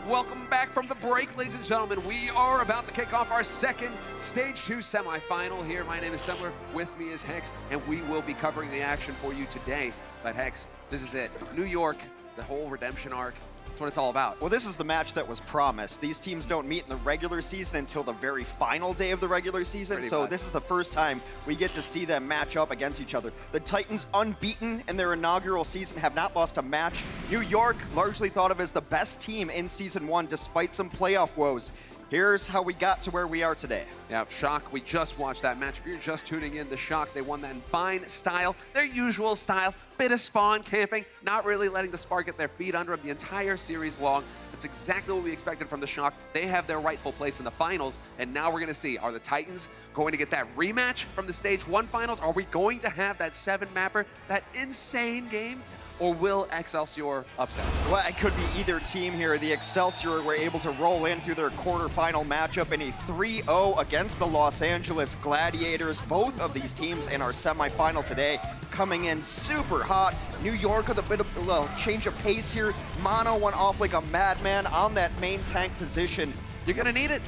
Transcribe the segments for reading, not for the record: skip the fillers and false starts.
Welcome back from the break, ladies and gentlemen. We are about to kick off our second Stage 2 semifinal here. My name is Sembler, with me is Hex, and we will be covering the action for you today. But Hex, this is it. New York, the whole redemption arc, that's what it's all about. Well, this is the match that was promised. These teams don't meet in the regular season until the very final day of the regular season, so this is the first time we get to see them match up against each other. The Titans, unbeaten in their inaugural season, have not lost a match. New York, largely thought of as the best team in Season 1 despite some playoff woes. Here's how we got to where we are today. Yeah, Shock, we just watched that match. If you're just tuning in, the Shock, they won that in fine style, their usual style, bit of spawn camping, not really letting the Spark get their feet under them the entire series long. That's exactly what we expected from the Shock. They have their rightful place in the finals, and now we're gonna see, are the Titans going to get that rematch from the Stage 1 finals? Are we going to have that 7-mapper, that insane game? Or will Excelsior upset? Well, it could be either team here. The Excelsior were able to roll in through their quarterfinal matchup in a 3-0 against the Los Angeles Gladiators. Both of these teams in our semifinal today coming in super hot. New York with a bit of a little change of pace here. Mono went off like a madman on that main tank position. You're gonna need it.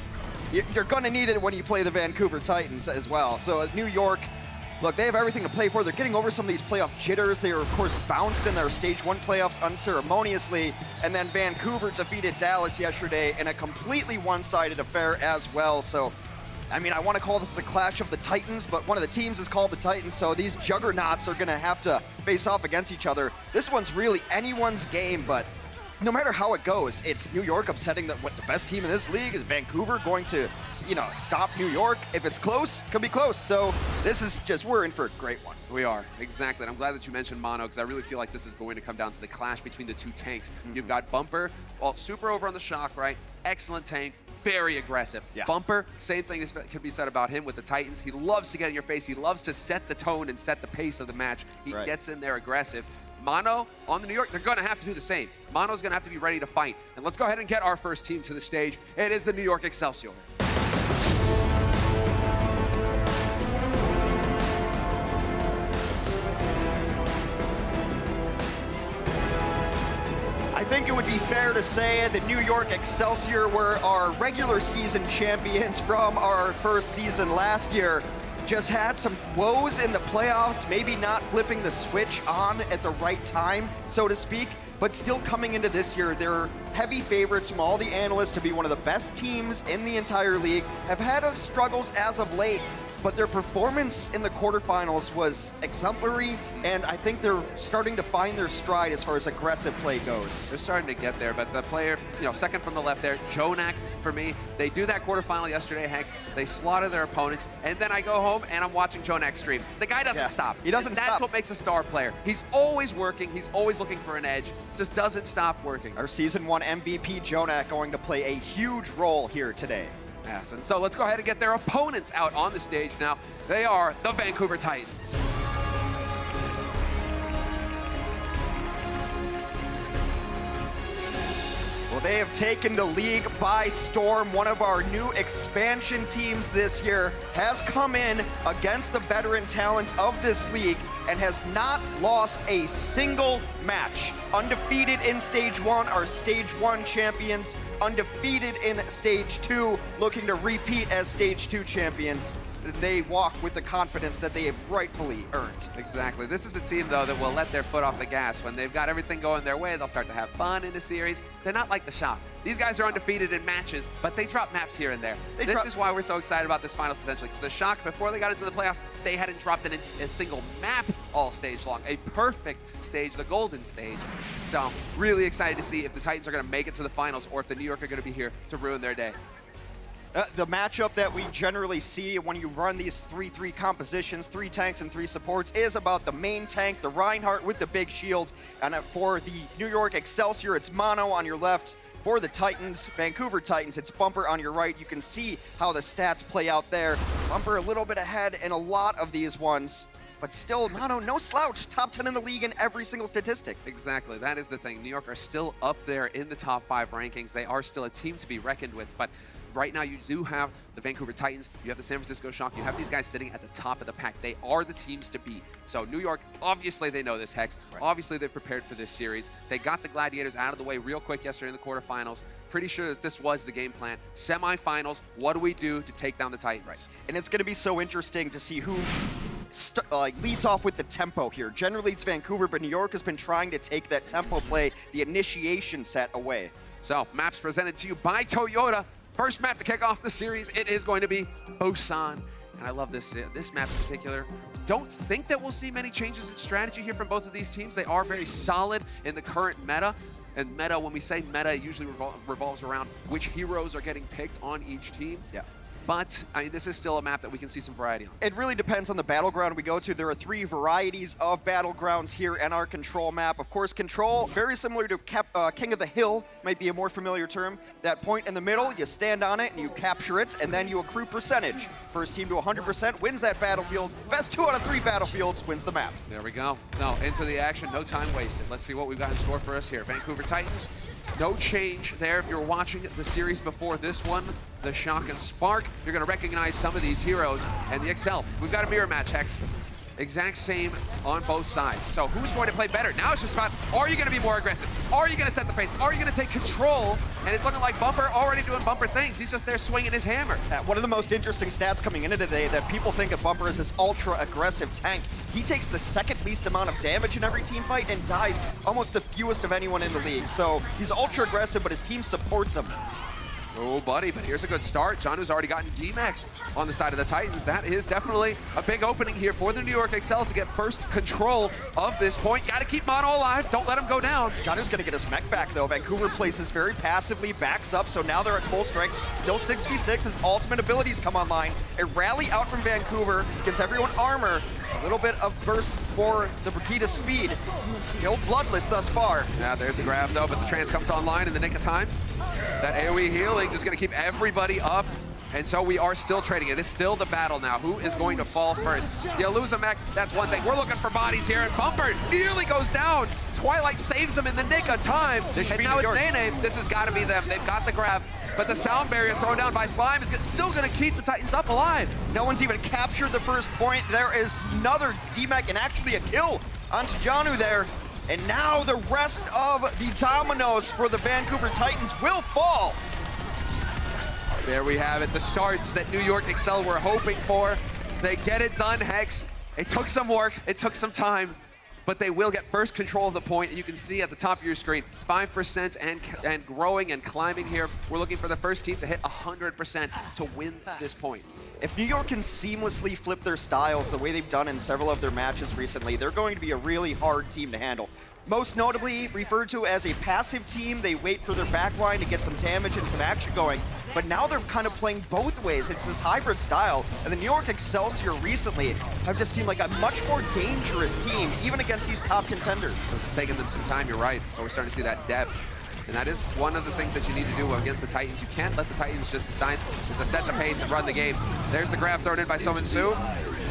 You're gonna need it when you play the Vancouver Titans as well. So New York, look, they have everything to play for. They're getting over some of these playoff jitters. They were, of course, bounced in their Stage 1 playoffs unceremoniously. And then Vancouver defeated Dallas yesterday in a completely one-sided affair as well. So, I mean, I want to call this a clash of the Titans, but one of the teams is called the Titans, so these juggernauts are going to have to face off against each other. This one's really anyone's game, but no matter how it goes, it's New York upsetting the best team in this league. Is Vancouver going to, stop New York? If it's close, it could be close. So this is just, we're in for a great one. We are, exactly. And I'm glad that you mentioned Mono, because I really feel like this is going to come down to the clash between the two tanks. You've got Bumper, well, super over on the Shock, right? Excellent tank, very aggressive. Yeah. Bumper, same thing could be said about him with the Titans. He loves to get in your face. He loves to set the tone and set the pace of the match. He gets in there aggressive. Mono on the New York, they're going to have to do the same. Mono's going to have to be ready to fight. And let's go ahead and get our first team to the stage. It is the New York Excelsior. I think it would be fair to say that New York Excelsior were our regular season champions from our first season last year. Just had some woes in the playoffs, maybe not flipping the switch on at the right time, so to speak, but still coming into this year, they're heavy favorites from all the analysts to be one of the best teams in the entire league, have had struggles as of late, but their performance in the quarterfinals was exemplary, and I think they're starting to find their stride as far as aggressive play goes. They're starting to get there, but the player, second from the left there, Jonak, for me, they do that quarterfinal yesterday, Hex. They slaughter their opponents, and then I go home and I'm watching Jonak stream. The guy doesn't stop. He doesn't stop. That's what makes a star player. He's always working. He's always looking for an edge. Just doesn't stop working. Our Season 1 MVP, Jonak, going to play a huge role here today. Yes, and so let's go ahead and get their opponents out on the stage now. They are the Vancouver Titans. Well, they have taken the league by storm. One of our new expansion teams this year has come in against the veteran talent of this league and has not lost a single match. Undefeated in Stage 1, our Stage 1 champions. Undefeated in Stage 2, looking to repeat as Stage 2 champions. They walk with the confidence that they have rightfully earned. Exactly. This is a team, though, that will let their foot off the gas. When they've got everything going their way, they'll start to have fun in the series. They're not like the Shock. These guys are undefeated in matches, but they drop maps here and there. This is why we're so excited about this finals potentially, because the Shock, before they got into the playoffs, they hadn't dropped a single map all stage long. A perfect stage, the golden stage. So, really excited to see if the Titans are going to make it to the finals or if the New York are going to be here to ruin their day. The matchup that we generally see when you run these 3-3 compositions, 3 tanks and 3 supports, is about the main tank, the Reinhardt with the big shield. And for the New York Excelsior, it's Mono on your left. For the Titans, Vancouver Titans, it's Bumper on your right. You can see how the stats play out there. Bumper a little bit ahead in a lot of these ones. But still, Mono, no slouch. Top 10 in the league in every single statistic. Exactly. That is the thing. New York are still up there in the top 5 rankings. They are still a team to be reckoned with. But right now you do have the Vancouver Titans, you have the San Francisco Shock, you have these guys sitting at the top of the pack. They are the teams to beat. So New York, obviously they know this, Hex. Right. Obviously they've prepared for this series. They got the Gladiators out of the way real quick yesterday in the quarterfinals. Pretty sure that this was the game plan. Semifinals, what do we do to take down the Titans? Right. And it's going to be so interesting to see who leads off with the tempo here. Generally it's Vancouver, but New York has been trying to take that tempo play, the initiation set away. So, maps presented to you by Toyota. First map to kick off the series, it is going to be Busan. And I love this map in particular. Don't think that we'll see many changes in strategy here from both of these teams. They are very solid in the current meta. And meta, when we say meta, it usually revolves around which heroes are getting picked on each team. Yeah. But, I mean, this is still a map that we can see some variety on. It really depends on the battleground we go to. There are 3 varieties of battlegrounds here in our control map. Of course, control, very similar to King of the Hill, might be a more familiar term. That point in the middle, you stand on it and you capture it, and then you accrue percentage. First team to 100% wins that battlefield. Best 2 out of 3 battlefields wins the map. There we go. So, into the action, no time wasted. Let's see what we've got in store for us here. Vancouver Titans, no change there. If you're watching the series before this one, the Shock and Spark, you're going to recognize some of these heroes. And the Excel, we've got a mirror match, Hex. Exact same on both sides. So who's going to play better? Now it's just about, are you going to be more aggressive? Are you going to set the pace? Are you going to take control? And it's looking like Bumper already doing Bumper things. He's just there swinging his hammer. One of the most interesting stats coming into today that people think of Bumper as this ultra aggressive tank. He takes the second least amount of damage in every team fight and dies almost the fewest of anyone in the league. So he's ultra aggressive, but his team supports him. Oh, buddy, but here's a good start. Janu's already gotten DMAC'd on the side of the Titans. That is definitely a big opening here for the New York Excel to get first control of this point. Got to keep Mono alive. Don't let him go down. Janu's going to get his mech back, though. Vancouver plays this very passively, backs up, so now they're at full strength. Still 6v6. His ultimate abilities come online. A rally out from Vancouver gives everyone armor. A little bit of burst for the Brigida speed. Still bloodless thus far. Yeah, there's the grab, though, but the trance comes online in the nick of time. That AoE healing just going to keep everybody up, and so we are still trading. It is still the battle now. Who is going to fall first? You lose a mech, that's one thing. We're looking for bodies here, and Bumper nearly goes down. Twilight saves him in the nick of time, and now it's Nene. This has got to be them. They've got the grab, but the sound barrier thrown down by Slime is still going to keep the Titans up alive. No one's even captured the first point. There is another DMAC and actually a kill onto Janu there. And now the rest of the dominoes for the Vancouver Titans will fall. There we have it, the starts that New York Excel were hoping for. They get it done, Hex. It took some work, it took some time, but they will get first control of the point, and you can see at the top of your screen, 5% and growing and climbing here. We're looking for the first team to hit 100% to win this point. If New York can seamlessly flip their styles the way they've done in several of their matches recently, they're going to be a really hard team to handle. Most notably referred to as a passive team, they wait for their backline to get some damage and some action going, but now they're kind of playing both ways. It's this hybrid style, and the New York Excelsior recently have just seemed like a much more dangerous team, even against these top contenders. So it's taken them some time, you're right, but we're starting to see that depth. And that is one of the things that you need to do against the Titans. You can't let the Titans just decide to set the pace and run the game. There's the grab thrown in by Sominsu.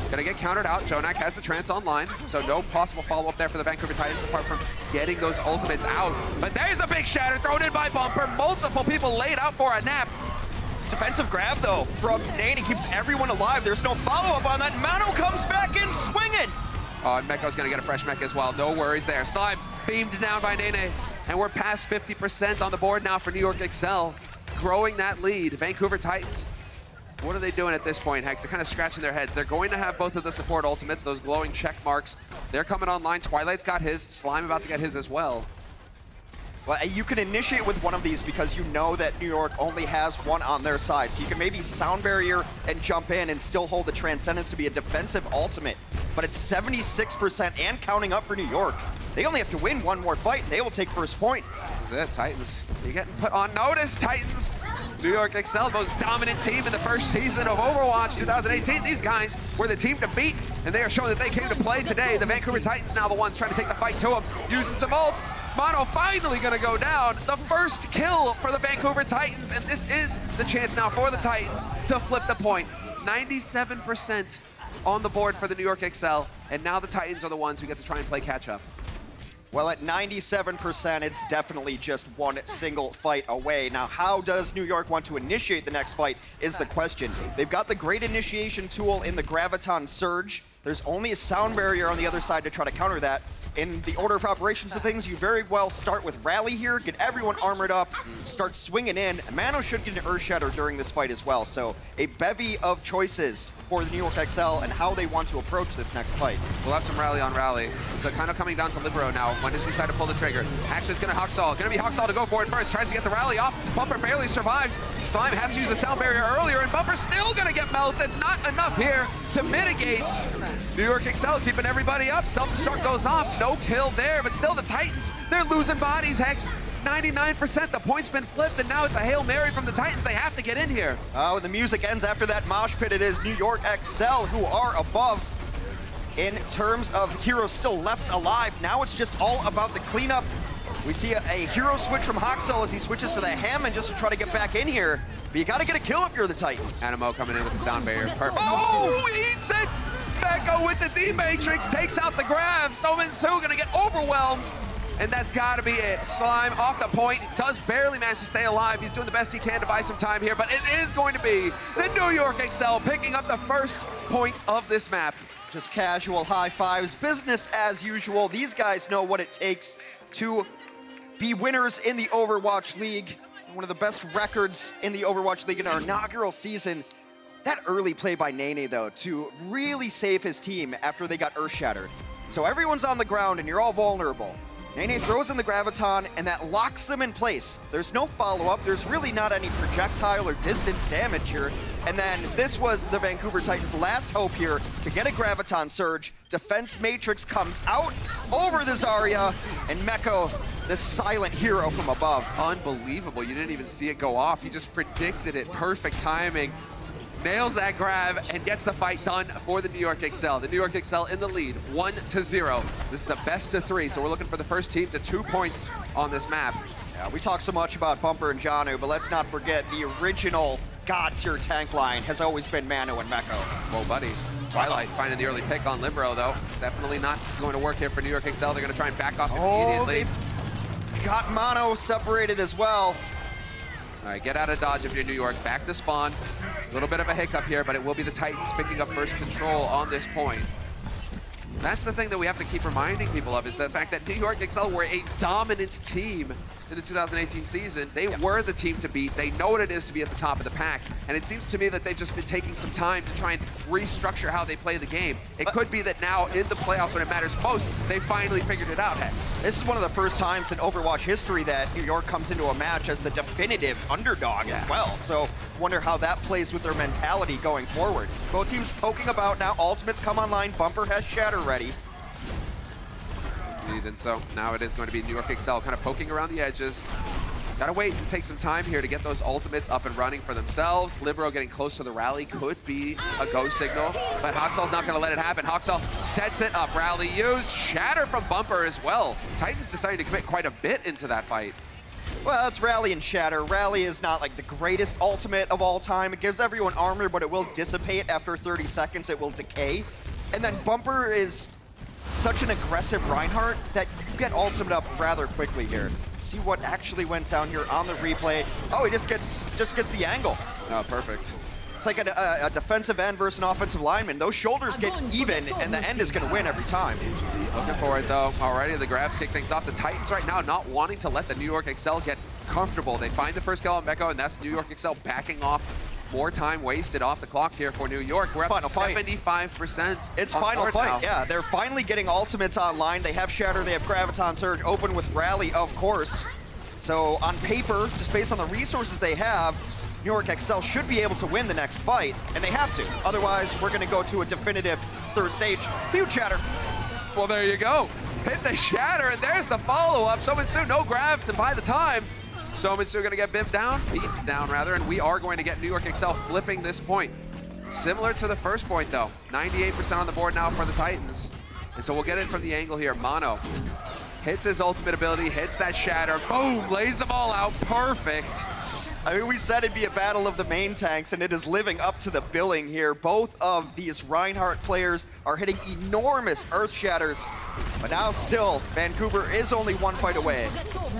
Gonna get countered out. Jonak has the trance online, so no possible follow-up there for the Vancouver Titans apart from getting those ultimates out. But there's a big shatter thrown in by Bumper. Multiple people laid out for a nap. Defensive grab, though, from Nane. He keeps everyone alive. There's no follow-up on that. Mano comes back in swinging. Oh, and Meko's gonna get a fresh mech as well. No worries there. Slime beamed down by Nene. And we're past 50% on the board now for New York Excel, growing that lead. Vancouver Titans, what are they doing at this point, Hex? They're kind of scratching their heads. They're going to have both of the support ultimates, those glowing check marks. They're coming online. Twilight's got his. Slime about to get his as well. Well, you can initiate with one of these because you know that New York only has one on their side. So you can maybe sound barrier and jump in and still hold the Transcendence to be a defensive ultimate. But it's 76% and counting up for New York. They only have to win one more fight and they will take first point. This is it, Titans. You're getting put on notice, Titans. New York Excel, most dominant team in the first season of Overwatch 2018. These guys were the team to beat, and they are showing that they came to play today. The Vancouver Titans now the ones trying to take the fight to them, using some ults. Mono finally gonna go down. The first kill for the Vancouver Titans, and this is the chance now for the Titans to flip the point. 97% on the board for the New York Excel, and now the Titans are the ones who get to try and play catch up. Well, at 97%, it's definitely just one single fight away. Now, how does New York want to initiate the next fight is the question. They've got the great initiation tool in the Graviton Surge. There's only a sound barrier on the other side to try to counter that. In the order of operations of things, you very well start with Rally here, get everyone armored up, start swinging in. Mano should get an Earth Shatter during this fight as well. So a bevy of choices for the New York XL and how they want to approach this next fight. We'll have some Rally on Rally. So kind of coming down to Libero now. When does he decide to pull the trigger? Actually, it's going to Huxall. Going to be Huxall to go for it first. Tries to get the Rally off. Bumper barely survives. Slime has to use the sound barrier earlier, and Bumper's still going to get melted. Not enough here to mitigate. New York XL keeping everybody up. Self-destruct goes off. No kill there, but still the Titans, they're losing bodies, Hex. 99%, the point's been flipped, and now it's a Hail Mary from the Titans. They have to get in here. Oh, the music ends after that mosh pit. It is New York XL who are above in terms of heroes still left alive. Now it's just all about the cleanup. We see a hero switch from Huxall as he switches to the Hammond just to try to get back in here. But you gotta get a kill if you're the Titans. Animo coming in with the sound barrier. Perfect. Oh, eats it! Meko with the D-Matrix takes out the grab. So gonna get overwhelmed. And that's gotta be it. Slime off the point, does barely manage to stay alive. He's doing the best he can to buy some time here, but it is going to be the New York XL picking up the first point of this map. Just casual high fives, business as usual. These guys know what it takes to be winners in the Overwatch League. One of the best records in the Overwatch League in our inaugural season. That early play by Nene, though, to really save his team after they got Earth Shattered. So everyone's on the ground and you're all vulnerable. Nene throws in the Graviton and that locks them in place. There's no follow-up. There's really not any projectile or distance damage here. And then this was the Vancouver Titans' last hope here to get a Graviton Surge. Defense Matrix comes out over the Zarya, and Meko, the silent hero from above. Unbelievable. You didn't even see it go off. You just predicted it. Perfect timing. Nails that grab and gets the fight done for the New York XL. The New York XL in the lead, 1-0. This is a best of 3, so we're looking for the first team to 2 points on this map. Yeah, we talk so much about Bumper and Janu, but let's not forget the original God-tier tank line has always been Mano and Meko. Whoa, buddy. Twilight finding the early pick on Libero, though. Definitely not going to work here for New York XL. They're going to try and back off immediately. They've got Mano separated as well. All right, get out of dodge if you're New York. Back to spawn. A little bit of a hiccup here, but it will be the Titans picking up first control on this point. That's the thing that we have to keep reminding people of, is the fact that New York XL were a dominant team in the 2018 season. They were the team to beat. They know what it is to be at the top of the pack. And it seems to me that they've just been taking some time to try and restructure how they play the game. It could be that now in the playoffs when it matters most, they finally figured it out, Hex. This is one of the first times in Overwatch history that New York comes into a match as the definitive underdog as well. So wonder how that plays with their mentality going forward. Both teams poking about now. Ultimates come online. Bumper has Shatter ready. And so now it is going to be New York XL kind of poking around the edges. Gotta wait and take some time here to get those ultimates up and running for themselves. Libero getting close to the rally could be a go signal, but Huxall's not gonna let it happen. Huxall sets it up, rally used, Shatter from Bumper as well. Titans deciding to commit quite a bit into that fight. Well, it's Rally and Shatter. Rally is not like the greatest ultimate of all time. It gives everyone armor, but it will dissipate after 30 seconds. It will decay. And then Bumper is such an aggressive Reinhardt that you get ultimate up rather quickly here. Let's see what actually went down here on the replay. Oh, he just gets the angle. Oh, perfect. It's like a defensive end versus an offensive lineman. Those shoulders get even, and the end is going to win every time. Looking for it, though. Already the grabs kick things off. The Titans right now not wanting to let the New York XL get comfortable. They find the first kill on Meko, and that's New York XL backing off. More time wasted off the clock here for New York. We're up to 75%. It's final fight, yeah. They're finally getting ultimates online. They have Shatter, they have Graviton Surge, open with Rally, of course. So on paper, just based on the resources they have, New York XL should be able to win the next fight, and they have to. Otherwise, we're going to go to a definitive third stage. Huge Shatter. Well, there you go. Hit the Shatter, and there's the follow-up. Sominsu, no grab to buy the time. Sominsu gonna get beamed down rather, and we are going to get New York XL flipping this point. Similar to the first point though, 98% on the board now for the Titans. And so we'll get it from the angle here. Mono hits his ultimate ability, hits that Shatter, boom, lays them all out, perfect. I mean, we said it'd be a battle of the main tanks, and it is living up to the billing here. Both of these Reinhardt players are hitting enormous earth shatters, but now still, Vancouver is only one fight away.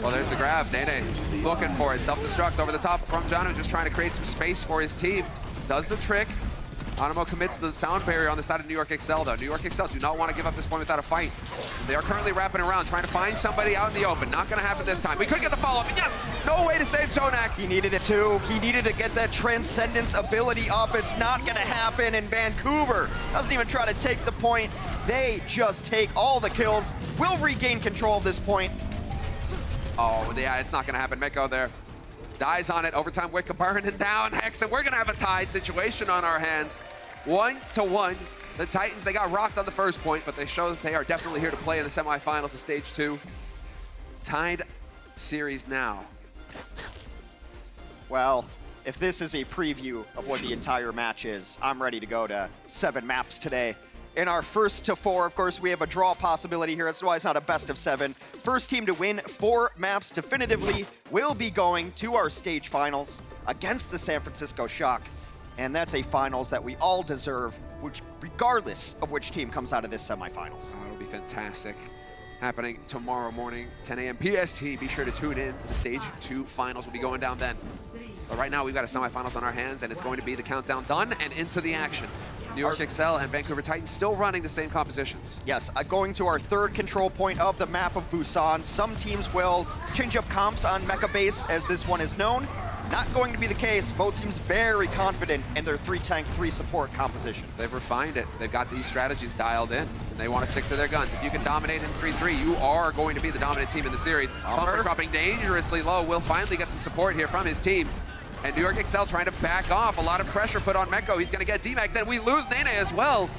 Well, there's the grab. Nene looking for it. Self-destruct over the top from Janu, just trying to create some space for his team. Does the trick. Animo commits to the sound barrier on the side of New York Excel, though. New York Excel do not want to give up this point without a fight. They are currently wrapping around, trying to find somebody out in the open. Not going to happen this time. We could get the follow-up, and yes, no way to save Tonak. He needed it too. He needed to get that Transcendence ability up. It's not going to happen, and Vancouver doesn't even try to take the point. They just take all the kills. Will regain control of this point. Oh, yeah, it's not going to happen. Meko there dies on it. Overtime Wicca burning down Hex, and we're going to have a tied situation on our hands. 1-1. The Titans, they got rocked on the first point, but they show that they are definitely here to play in the semifinals of Stage 2. Tied series now. Well, if this is a preview of what the entire match is, I'm ready to go to 7 maps today. In our first to 4, of course, we have a draw possibility here. That's why it's not a best of 7. First team to win 4 maps definitively will be going to our stage finals against the San Francisco Shock. And that's a finals that we all deserve, which, regardless of which team comes out of this semifinals. Oh, it'll be fantastic. Happening tomorrow morning, 10 a.m. PST. Be sure to tune in. The Stage 2 finals will be going down then. But right now, we've got a semifinals on our hands, and it's going to be the countdown done and into the action. New York Excel and Vancouver Titans still running the same compositions. Yes, going to our third control point of the map of Busan. Some teams will change up comps on Mecha Base, as this one is known. Not going to be the case. Both teams very confident in their 3-tank, 3-support composition. They've refined it. They've got these strategies dialed in, and they want to stick to their guns. If you can dominate in 3-3, you are going to be the dominant team in the series. Bumper dropping dangerously low. Will finally get some support here from his team. And New York Excel trying to back off. A lot of pressure put on Meko. He's going to get D-Max, and we lose Nene as well.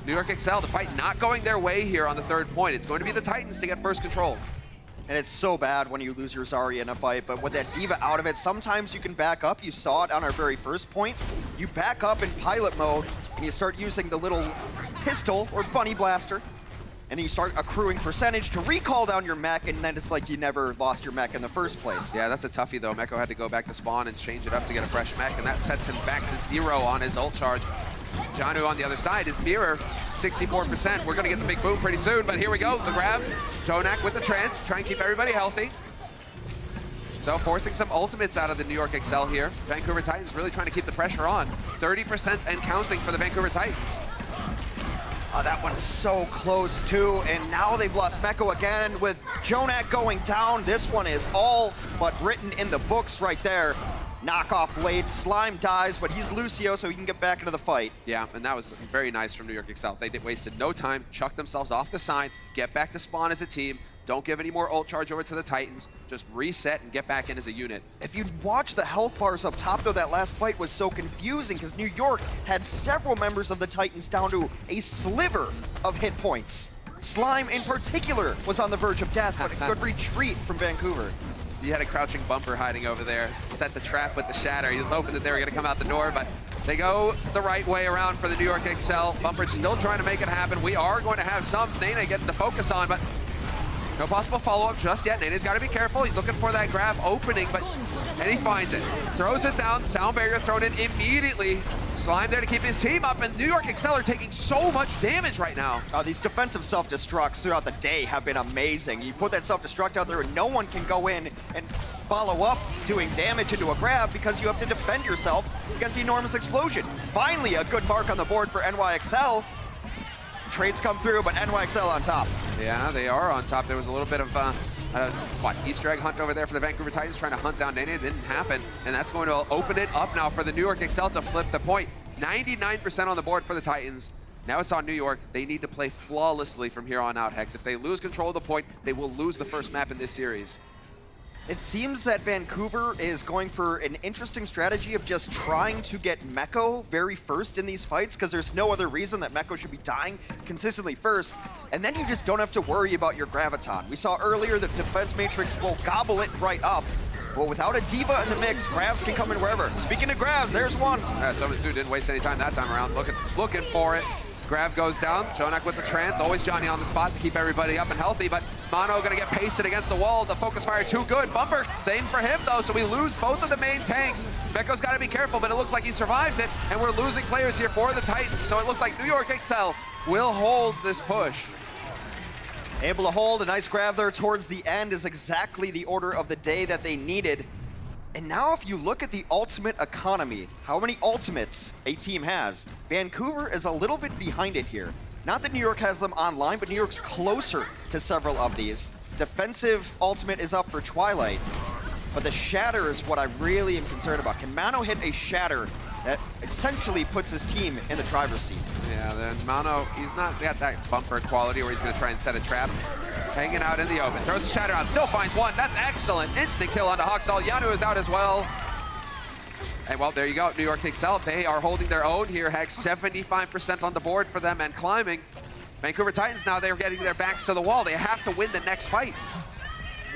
New York Excel, the fight not going their way here on the third point. It's going to be the Titans to get first control. And it's so bad when you lose your Zarya in a fight, but with that D.Va out of it, sometimes you can back up. You saw it on our very first point. You back up in pilot mode, and you start using the little pistol or bunny blaster, and you start accruing percentage to recall down your mech, and then it's like you never lost your mech in the first place. Yeah, that's a toughie though. Meko had to go back to spawn and change it up to get a fresh mech, and that sets him back to 0 on his ult charge. Janu on the other side, his mirror, 64%. We're gonna get the big boom pretty soon, but here we go, the grab. Tonak with the trance, try and keep everybody healthy. So forcing some ultimates out of the New York Excel here. Vancouver Titans really trying to keep the pressure on. 30% and counting for the Vancouver Titans. Oh, that one is so close too, and now they've lost Meko again with Jonak going down. This one is all but written in the books right there. Knockoff blade, Slime dies, but he's Lucio, so he can get back into the fight. Yeah, and that was very nice from New York Excel. They wasted no time, chucked themselves off the side, get back to spawn as a team, don't give any more ult charge over to the Titans, just reset and get back in as a unit. If you'd watch the health bars up top, though, that last fight was so confusing because New York had several members of the Titans down to a sliver of hit points. Slime, in particular, was on the verge of death, but a good retreat from Vancouver. You had a crouching Bumper hiding over there, set the trap with the shatter. He was hoping that they were going to come out the door, but they go the right way around for the New York Excel. Bumper's still trying to make it happen. We are going to have some Nene getting the focus on, but no possible follow-up just yet. Nene's got to be careful. He's looking for that grab opening, and he finds it. Throws it down, sound barrier thrown in immediately. Slime there to keep his team up, and New York Excel are taking so much damage right now. These defensive self-destructs throughout the day have been amazing. You put that self-destruct out there and no one can go in and follow up doing damage into a grab because you have to defend yourself against the enormous explosion. Finally, a good mark on the board for NYXL. Trades come through, but NYXL on top. Yeah, they are on top. There was a little bit of Easter egg hunt over there for the Vancouver Titans, trying to hunt down Nene. It didn't happen, and that's going to open it up now for the New York Excel to flip the point. 99% on the board for the Titans. Now it's on New York. They need to play flawlessly from here on out, Hex. If they lose control of the point, they will lose the first map in this series. It seems that Vancouver is going for an interesting strategy of just trying to get Meko very first in these fights, because there's no other reason that Meko should be dying consistently first, and then you just don't have to worry about your Graviton. We saw earlier that Defense Matrix will gobble it right up. Well, without a D.Va in the mix, Gravs can come in wherever. Speaking of Gravs, there's one. Sominsu didn't waste any time that time around, looking for it. Grab goes down, Jonak with the trance, always Johnny on the spot to keep everybody up and healthy, but Mono gonna get pasted against the wall. The focus fire too good. Bumper, same for him though, so we lose both of the main tanks. Mecco's gotta be careful, but it looks like he survives it, and we're losing players here for the Titans, so it looks like New York Excel will hold this push. Able to hold, a nice grab there towards the end is exactly the order of the day that they needed. And now if you look at the ultimate economy, how many ultimates a team has, Vancouver is a little bit behind it here. Not that New York has them online, but New York's closer to several of these. Defensive ultimate is up for Twilight, but the shatter is what I really am concerned about. Can Mano hit a shatter that essentially puts his team in the driver's seat? Yeah, then Mano, he's not got that bumper quality where he's gonna try and set a trap. Hanging out in the open, throws the shatter out, still finds one. That's excellent. Instant kill onto Hawksall. Yanu is out as well. And well, there you go, New York Excel. They are holding their own here. Hex 75% on the board for them and climbing. Vancouver Titans now, they're getting their backs to the wall. They have to win the next fight.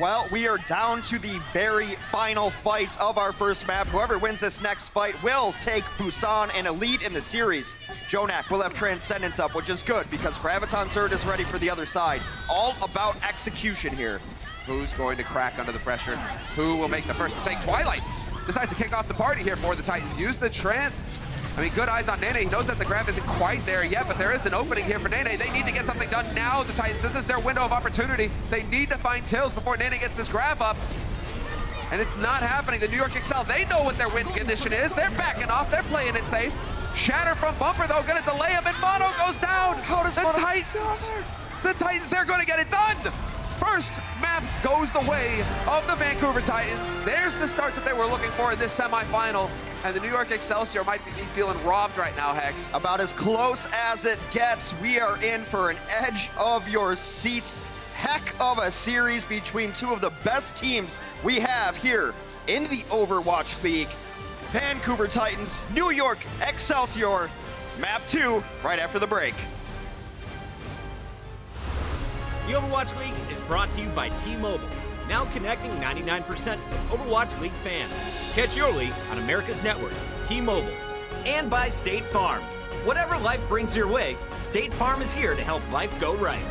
Well, we are down to the very final fight of our first map. Whoever wins this next fight will take Busan and a lead in the series. Jonak will have Transcendence up, which is good because Graviton Zerd is ready for the other side. All about execution here. Who's going to crack under the pressure? Who will make the first mistake? Twilight decides to kick off the party here for the Titans. Use the trance. I mean, good eyes on Nene. He knows that the grab isn't quite there yet, but there is an opening here for Nene. They need to get something done now, the Titans. This is their window of opportunity. They need to find kills before Nene gets this grab up. And it's not happening. The New York Excel, they know what their win condition is. They're backing off. They're playing it safe. Shatter from Bumper, though, gonna delay him, and Mono goes down. How does Mono get down there? The Titans, they're gonna get it done. First map goes the way of the Vancouver Titans. There's the start that they were looking for in this semifinal. And the New York Excelsior might be feeling robbed right now, Hex. About as close as it gets. We are in for an edge of your seat. Heck of a series between two of the best teams we have here in the Overwatch League. Vancouver Titans, New York Excelsior. Map 2 right after the break. The Overwatch League is brought to you by T-Mobile, now connecting 99% of Overwatch League fans. Catch your league on America's network, T-Mobile. And by State Farm. Whatever life brings your way, State Farm is here to help life go right.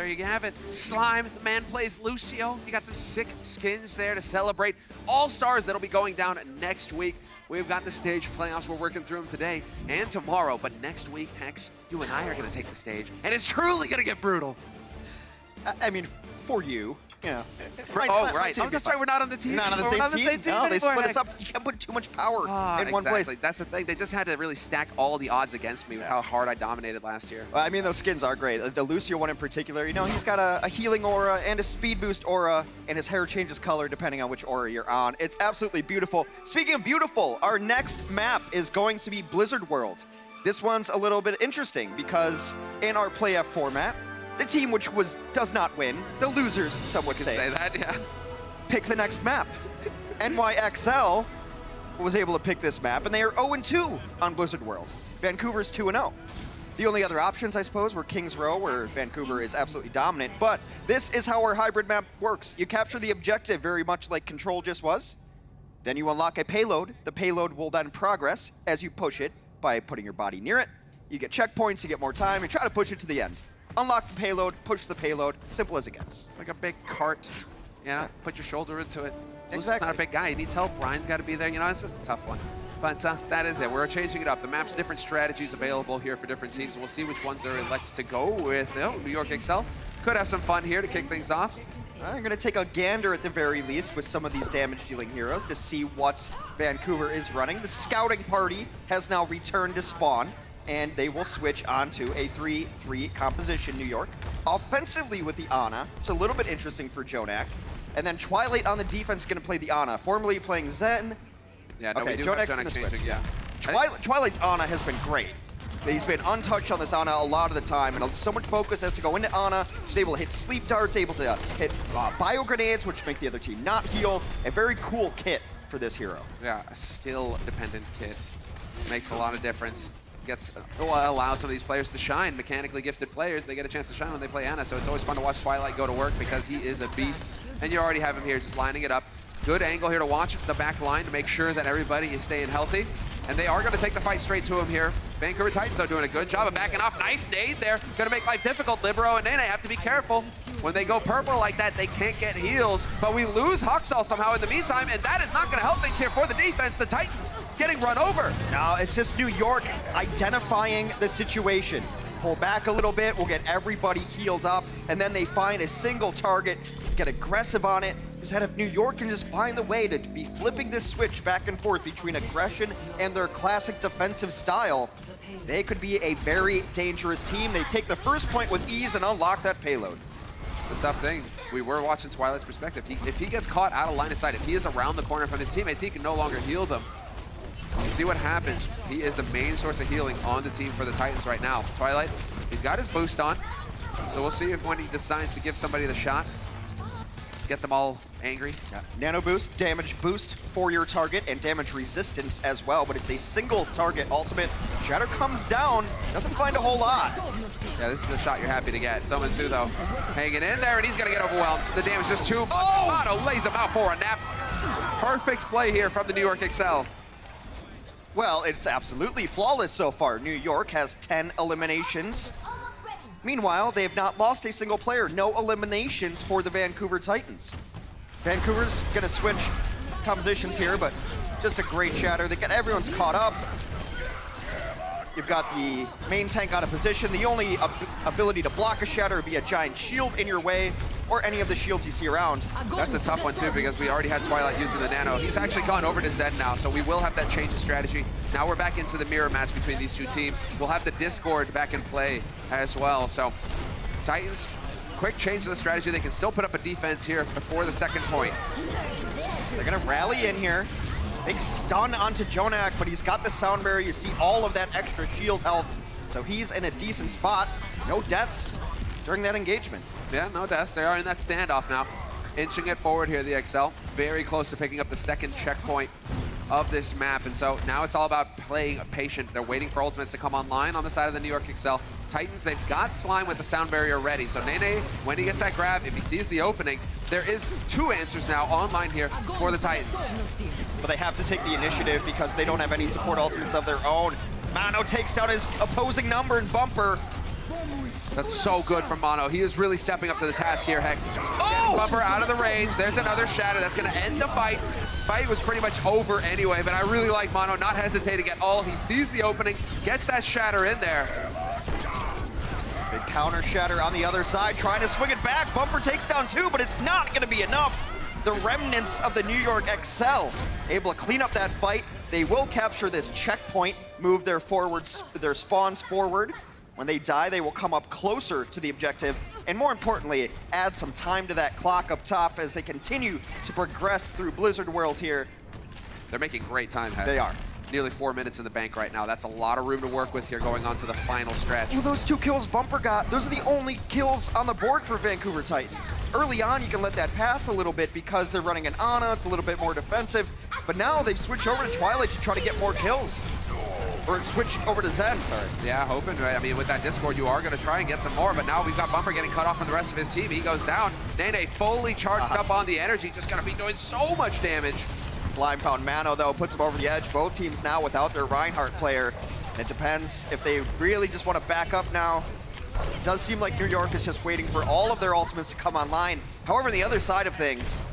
there you have it. Slime, the man plays Lucio. You got some sick skins there to celebrate. All-Stars that'll be going down next week. We've got the stage playoffs. We're working through them today and tomorrow. But next week, Hex, you and I are going to take the stage. And it's truly going to get brutal. I mean, for you. Yeah. Right. Oh, that's right. We're not on the team. Not on the same team. No, they split us up. You can't put too much power in one place. That's the thing. They just had to really stack all the odds against me with how hard I dominated last year. Well, I mean, those skins are great. The Lucio one in particular, you know, he's got a healing aura and a speed boost aura, and his hair changes color depending on which aura you're on. It's absolutely beautiful. Speaking of beautiful, our next map is going to be Blizzard World. This one's a little bit interesting because in our playoff format, the team which does not win, the losers, some would say that, yeah. Pick the next map. NYXL was able to pick this map, and they are 0-2 on Blizzard World. Vancouver's 2-0. The only other options, I suppose, were Kings Row, where Vancouver is absolutely dominant, but this is how our hybrid map works. You capture the objective very much like Control just was, then you unlock a payload. The payload will then progress as you push it by putting your body near it. You get checkpoints, you get more time, and try to push it to the end. Unlock the payload, push the payload, simple as it gets. It's like a big cart, you know, put your shoulder into it. Exactly. Not a big guy, he needs help. Ryan's got to be there, you know, it's just a tough one. But that is it, we're changing it up. The map's different strategies available here for different teams. We'll see which ones they're elect to go with. Oh, New York Excel could have some fun here to kick things off. I'm going to take a gander at the very least with some of these damage-dealing heroes to see what Vancouver is running. The scouting party has now returned to spawn, and they will switch onto a 3-3 composition, New York. Offensively with the Ana, it's a little bit interesting for Jonak. And then Twilight on the defense is going to play the Ana, formerly playing Zen. Yeah, no, okay, we do have Jonak's Jonak changing, yeah. Twilight's Ana has been great. He's been untouched on this Ana a lot of the time, and so much focus has to go into Ana. She's able to hit sleep darts, able to hit bio grenades, which make the other team not heal. A very cool kit for this hero. Yeah, a skill-dependent kit. Makes a lot of difference. Allows some of these players to shine. Mechanically gifted players, they get a chance to shine when they play Ana, so it's always fun to watch Twilight go to work because he is a beast. And you already have him here just lining it up. Good angle here to watch the back line to make sure that everybody is staying healthy. And they are going to take the fight straight to him here. Vancouver Titans, though, doing a good job of backing off. Nice nade there. Going to make life difficult. Libero and Nene have to be careful. When they go purple like that, they can't get heals. But we lose Huxall somehow in the meantime, and that is not going to help things here for the defense. The Titans getting run over. No, it's just New York identifying the situation. Pull back a little bit, we'll get everybody healed up, and then they find a single target, get aggressive on it. Instead of New York can just find the way to be flipping this switch back and forth between aggression and their classic defensive style, they could be a very dangerous team. They take the first point with ease and unlock that payload. It's a tough thing. We were watching Twilight's perspective. If he gets caught out of line of sight, if he is around the corner from his teammates, he can no longer heal them. You see what happens. He is the main source of healing on the team for the Titans right now. Twilight, he's got his boost on, so we'll see if when he decides to give somebody the shot, get them all angry. Yeah. Nano boost, damage boost for your target, and damage resistance as well, but it's a single target ultimate. Shatter comes down, doesn't find a whole lot. Yeah, this is a shot you're happy to get. Somansu, though, hanging in there, and he's going to get overwhelmed. The damage just too much. Oh! Mono lays him out for a nap. Perfect play here from the New York Excel. Well, it's absolutely flawless so far. New York has 10 eliminations. Meanwhile, they have not lost a single player. No eliminations for the Vancouver Titans. Vancouver's gonna switch compositions here, but just a great shatter. They got everyone's caught up. You've got the main tank out of position. The only ability to block a shatter would be a giant shield in your way, or any of the shields you see around. That's a tough one too, because we already had Twilight using the nano. He's actually gone over to Zen now, so we will have that change of strategy. Now we're back into the mirror match between these two teams. We'll have the Discord back in play as well. So Titans, quick change of the strategy. They can still put up a defense here before the second point. They're gonna rally in here. Big stun onto Jonak, but he's got the sound barrier. You see all of that extra shield health, so he's in a decent spot. No deaths during that engagement. Yeah, no deaths. They are in that standoff now. Inching it forward here, the Excel. Very close to picking up the second checkpoint of this map. And so now it's all about playing patient. They're waiting for ultimates to come online on the side of the New York Excel. Titans, they've got Slime with the sound barrier ready. So Nene, when he gets that grab, if he sees the opening, there is two answers now online here for the Titans. But they have to take the initiative because they don't have any support ultimates of their own. Mano takes down his opposing number and Bumper. That's so good from Mono. He is really stepping up to the task here, Hex. Oh! Bumper out of the range. There's another shatter that's going to end the fight. Fight was pretty much over anyway, but I really like Mono not hesitating at all. He sees the opening, gets that shatter in there. Big counter shatter on the other side, trying to swing it back. Bumper takes down 2, but it's not going to be enough. The remnants of the New York Excel able to clean up that fight. They will capture this checkpoint, move their spawns forward. When they die, they will come up closer to the objective, and more importantly, add some time to that clock up top as they continue to progress through Blizzard World here. They're making great time, Hex. They are. Nearly 4 minutes in the bank right now. That's a lot of room to work with here going on to the final stretch. Well, those 2 kills Bumper got, those are the only kills on the board for Vancouver Titans. Early on, you can let that pass a little bit because they're running an Ana, it's a little bit more defensive, but now they've switched over to Twilight to try to get more kills. Or switch over to Zen, sorry. Yeah, hoping, right? I mean, with that Discord, you are going to try and get some more, but now we've got Bumper getting cut off from the rest of his team. He goes down. Nene fully charged up on the energy, just going to be doing so much damage. Slime Pound Mano, though, puts him over the edge. Both teams now without their Reinhardt player. It depends if they really just want to back up now. It does seem like New York is just waiting for all of their ultimates to come online. However, the other side of things,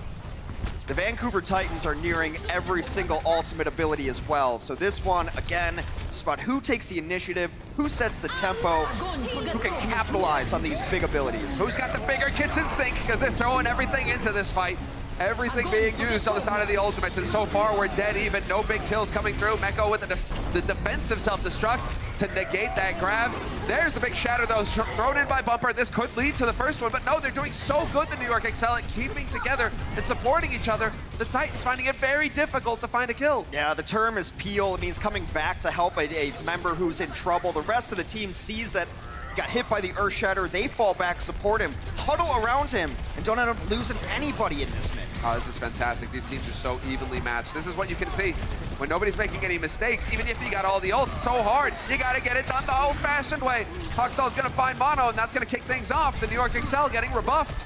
the Vancouver Titans are nearing every single ultimate ability as well. So this one, again, just about who takes the initiative, who sets the tempo, who can capitalize on these big abilities. Who's got the bigger kitchen sink? Because they're throwing everything into this fight. Everything being used on the side of the ultimates, and so far we're dead even. No big kills coming through. Meko with the defensive self-destruct to negate that grab. There's the big shatter though, thrown in by Bumper. This could lead to the first one, but no, they're doing so good, the New York Excel, at keeping together and supporting each other. The Titans finding it very difficult to find a kill. Yeah, the term is peel. It means coming back to help a member who's in trouble. The rest of the team sees that got hit by the Earth Shatter. They fall back, support him, huddle around him, and don't end up losing anybody in this mix. Oh, this is fantastic. These teams are so evenly matched. This is what you can see when nobody's making any mistakes. Even if you got all the ults, so hard. You got to get it done the old-fashioned way. Huxell's going to find Mono, and that's going to kick things off. The New York Excel getting rebuffed.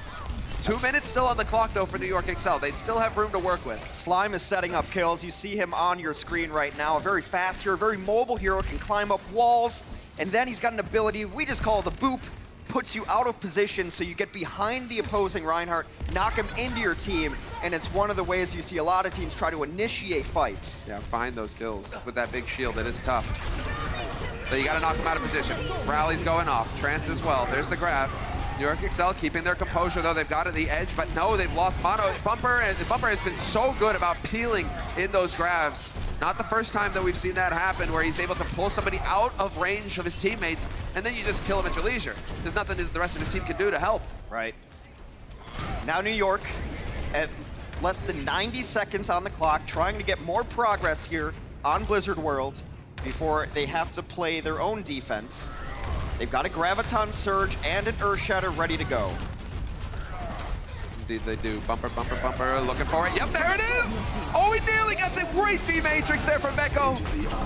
2 minutes still on the clock, though, for New York Excel. They'd still have room to work with. Slime is setting up kills. You see him on your screen right now. A very fast hero, very mobile hero, can climb up walls. And then he's got an ability we just call the boop, puts you out of position so you get behind the opposing Reinhardt, knock him into your team, and it's one of the ways you see a lot of teams try to initiate fights. Yeah, find those kills with that big shield. It is tough. So you got to knock him out of position. Rally's going off. Trance as well. There's the grab. New York Excel keeping their composure, though. They've got it the edge, but no, they've lost Mono. Bumper has been so good about peeling in those grabs. Not the first time that we've seen that happen, where he's able to pull somebody out of range of his teammates, and then you just kill him at your leisure. There's nothing the rest of his team can do to help. Right. Now New York, at less than 90 seconds on the clock, trying to get more progress here on Blizzard World before they have to play their own defense. They've got a Graviton Surge and an Earth Shatter ready to go. Indeed they do. Bumper, bumper, bumper, looking for it. Yep, there it is! Oh, he nearly gets a great D-Matrix there from Meko.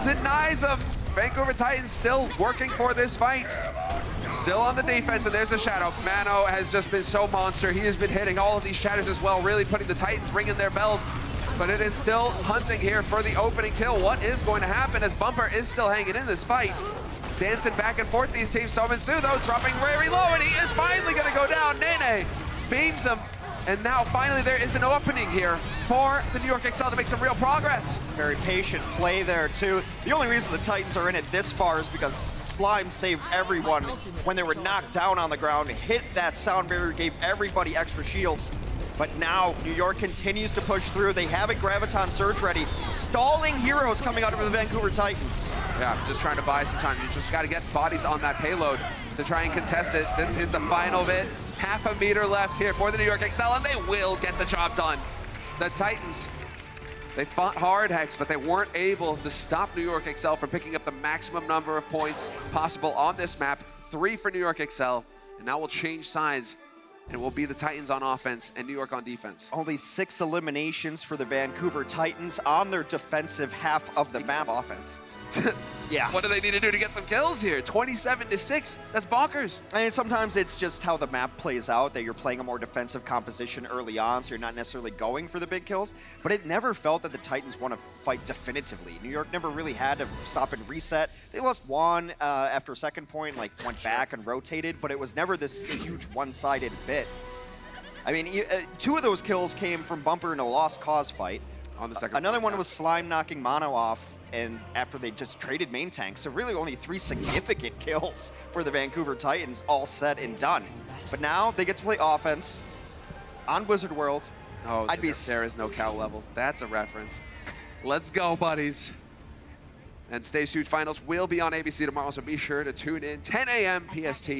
Denies him. Vancouver Titans still working for this fight. Still on the defense, and there's the shadow. Mano has just been so monster. He has been hitting all of these shatters as well, really putting the Titans ringing their bells. But it is still hunting here for the opening kill. What is going to happen as Bumper is still hanging in this fight? Dancing back and forth, these teams. Sominsu, though, dropping very low, and he is finally going to go down. Nene beams him. And now finally there is an opening here for the New York Excel to make some real progress. Very patient play there too. The only reason the Titans are in it this far is because Slime saved everyone when they were knocked down on the ground, hit that sound barrier, gave everybody extra shields. But now New York continues to push through. They have a Graviton Surge ready. Stalling heroes coming out of the Vancouver Titans. Yeah, just trying to buy some time. You just got to get bodies on that payload to try and contest it. This is the final bit. Half a meter left here for the New York Excel, and they will get the job done. The Titans, they fought hard, Hex, but they weren't able to stop New York Excel from picking up the maximum number of points possible on this map. 3 for New York Excel, and now we'll change sides and it will be the Titans on offense and New York on defense. Only 6 eliminations for the Vancouver Titans on their defensive half of the map. Offense. Yeah. What do they need to do to get some kills here? 27-6. That's bonkers. I mean, sometimes it's just how the map plays out, that you're playing a more defensive composition early on, so you're not necessarily going for the big kills. But it never felt that the Titans want to fight definitively. New York never really had to stop and reset. They lost one after a second point, like went back and rotated, but it was never this huge one-sided bit. I mean, 2 of those kills came from Bumper in a lost cause fight. On the second Another point, one yeah. was Slime knocking Mono off, and after they just traded main tanks. So really only 3 significant kills for the Vancouver Titans, all said and done. But now they get to play offense on Blizzard World. Oh, there is no cow level. That's a reference. Let's go, buddies. And Stage 2 finals will be on ABC tomorrow, so be sure to tune in. 10 a.m. PST,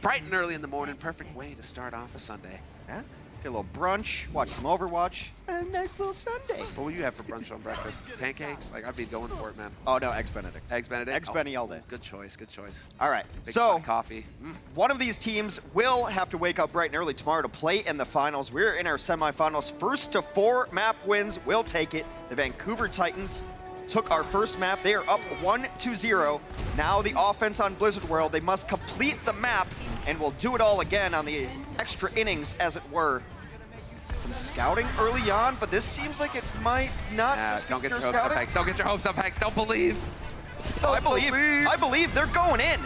bright and early in the morning. Perfect way to start off a Sunday. Yeah. Get a little brunch, watch some Overwatch, and a nice little Sunday. What will you have for brunch on breakfast? Pancakes? Like, I'd be going for it, man. Oh no, Eggs Benedict. Eggs Benedict? Eggs Benny all day. Good choice, good choice. All right, Big so coffee. one of these teams will have to wake up bright and early tomorrow to play in the finals. We're in our semifinals. 1st to 4 map wins will take it. The Vancouver Titans took our first map. They are up 1-0. Now the offense on Blizzard World, they must complete the map, and we'll do it all again on the extra innings, as it were. Some scouting early on, but this seems like it might not just don't be get your pure hopes up, scouting. Hex. Don't get your hopes up, Hex. Don't believe. Oh, I believe they're going in.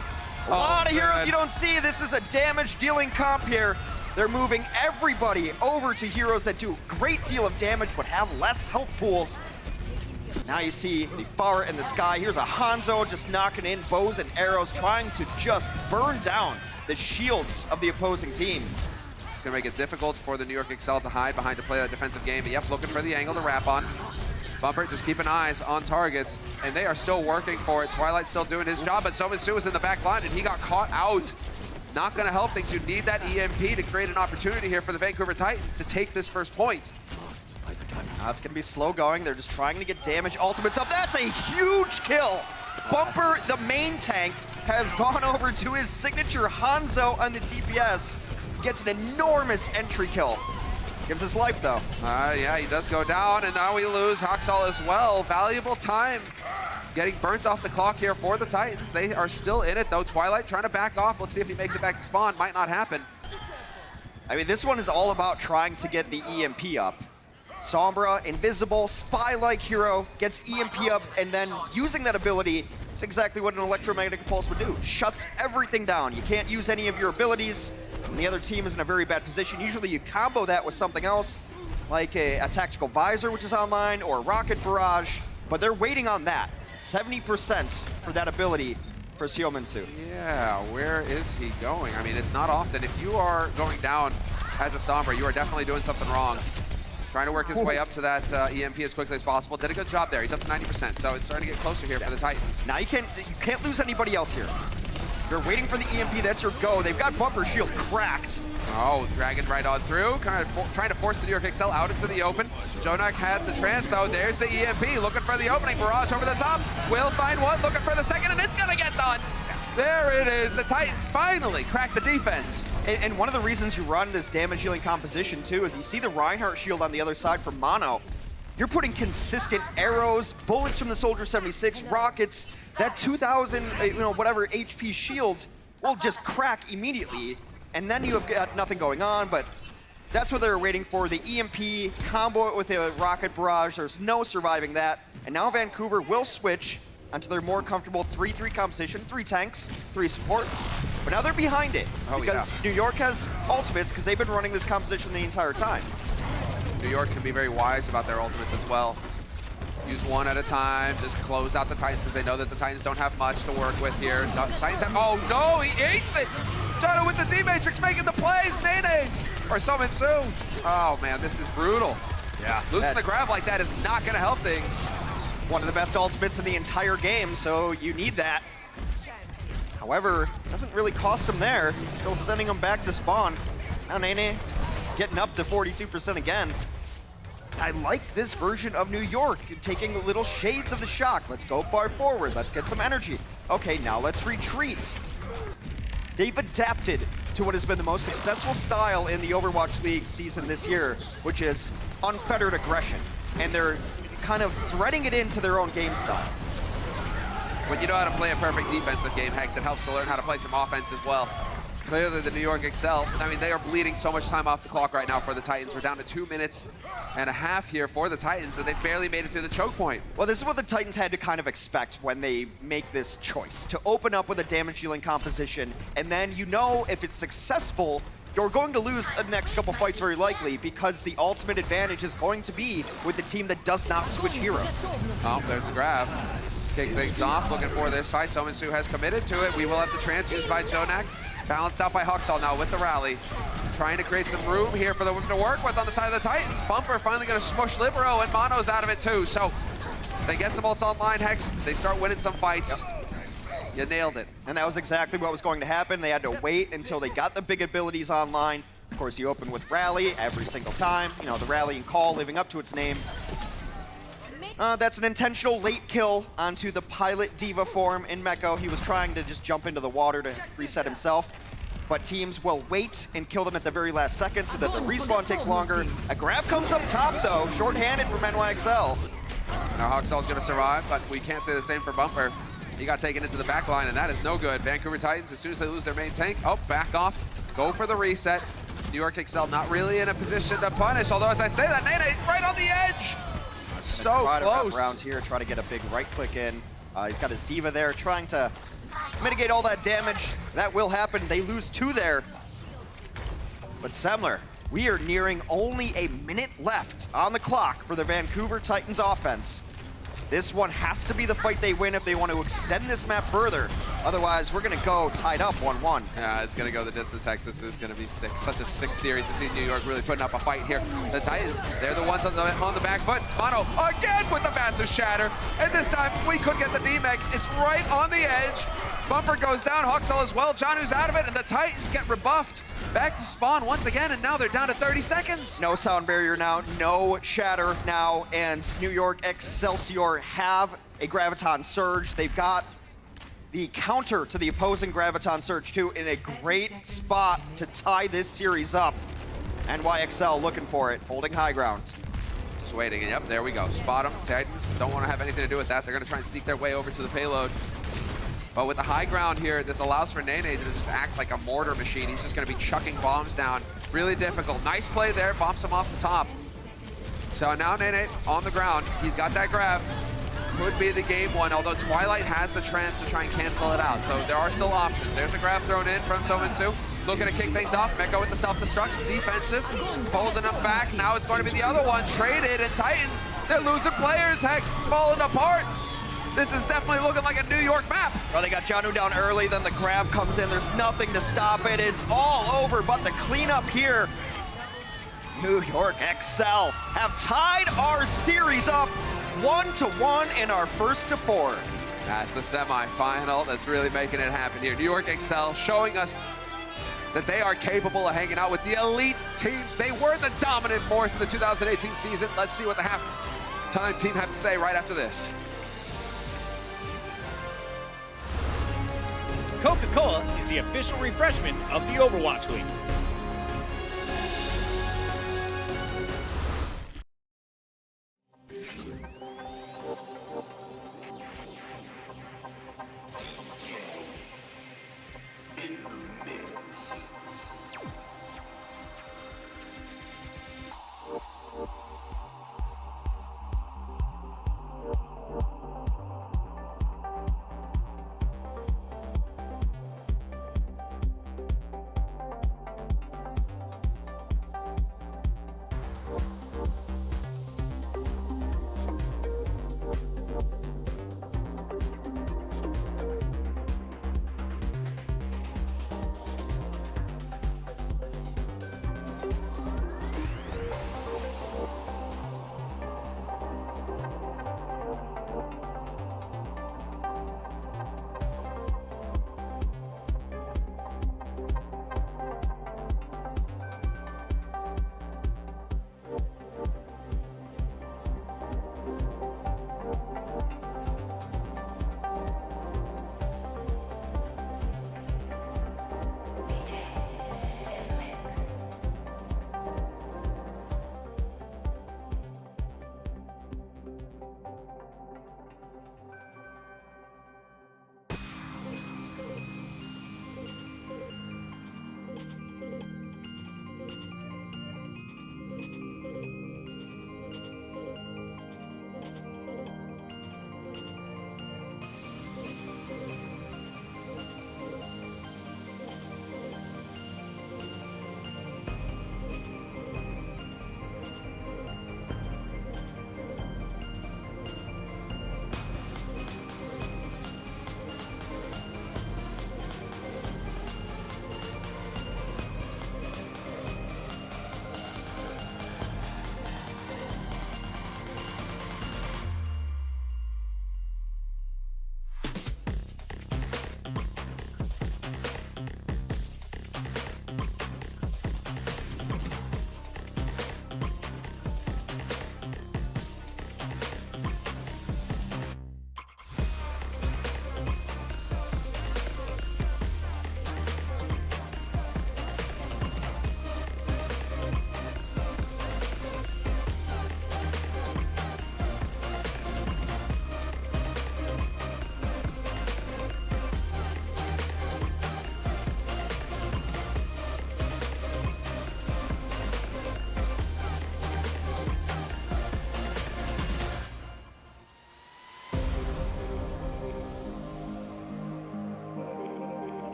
A lot of heroes man. you don't see. This is a damage dealing comp here. They're moving everybody over to heroes that do a great deal of damage but have less health pools. Now you see the far in the sky. Here's a Hanzo just knocking in bows and arrows, trying to just burn down the shields of the opposing team. It's going to make it difficult for the New York Excel to hide behind to play that defensive game. But yep, looking for the angle to wrap on. Bumper just keeping eyes on targets, and they are still working for it. Twilight's still doing his job, but Sominsu is in the back line, and he got caught out. Not going to help things. You need that EMP to create an opportunity here for the Vancouver Titans to take this first point. Now it's going to be slow going. They're just trying to get damage ultimates up. That's a huge kill. Bumper, the main tank, has gone over to his signature Hanzo on the DPS. Gets an enormous entry kill. Gives us life, though. Yeah, he does go down, and now we lose Hoxall as well. Valuable time getting burnt off the clock here for the Titans. They are still in it, though. Twilight trying to back off. Let's see if he makes it back to spawn. Might not happen. I mean, this one is all about trying to get the EMP up. Sombra, invisible, spy-like hero, gets EMP up, and then using that ability, it's exactly what an electromagnetic pulse would do. Shuts everything down. You can't use any of your abilities, and the other team is in a very bad position. Usually you combo that with something else, like a tactical visor, which is online, or a rocket barrage, but they're waiting on that. 70% for that ability for Siominsu. Yeah, where is he going? I mean, it's not often. If you are going down as a Sombra, you are definitely doing something wrong. Trying to work his way up to that EMP as quickly as possible. Did a good job there. He's up to 90%, so it's starting to get closer here for the Titans. Now you can't lose anybody else here. You're waiting for the EMP, that's your go. They've got Bumper Shield cracked. Oh, dragging right on through, kind of trying to force the New York Excel out into the open. Jonak had the trance, though. There's the EMP, looking for the opening. Barrage over the top, will find one, looking for the second, and it's gonna get done. There it is, the Titans finally cracked the defense. And one of the reasons you run this damage dealing composition too is you see the Reinhardt shield on the other side for Mono. You're putting consistent arrows, bullets from the Soldier 76, rockets, that 2,000, whatever HP shield will just crack immediately, and then you have got nothing going on, but that's what they're waiting for, the EMP, combo it with a rocket barrage, there's no surviving that, and now Vancouver will switch onto their more comfortable 3-3 composition, 3 tanks, 3 supports, but now they're behind it, because New York has ultimates, because they've been running this composition the entire time. New York can be very wise about their ultimates as well. Use one at a time, just close out the Titans because they know that the Titans don't have much to work with here. Titans have, oh no, he eats it! Shadow with the D-Matrix making the plays, Nene! Or Sominsu. Oh man, this is brutal. Yeah. Losing the grab like that is not gonna help things. One of the best ultimates in the entire game, so you need that. However, doesn't really cost him there. Still sending him back to spawn. Now Nene getting up to 42% again. I like this version of New York, taking little shades of the shock. Let's go far forward, let's get some energy. Okay, now let's retreat. They've adapted to what has been the most successful style in the Overwatch League season this year, which is unfettered aggression. And they're kind of threading it into their own game style. When you know how to play a perfect defensive game, Hex, it helps to learn how to play some offense as well. Clearly, the New York Excel, I mean, they are bleeding so much time off the clock right now for the Titans. We're down to 2 minutes and a half here for the Titans, and they've barely made it through the choke point. Well, this is what the Titans had to kind of expect when they make this choice, to open up with a damage dealing composition, and then you know if it's successful, you're going to lose the next couple fights very likely, because the ultimate advantage is going to be with the team that does not switch heroes. Oh, there's a grab. Kick things off, looking for this fight. Sominsu has committed to it. We will have the trance used by Jonak. Balanced out by Huxall now with the rally. Trying to create some room here for them to work with on the side of the Titans. Bumper finally going to smush Libero, and Mono's out of it too. So they get some ults online, Hex. They start winning some fights. Yep. You nailed it. And that was exactly what was going to happen. They had to wait until they got the big abilities online. Of course, you open with Rally every single time. You know, the rallying call living up to its name. That's an intentional late kill onto the Pilot Diva form in Meko. He was trying to just jump into the water to reset himself, but teams will wait and kill them at the very last second so that the respawn takes longer. A grab comes up top though, short-handed from NYXL. Now Huxall's gonna survive, but we can't say the same for Bumper. He got taken into the back line, and that is no good. Vancouver Titans, as soon as they lose their main tank, oh, back off, go for the reset. New York Excel not really in a position to punish, although as I say that, Nene right on the edge. So try close. to wrap around here, try to get a big right click in. He's got his Diva there, trying to mitigate all that damage. That will happen. They lose 2 there. But Semler, we are nearing only a minute left on the clock for the Vancouver Titans offense. This one has to be the fight they win if they want to extend this map further. Otherwise, we're going to go tied up 1-1. Yeah, it's going to go the distance, Hex. This is going to be sick. Such a sick series to see New York really putting up a fight here. The Titans, they're the ones on the back foot. Mono again with the massive shatter. And this time, we could get the D-Mech. It's right on the edge. Bumper goes down, Huxall as well. Janu's out of it, and the Titans get rebuffed. Back to spawn once again, and now they're down to 30 seconds. No sound barrier now, no shatter now, and New York Excelsior have a Graviton Surge. They've got the counter to the opposing Graviton Surge too in a great spot to tie this series up. NYXL looking for it, holding high ground. Just waiting, and yep, there we go. Spot them. Titans don't want to have anything to do with that. They're going to try and sneak their way over to the payload. But with the high ground here, this allows for Nene to just act like a mortar machine. He's just going to be chucking bombs down. Really difficult. Nice play there. Bombs him off the top. So now Nene on the ground. He's got that grab. Could be the game one, although Twilight has the trance to try and cancel it out. So there are still options. There's a grab thrown in from Sominsu. Looking to kick things off. Meko with the self-destruct. Defensive. Holding them back. Now it's going to be the other one. Traded, and Titans, they're losing players. Hex is falling apart. This is definitely looking like a New York map. Well, they got Janu down early, then the grab comes in. There's nothing to stop it. It's all over, but the cleanup here. New York XL have tied our series up 1-1 in our first to 4. That's the semi-final that's really making it happen here. New York XL showing us that they are capable of hanging out with the elite teams. They were the dominant force in the 2018 season. Let's see what the halftime team have to say right after this. Coca-Cola is the official refreshment of the Overwatch League.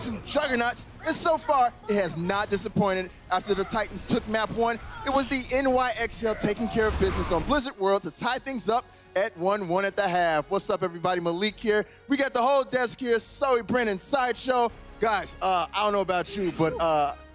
two juggernauts, and so far, it has not disappointed. After the Titans took map 1, it was the NYXL taking care of business on Blizzard World to tie things up at 1-1 at the half. What's up, everybody? Malik here. We got the whole desk here. Zoe, Brennan, Sideshow. Guys, I don't know about you, but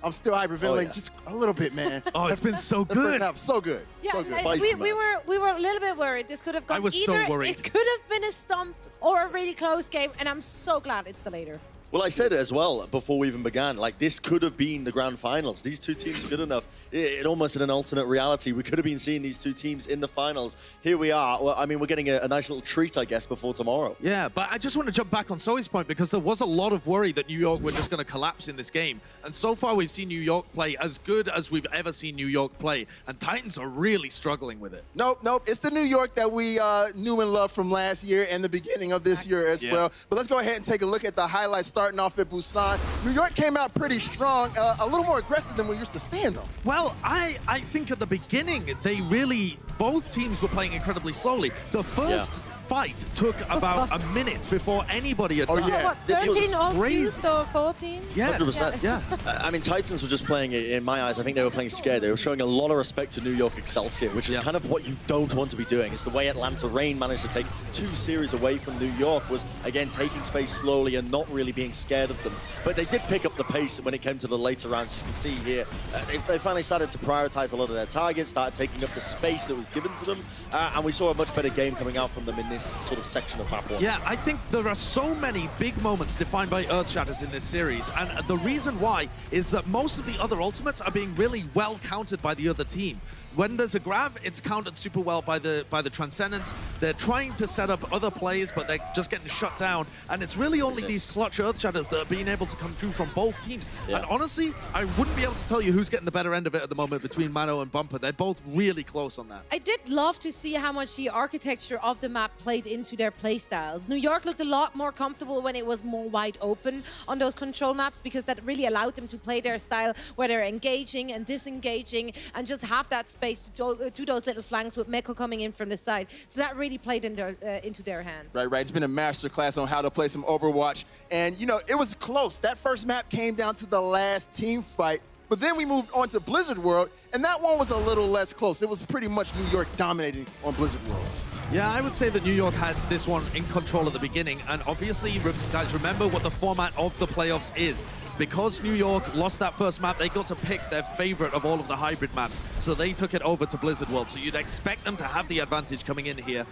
I'm still hyperventilating just a little bit, man. Oh, it's been so good. So good. Yeah, so good. we were a little bit worried. This could have gone I was either. so worried. It could have been a stomp or a really close game, and I'm so glad it's the later. Well, I said it as well before we even began. Like, this could have been the grand finals. These two teams are good enough. It almost in an alternate reality. We could have been seeing these two teams in the finals. Here we are. Well, I mean, we're getting a nice little treat, I guess, before tomorrow. Yeah, but I just want to jump back on Zoe's point because there was a lot of worry that New York were just going to collapse in this game. And so far, we've seen New York play as good as we've ever seen New York play. And Titans are really struggling with it. Nope. It's the New York that we knew and loved from last year and the beginning of this year as well. But let's go ahead and take a look at the highlights starting off at Busan. New York came out pretty strong, a little more aggressive than we're used to seeing, though. Well, I think at the beginning, both teams were playing incredibly slowly. The first fight took about a minute before anybody had What, 13 off crazy. used or 14? Yeah, 100%. Yeah. I mean, Titans were just playing, in my eyes, I think they were playing scared. They were showing a lot of respect to New York Excelsior, which is kind of what you don't want to be doing. It's the way Atlanta Reign managed to take 2 series away from New York was, again, taking space slowly and not really being scared of them. But they did pick up the pace when it came to the later rounds. As you can see here, they finally started to prioritize a lot of their targets, started taking up the space that was given to them, and we saw a much better game coming out from them in this sort of section of map 1. Yeah, I think there are so many big moments defined by Earth Shatters in this series, and the reason why is that most of the other ultimates are being really well countered by the other team. When there's a grab, it's countered super well by the Transcendence. They're trying to set up other plays, but they're just getting shut down. And it's really only these clutch Earth Shatters that are being able to come through from both teams. And honestly, I wouldn't be able to tell you who's getting the better end of it at the moment between Mano and Bumper. They're both really close on that. I did love to see how much the architecture of the map played into their playstyles. New York looked a lot more comfortable when it was more wide open on those control maps because that really allowed them to play their style where they're engaging and disengaging and just have that space to do those little flanks with Meko coming in from the side. So that really played in their, into their hands. Right. It's been a masterclass on how to play some Overwatch. And, you know, it was close. That first map came down to the last team fight. But then we moved on to Blizzard World, and that one was a little less close. It was pretty much New York dominating on Blizzard World. Yeah, I would say that New York had this one in control at the beginning. And obviously, guys, remember what the format of the playoffs is. Because New York lost that first map, they got to pick their favorite of all of the hybrid maps. So they took it over to Blizzard World. So you'd expect them to have the advantage coming in here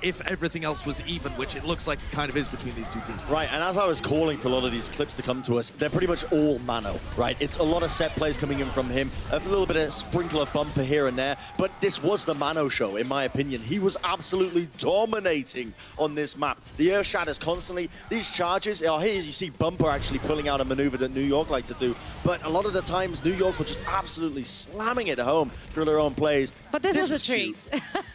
if everything else was even, which it looks like it kind of is between these two teams. Right, and as I was calling for a lot of these clips to come to us, they're pretty much all Mano, right? It's a lot of set plays coming in from him, a little bit of sprinkle of Bumper here and there, but this was the Mano show, in my opinion. He was absolutely dominating on this map. The Earth Shatters constantly, these charges, here you see Bumper actually pulling out a maneuver that New York like to do, but a lot of the times New York were just absolutely slamming it home through their own plays. But this was a treat.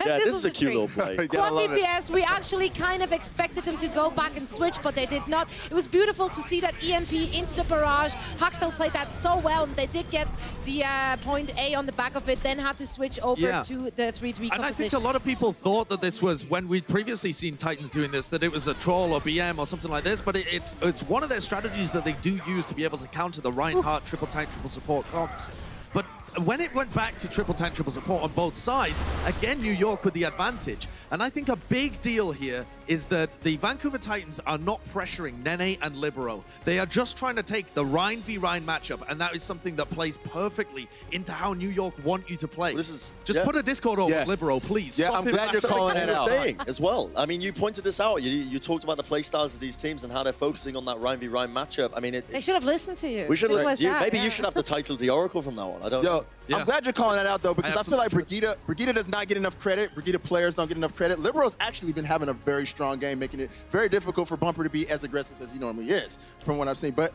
Yeah, this is a cute little play. Quad DPS, we actually kind of expected them to go back and switch, but they did not. It was beautiful to see that EMP into the barrage. Haxel played that so well, and they did get the point A on the back of it, then had to switch over to the 3-3 composition. And I think a lot of people thought that this was, when we'd previously seen Titans doing this, that it was a troll or BM or something like this, but it's one of their strategies that they do use to be able to counter the Reinhardt triple tank, triple support comps. But when it went back to triple tank, triple support on both sides, again, New York with the advantage. And I think a big deal here is that the Vancouver Titans are not pressuring Nene and Libero. They are just trying to take the Rein v Rein matchup, and that is something that plays perfectly into how New York want you to play. This is, just put a Discord over Libero, please. Yeah, I'm glad you're calling it out. Saying as well. I mean, you pointed this out. You talked about the play styles of these teams and how they're focusing on that Rein v Rein matchup. I mean, they should have listened to you. We should listen to you. Maybe you should have the title of the Oracle from now on. I don't know. I'm glad you're calling that out, though, because I feel like Brigitte does not get enough credit. Brigitte players don't get enough credit. Libero's actually been having a very strong game, making it very difficult for Bumper to be as aggressive as he normally is, from what I've seen. But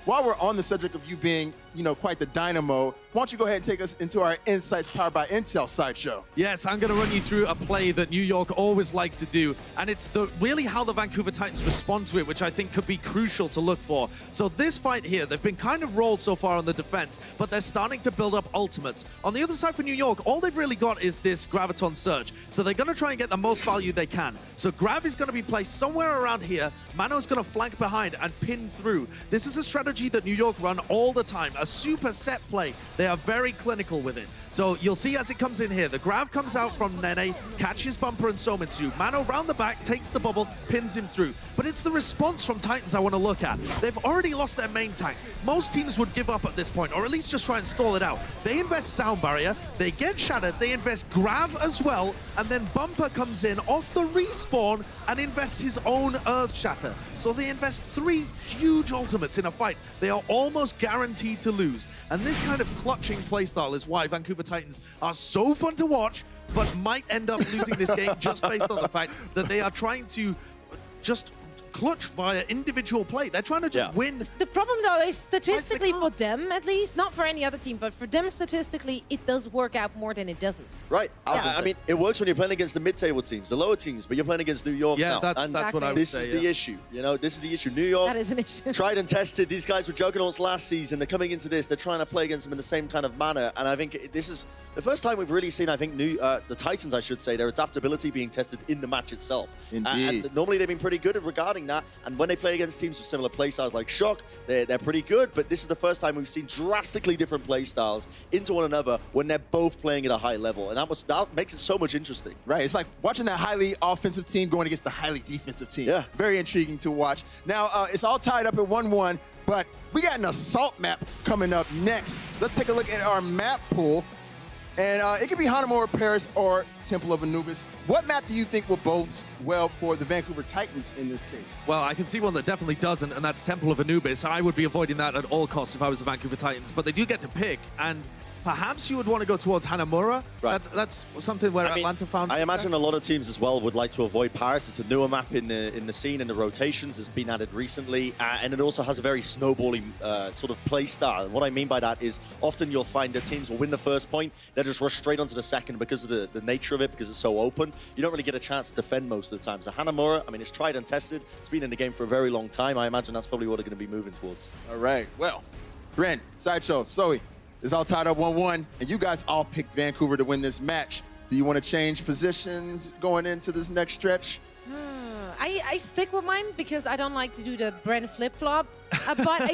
while we're on the subject of you being, you know, quite the dynamo, why don't you go ahead and take us into our Insights Powered by Intel sideshow? Yes, I'm going to run you through a play that New York always like to do, and it's really how the Vancouver Titans respond to it, which I think could be crucial to look for. So this fight here, they've been kind of rolled so far on the defense, but they're starting to build up ultimates. On the other side for New York, all they've really got is this Graviton Surge, so they're going to try and get the most value they can. So Grav is going to be placed somewhere around here. Mano's going to flank behind and pin through. This is a strategy that New York run all the time, a super set play. They are very clinical with it. So you'll see as it comes in here, the Grav comes out from Nene, catches Bumper and Somitsu. Mano round the back, takes the bubble, pins him through. But it's the response from Titans I want to look at. They've already lost their main tank. Most teams would give up at this point, or at least just try and stall it out. They invest Sound Barrier, they get shattered, they invest Grav as well, and then Bumper comes in off the respawn and invests his own Earth Shatter. So they invest 3 huge ultimates in a fight. They are almost guaranteed to lose. And this kind of clutching playstyle is why Vancouver Titans are so fun to watch, but might end up losing this game just based on the fact that they are trying to just clutch via individual play. They're trying to just win. The problem, though, is statistically for them, at least, not for any other team, but for them statistically, it does work out more than it doesn't. Right. I mean, it works when you're playing against the mid-table teams, the lower teams, but you're playing against New York now. Yeah, that's what I would say. This is the issue. You know, this is the issue. New York, that is an issue. Tried and tested. These guys were juggernauts last season. They're coming into this. They're trying to play against them in the same kind of manner. And I think this is the first time we've really seen, I think, the Titans, I should say, their adaptability being tested in the match itself. Indeed. And normally they've been pretty good at regarding that. And when they play against teams with similar playstyles like Shock, they're pretty good. But this is the first time we've seen drastically different playstyles into one another when they're both playing at a high level. And that makes it so much interesting. Right. It's like watching that highly offensive team going against the highly defensive team. Yeah. Very intriguing to watch. Now, it's all tied up at 1-1, but we got an assault map coming up next. Let's take a look at our map pool. And it could be Hanamura Paris or Temple of Anubis. What map do you think will bode well for the Vancouver Titans in this case? Well, I can see one that definitely doesn't, and that's Temple of Anubis. I would be avoiding that at all costs if I was the Vancouver Titans, but they do get to pick, and perhaps you would want to go towards Hanamura. Right. That's something where Atlanta found. I imagine a lot of teams as well would like to avoid Paris. It's a newer map in the scene, in the rotations. It's been added recently, and it also has a very snowballing sort of play style. And what I mean by that is often you'll find that teams will win the first point, they just rush straight onto the second because of the nature of it, because it's so open. You don't really get a chance to defend most of the time. So Hanamura, I mean, it's tried and tested. It's been in the game for a very long time. I imagine that's probably what they're going to be moving towards. All right. Well, Ren, Sideshow, Zoe. It's all tied up 1-1, and you guys all picked Vancouver to win this match. Do you want to change positions going into this next stretch? I stick with mine because I don't like to do the brand flip-flop. But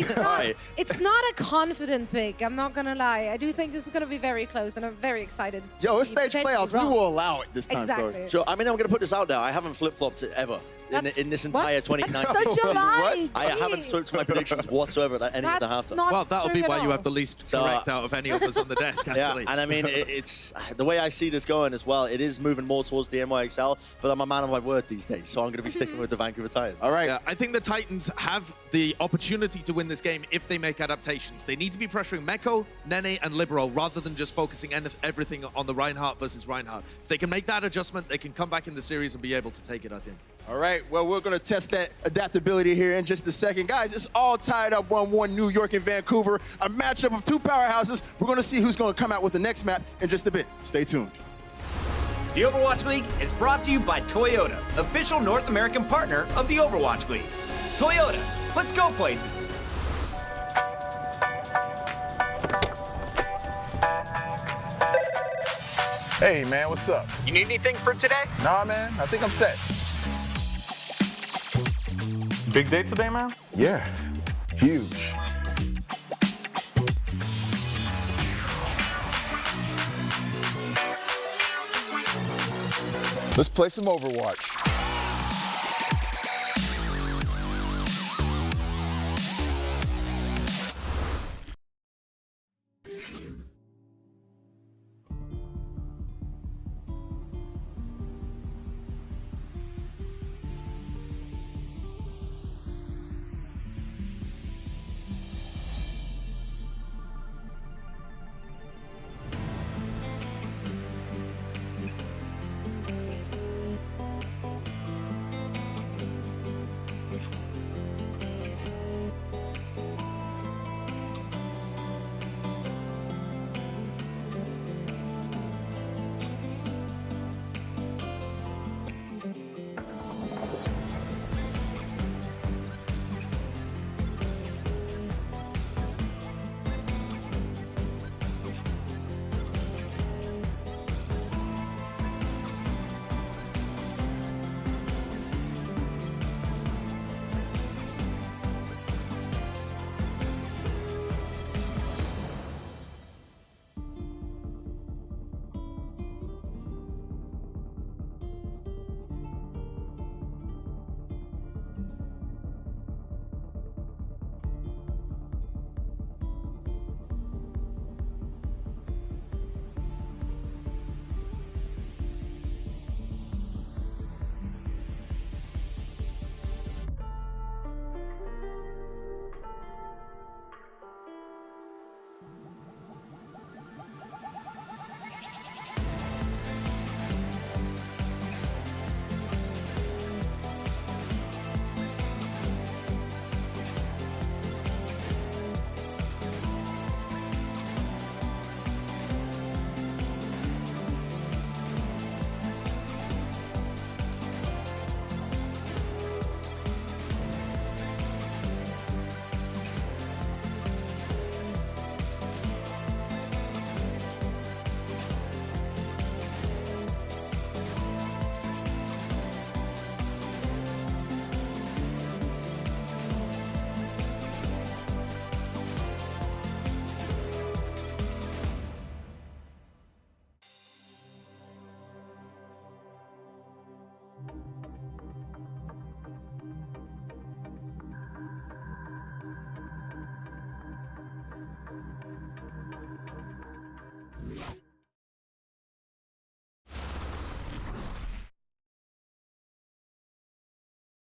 it's not a confident pick, I'm not going to lie. I do think this is going to be very close, and I'm very excited. Joe, it's stage playoffs. We will allow it this time. Exactly. So, I mean, I'm going to put this out there. I haven't flip-flopped it ever. In this entire 2019. That's such a lie. I haven't switched my predictions whatsoever at any of the halftime. Well, that'll be why you have the least correct out of any of us on the desk, actually. Yeah, and I mean, it's the way I see this going as well. It is moving more towards the NYXL, but I'm a man of my word these days, so I'm going to be sticking with the Vancouver Titans. All right. Yeah, I think the Titans have the opportunity to win this game if they make adaptations. They need to be pressuring Meko, Nene, and Libero rather than just focusing everything on the Reinhardt versus Reinhardt. If they can make that adjustment, they can come back in the series and be able to take it, I think. All right, well, we're going to test that adaptability here in just a second. Guys, it's all tied up 1-1, New York and Vancouver, a matchup of two powerhouses. We're going to see who's going to come out with the next map in just a bit. Stay tuned. The Overwatch League is brought to you by Toyota, official North American partner of the Overwatch League. Toyota, let's go places. Hey, man, what's up? You need anything for today? Nah, man, I think I'm set. Big day today, man? Yeah, huge. Let's play some Overwatch.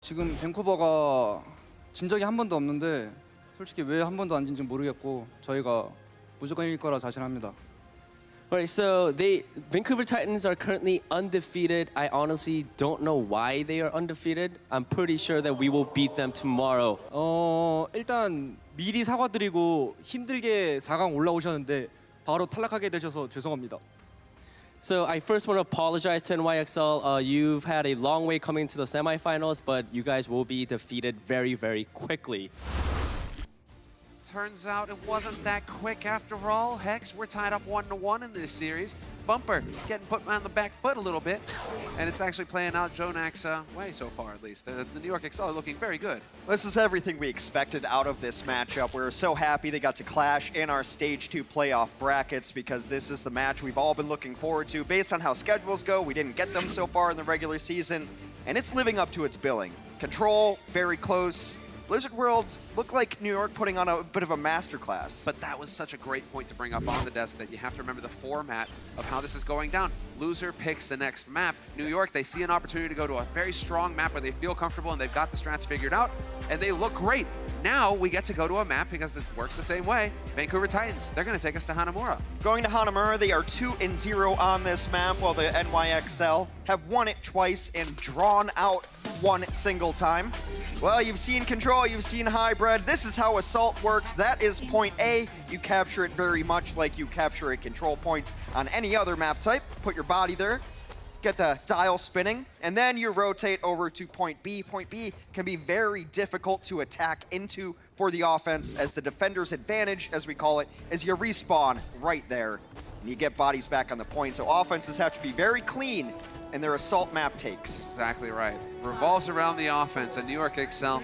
지금 밴쿠버가 진 적이 한 번도 없는데 솔직히 왜 한 번도 안 진지 모르겠고 저희가 무조건 이길 거라 자신합니다. Alright, so Vancouver Titans are currently undefeated. I honestly don't know why they are undefeated. I'm pretty sure that we will beat them tomorrow. 일단 미리 사과드리고 힘들게 4강 올라오셨는데 바로 탈락하게 되셔서 죄송합니다. So I first want to apologize to NYXL. You've had a long way coming to the semifinals, but you guys will be defeated very, very quickly. Turns out it wasn't that quick after all. Hex, we're tied up 1-1 in this series. Bumper getting put on the back foot a little bit, and it's actually playing out Jonak's way so far, at least. The New York Excel are looking very good. This is everything we expected out of this matchup. We're so happy they got to clash in our Stage 2 playoff brackets because this is the match we've all been looking forward to. Based on how schedules go, we didn't get them so far in the regular season, and it's living up to its billing. Control, very close. Blizzard World looked like New York putting on a bit of a masterclass. But that was such a great point to bring up on the desk that you have to remember the format of how this is going down. Loser picks the next map. New York, they see an opportunity to go to a very strong map where they feel comfortable and they've got the strats figured out, and they look great. Now we get to go to a map because it works the same way. Vancouver Titans, they're going to take us to Hanamura. Going to Hanamura, they are 2-0 on this map, while the NYXL have won it twice and drawn out one single time. Well, you've seen Control, you've seen Hybrid. This is how Assault works. That is point A. You capture it very much like you capture a control point on any other map type. Put your body there, get the dial spinning, and then you rotate over to point B. Point B can be very difficult to attack into for the offense, as the defender's advantage, as we call it, is you respawn right there, and you get bodies back on the point. So offenses have to be very clean in their assault map takes. Exactly right. Revolves around the offense, and New York Excel.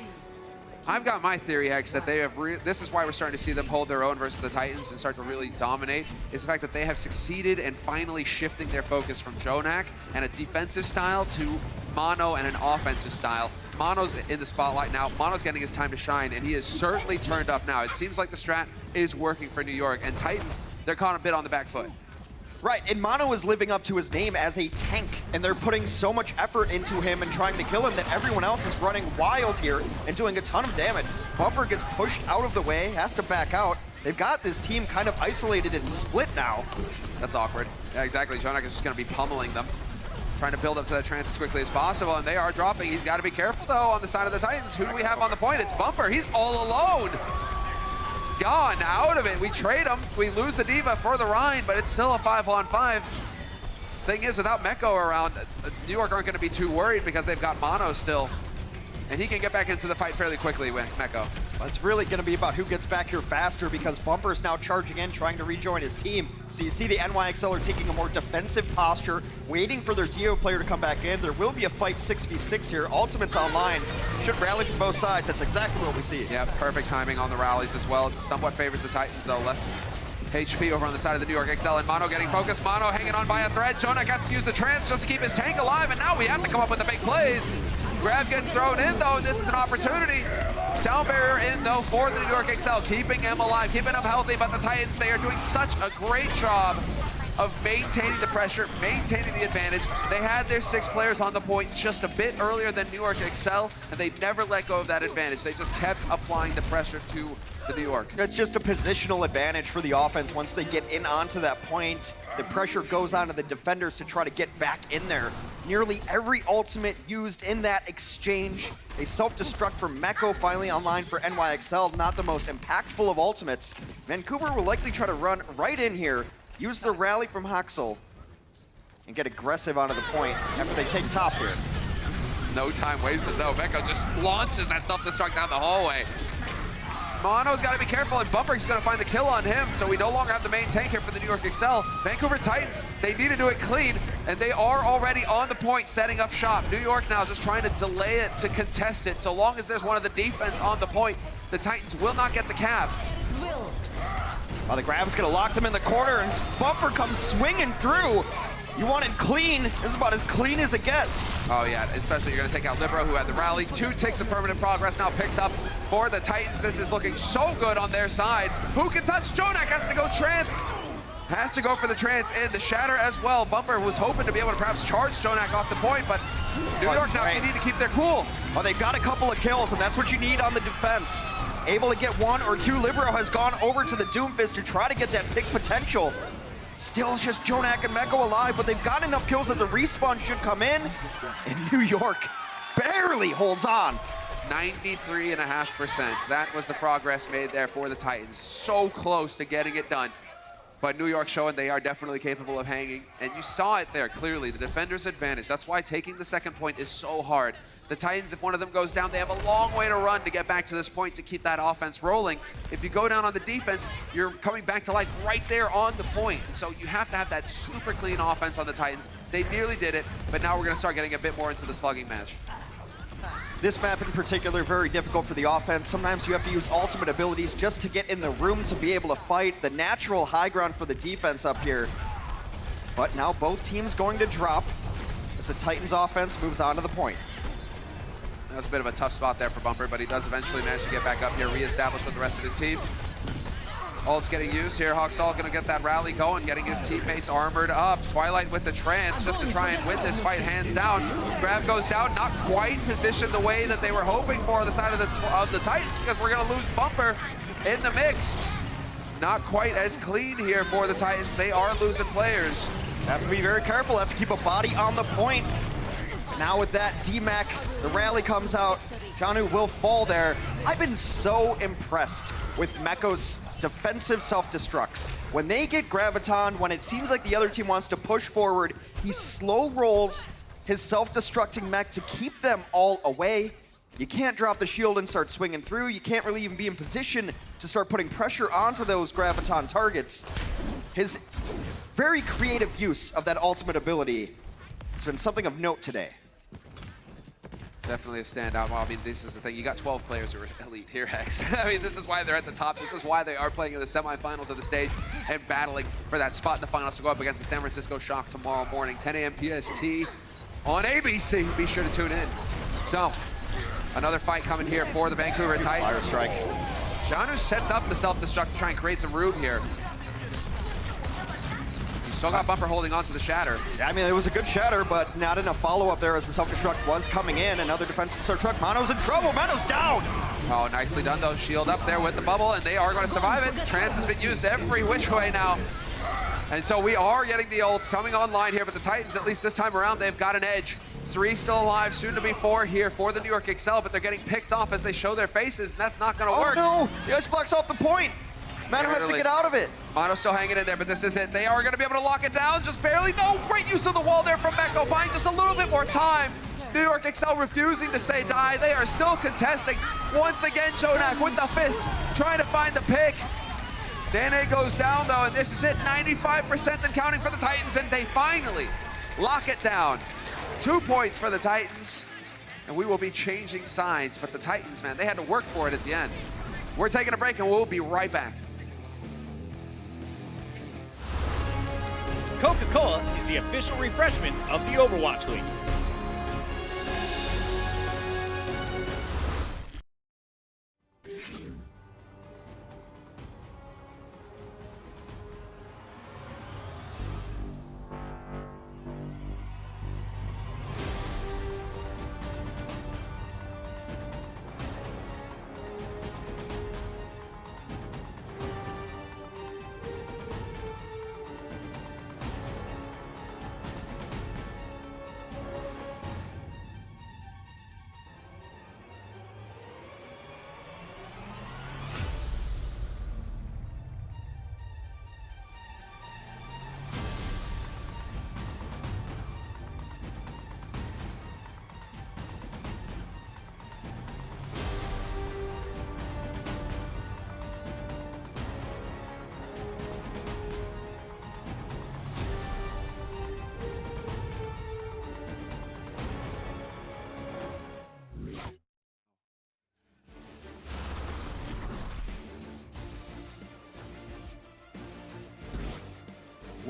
I've got my theory, Hex, that they have. This is why we're starting to see them hold their own versus the Titans and start to really dominate. Is the fact that they have succeeded in finally shifting their focus from Jonak and a defensive style to Mono and an offensive style. Mono's in the spotlight now. Mono's getting his time to shine, and he is certainly turned up now. It seems like the strat is working for New York, and Titans, they're caught a bit on the back foot. Right, and Mono is living up to his name as a tank, and they're putting so much effort into him and trying to kill him that everyone else is running wild here and doing a ton of damage. Bumper gets pushed out of the way, has to back out. They've got this team kind of isolated and split now. That's awkward. Yeah, exactly. Jonak is just going to be pummeling them, trying to build up to that trance as quickly as possible, and they are dropping. He's got to be careful, though, on the side of the Titans. Who do we have on the point? It's Bumper. He's all alone. Gone out of it. We trade him. We lose the Diva for the Rhine, but it's still a 5-on-5. Thing is, without Meko around, New York aren't going to be too worried because they've got Mono still. And he can get back into the fight fairly quickly with Meko. Well, it's really going to be about who gets back here faster because Bumper's now charging in, trying to rejoin his team. So you see the NYXL are taking a more defensive posture, waiting for their Dio player to come back in. There will be a fight 6v6 here. Ultimate's online. Should rally from both sides. That's exactly what we see. Yeah, perfect timing on the rallies as well. It somewhat favors the Titans, though. Less HP over on the side of the New York Excel, and Mono getting focused. Mono hanging on by a thread. Jonak has to use the trance just to keep his tank alive, and now we have to come up with the big plays. Grab gets thrown in, though, and this is an opportunity. Sound barrier in, though, for the New York Excel, keeping him alive, keeping him healthy, but the Titans, they are doing such a great job of maintaining the pressure, maintaining the advantage. They had their 6 players on the point just a bit earlier than New York Excel, and they never let go of that advantage. They just kept applying the pressure to the New York. It's just a positional advantage for the offense. Once they get in onto that point, the pressure goes onto the defenders to try to get back in there. Nearly every ultimate used in that exchange. A self-destruct for Meko finally online for NYXL, not the most impactful of ultimates. Vancouver will likely try to run right in here, use the rally from Haxel, and get aggressive onto the point after they take top here. No time wasted, though. Meko just launches that self-destruct down the hallway. Mono's got to be careful, and Bumper's going to find the kill on him, so we no longer have the main tank here for the New York Excel. Vancouver Titans, they need to do it clean, and they are already on the point setting up shop. New York now just trying to delay it to contest it. So long as there's one of the defense on the point, the Titans will not get to cap. Well, the grab's going to lock them in the corner, and Bumper comes swinging through. You want it clean. This is about as clean as it gets. Oh yeah, especially you're gonna take out Libero, who had the rally. 2 ticks of permanent progress now picked up for the Titans. This is looking so good on their side. Who can touch? Jonak has to go trance. has to go for the trance and the shatter as well. Bumper was hoping to be able to perhaps charge Jonak off the point, but New York now need to keep their cool. Oh, they've got a couple of kills, and that's what you need on the defense. Able to get 1 or 2. Libero has gone over to the Doomfist to try to get that pick potential. Still just Jonak and Meko alive, but they've got enough kills that the respawn should come in. And New York barely holds on. 93.5%. That was the progress made there for the Titans. So close to getting it done. But New York showing they are definitely capable of hanging. And you saw it there clearly, the defender's advantage. That's why taking the second point is so hard. The Titans, if one of them goes down, they have a long way to run to get back to this point to keep that offense rolling. If you go down on the defense, you're coming back to life right there on the point. And so you have to have that super clean offense on the Titans. They nearly did it, but now we're going to start getting a bit more into the slugging match. This map in particular, very difficult for the offense. Sometimes you have to use ultimate abilities just to get in the room to be able to fight. The natural high ground for the defense up here. But now both teams going to drop as the Titans offense moves on to the point. That was a bit of a tough spot there for Bumper, but he does eventually manage to get back up here, reestablish with the rest of his team. Ult's getting used here. Hawksall gonna get that rally going, getting his teammates armored up. Twilight with the trance just to try and win this fight hands down. Grab goes down, not quite positioned the way that they were hoping for on the side of the Titans, because we're gonna lose Bumper in the mix. Not quite as clean here for the Titans. They are losing players. Have to be very careful, have to keep a body on the point. Now with that DMAC, the rally comes out. Janu will fall there. I've been so impressed with Meko's defensive self-destructs. When they get Graviton, when it seems like the other team wants to push forward, he slow rolls his self-destructing mech to keep them all away. You can't drop the shield and start swinging through. You can't really even be in position to start putting pressure onto those Graviton targets. His very creative use of that ultimate ability has been something of note today. Definitely a standout. Well, I mean, this is the thing. You got 12 players who are elite here, Hex. I mean, this is why they're at the top. This is why they are playing in the semifinals of the stage and battling for that spot in the finals to go up against the San Francisco Shock tomorrow morning, 10 a.m. PST on ABC. Be sure to tune in. So, another fight coming here for the Vancouver Titans. Fire strike. Janu sets up the self-destruct to try and create some room here. Still got Bumper holding on to the shatter. Yeah, I mean, it was a good shatter, but not enough follow-up there as the self-destruct was coming in. Another defensive self-destruct. Mano's in trouble. Mano's down. Oh, nicely done, though. Shield up there with the bubble, and they are going to survive it. Trance has been used every which way now. And so we are getting the ults coming online here, but the Titans, at least this time around, they've got an edge. 3 still alive, soon to be 4 here for the New York Excel, but they're getting picked off as they show their faces, and that's not going to work. Oh, no. The ice block's off the point. Mano has to get out of it. Mano's still hanging in there, but this is it. They are going to be able to lock it down, just barely. No, great use of the wall there from Meko, buying just a little bit more time. New York Excel refusing to say die. They are still contesting. Once again, Jonak with the fist, trying to find the pick. Dane goes down, though, and this is it. 95% and counting for the Titans, and they finally lock it down. 2 points for the Titans, and we will be changing sides. But the Titans, man, they had to work for it at the end. We're taking a break, and we'll be right back. Coca-Cola is the official refreshment of the Overwatch League.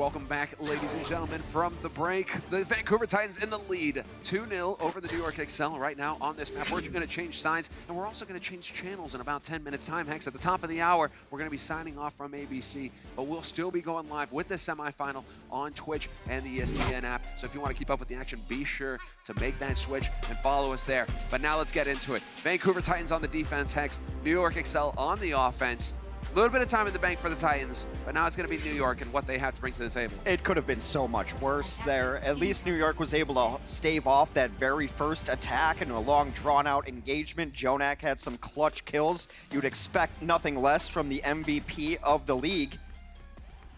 Welcome back, ladies and gentlemen, from the break. The Vancouver Titans in the lead, 2-0 over the New York Excel right now on this map. We're going to change sides, and we're also going to change channels in about 10 minutes time. Hex, at the top of the hour, we're going to be signing off from ABC, but we'll still be going live with the semifinal on Twitch and the ESPN app. So if you want to keep up with the action, be sure to make that switch and follow us there. But now let's get into it. Vancouver Titans on the defense, Hex. New York Excel on the offense. A little bit of time in the bank for the Titans, but now it's going to be New York and what they have to bring to the table. It could have been so much worse there. At least New York was able to stave off that very first attack into a long, drawn-out engagement. Jonak had some clutch kills. You'd expect nothing less from the MVP of the league.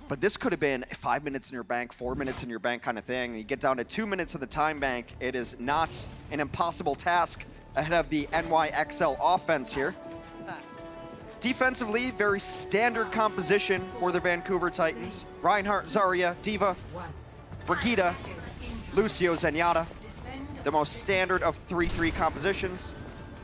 But this could have been 5 minutes in your bank, 4 minutes in your bank kind of thing. You get down to 2 minutes of the time bank. It is not an impossible task ahead of the NYXL offense here. Defensively, very standard composition for the Vancouver Titans. Reinhardt, Zarya, Diva, Brigida, Lucio, Zenyatta. The most standard of 3-3 compositions.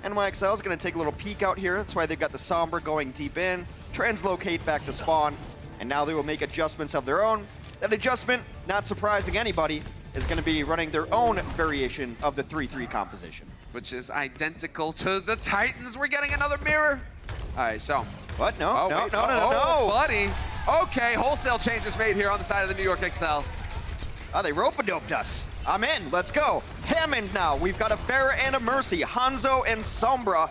NYXL is going to take a little peek out here. That's why they've got the Sombra going deep in, translocate back to spawn, and now they will make adjustments of their own. That adjustment, not surprising anybody, is going to be running their own variation of the 3-3 composition. Which is identical to the Titans. We're getting another mirror. All right, so. What? No, no, buddy. Okay, wholesale changes made here on the side of the New York Excel. Oh, they rope-a-doped us. I'm in, let's go. Hammond now, we've got a Pharah and a Mercy, Hanzo and Sombra.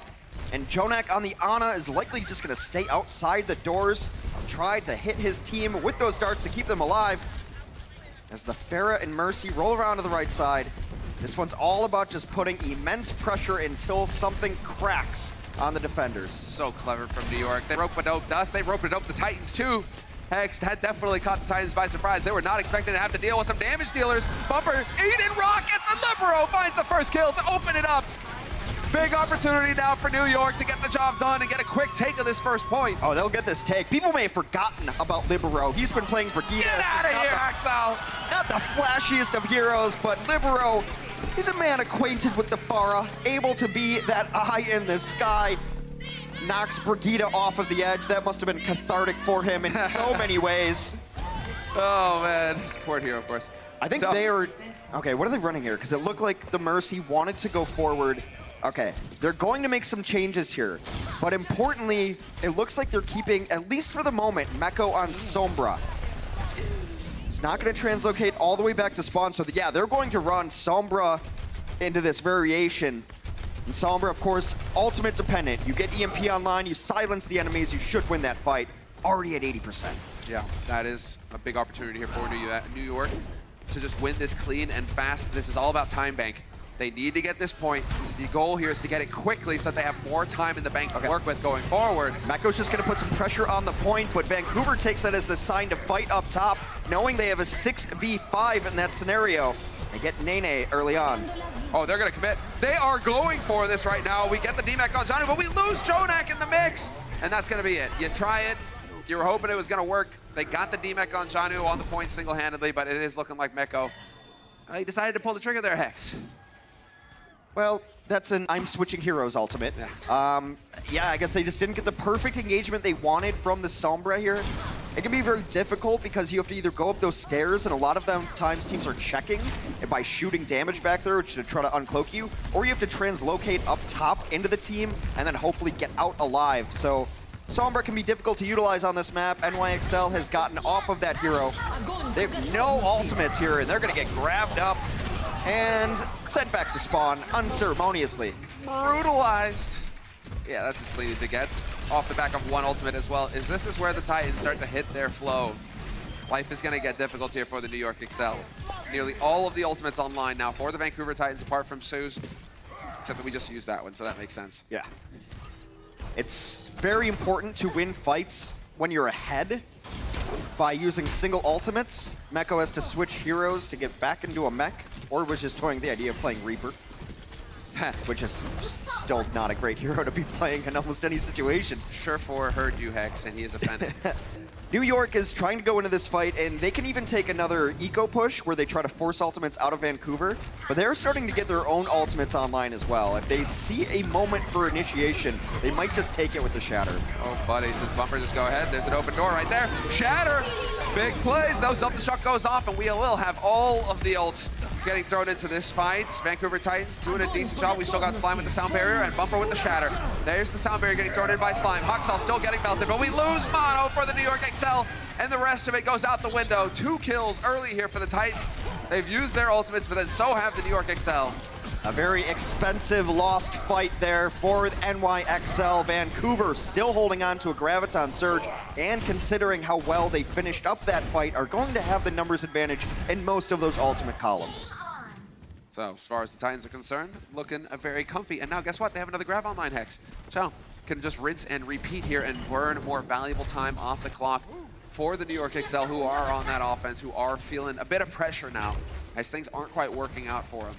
And Jonak on the Ana is likely just gonna stay outside the doors, try to hit his team with those darts to keep them alive. As the Pharah and Mercy roll around to the right side, this one's all about just putting immense pressure until something cracks on the defenders. So clever from New York. They rope-a-doped us, they rope-a-doped the Titans too. Hex, that definitely caught the Titans by surprise. They were not expecting to have to deal with some damage dealers. Bumper, Eden Rockets, and Libero finds the first kill to open it up. Big opportunity now for New York to get the job done and get a quick take of this first point. Oh, they'll get this take. People may have forgotten about Libero. He's been playing Brigida. Get out of here, Axel! Not the flashiest of heroes, but Libero, he's a man acquainted with the Pharah, able to be that eye in the sky. Knocks Brigida off of the edge. That must have been cathartic for him in so many ways. Oh, man. Support hero, of course. I think they are... Okay, what are they running here? Because it looked like the Mercy wanted to go forward. Okay, they're going to make some changes here. But importantly, it looks like they're keeping, at least for the moment, Meko on Sombra. It's not going to translocate all the way back to spawn. So, yeah, they're going to run Sombra into this variation. And Sombra, of course, ultimate dependent. You get EMP online, you silence the enemies, you should win that fight. Already at 80%. Yeah, that is a big opportunity here for New York to just win this clean and fast. This is all about time bank. They need to get this point. The goal here is to get it quickly so that they have more time in the bank to work with going forward. Meko's just going to put some pressure on the point, but Vancouver takes that as the sign to fight up top, knowing they have a 6v5 in that scenario. They get Nene early on. Oh, they're going to commit. They are going for this right now. We get the DMAC on Johnny, but we lose Jonak in the mix. And that's going to be it. You try it. You were hoping it was going to work. They got the DMAC on Janu on the point single-handedly, but it is looking like Meko. He decided to pull the trigger there, Hex. Well, that's an I'm switching heroes ultimate. Yeah, I guess they just didn't get the perfect engagement they wanted from the Sombra here. It can be very difficult because you have to either go up those stairs, and a lot of them times teams are checking by shooting damage back there to try to uncloak you, or you have to translocate up top into the team and then hopefully get out alive. So Sombra can be difficult to utilize on this map. NYXL has gotten off of that hero. They have no ultimates here, and they're going to get grabbed up and sent back to spawn unceremoniously. Brutalized. Yeah, that's as clean as it gets. Off the back of one ultimate as well. This is where the Titans start to hit their flow. Life is going to get difficult here for the New York Excel. Nearly all of the ultimates online now for the Vancouver Titans, apart from Sue's, except that we just used that one, so that makes sense. Yeah. It's very important to win fights when you're ahead by using single ultimates. Meko has to switch heroes to get back into a mech, or was just toying the idea of playing Reaper, which is still not a great hero to be playing in almost any situation. Sure heard you, Hex, and he is offended. New York is trying to go into this fight, and they can even take another eco push where they try to force ultimates out of Vancouver, but they're starting to get their own ultimates online as well. If they see a moment for initiation, they might just take it with the Shatter. Oh, buddy, does Bumper just go ahead? There's an open door right there. Shatter! Big plays, though. Self-destruct goes off, and we will have all of the ults getting thrown into this fight. Vancouver Titans doing a decent job. We still got Slime with the sound barrier and Bumper with the Shatter. There's the sound barrier getting thrown in by Slime. Huxall still getting melted, but we lose Mono for the New York Excel, and the rest of it goes out the window. 2 kills early here for the Titans. They've used their ultimates, but then so have the New York Excel. A very expensive lost fight there for NYXL. Vancouver still holding on to a Graviton Surge, and considering how well they finished up that fight, are going to have the numbers advantage in most of those ultimate columns. So as far as the Titans are concerned, looking very comfy. And now guess what? They have another Grav online, Hex. So can just rinse and repeat here and burn more valuable time off the clock for the New York Excel, who are on that offense, who are feeling a bit of pressure now as things aren't quite working out for them.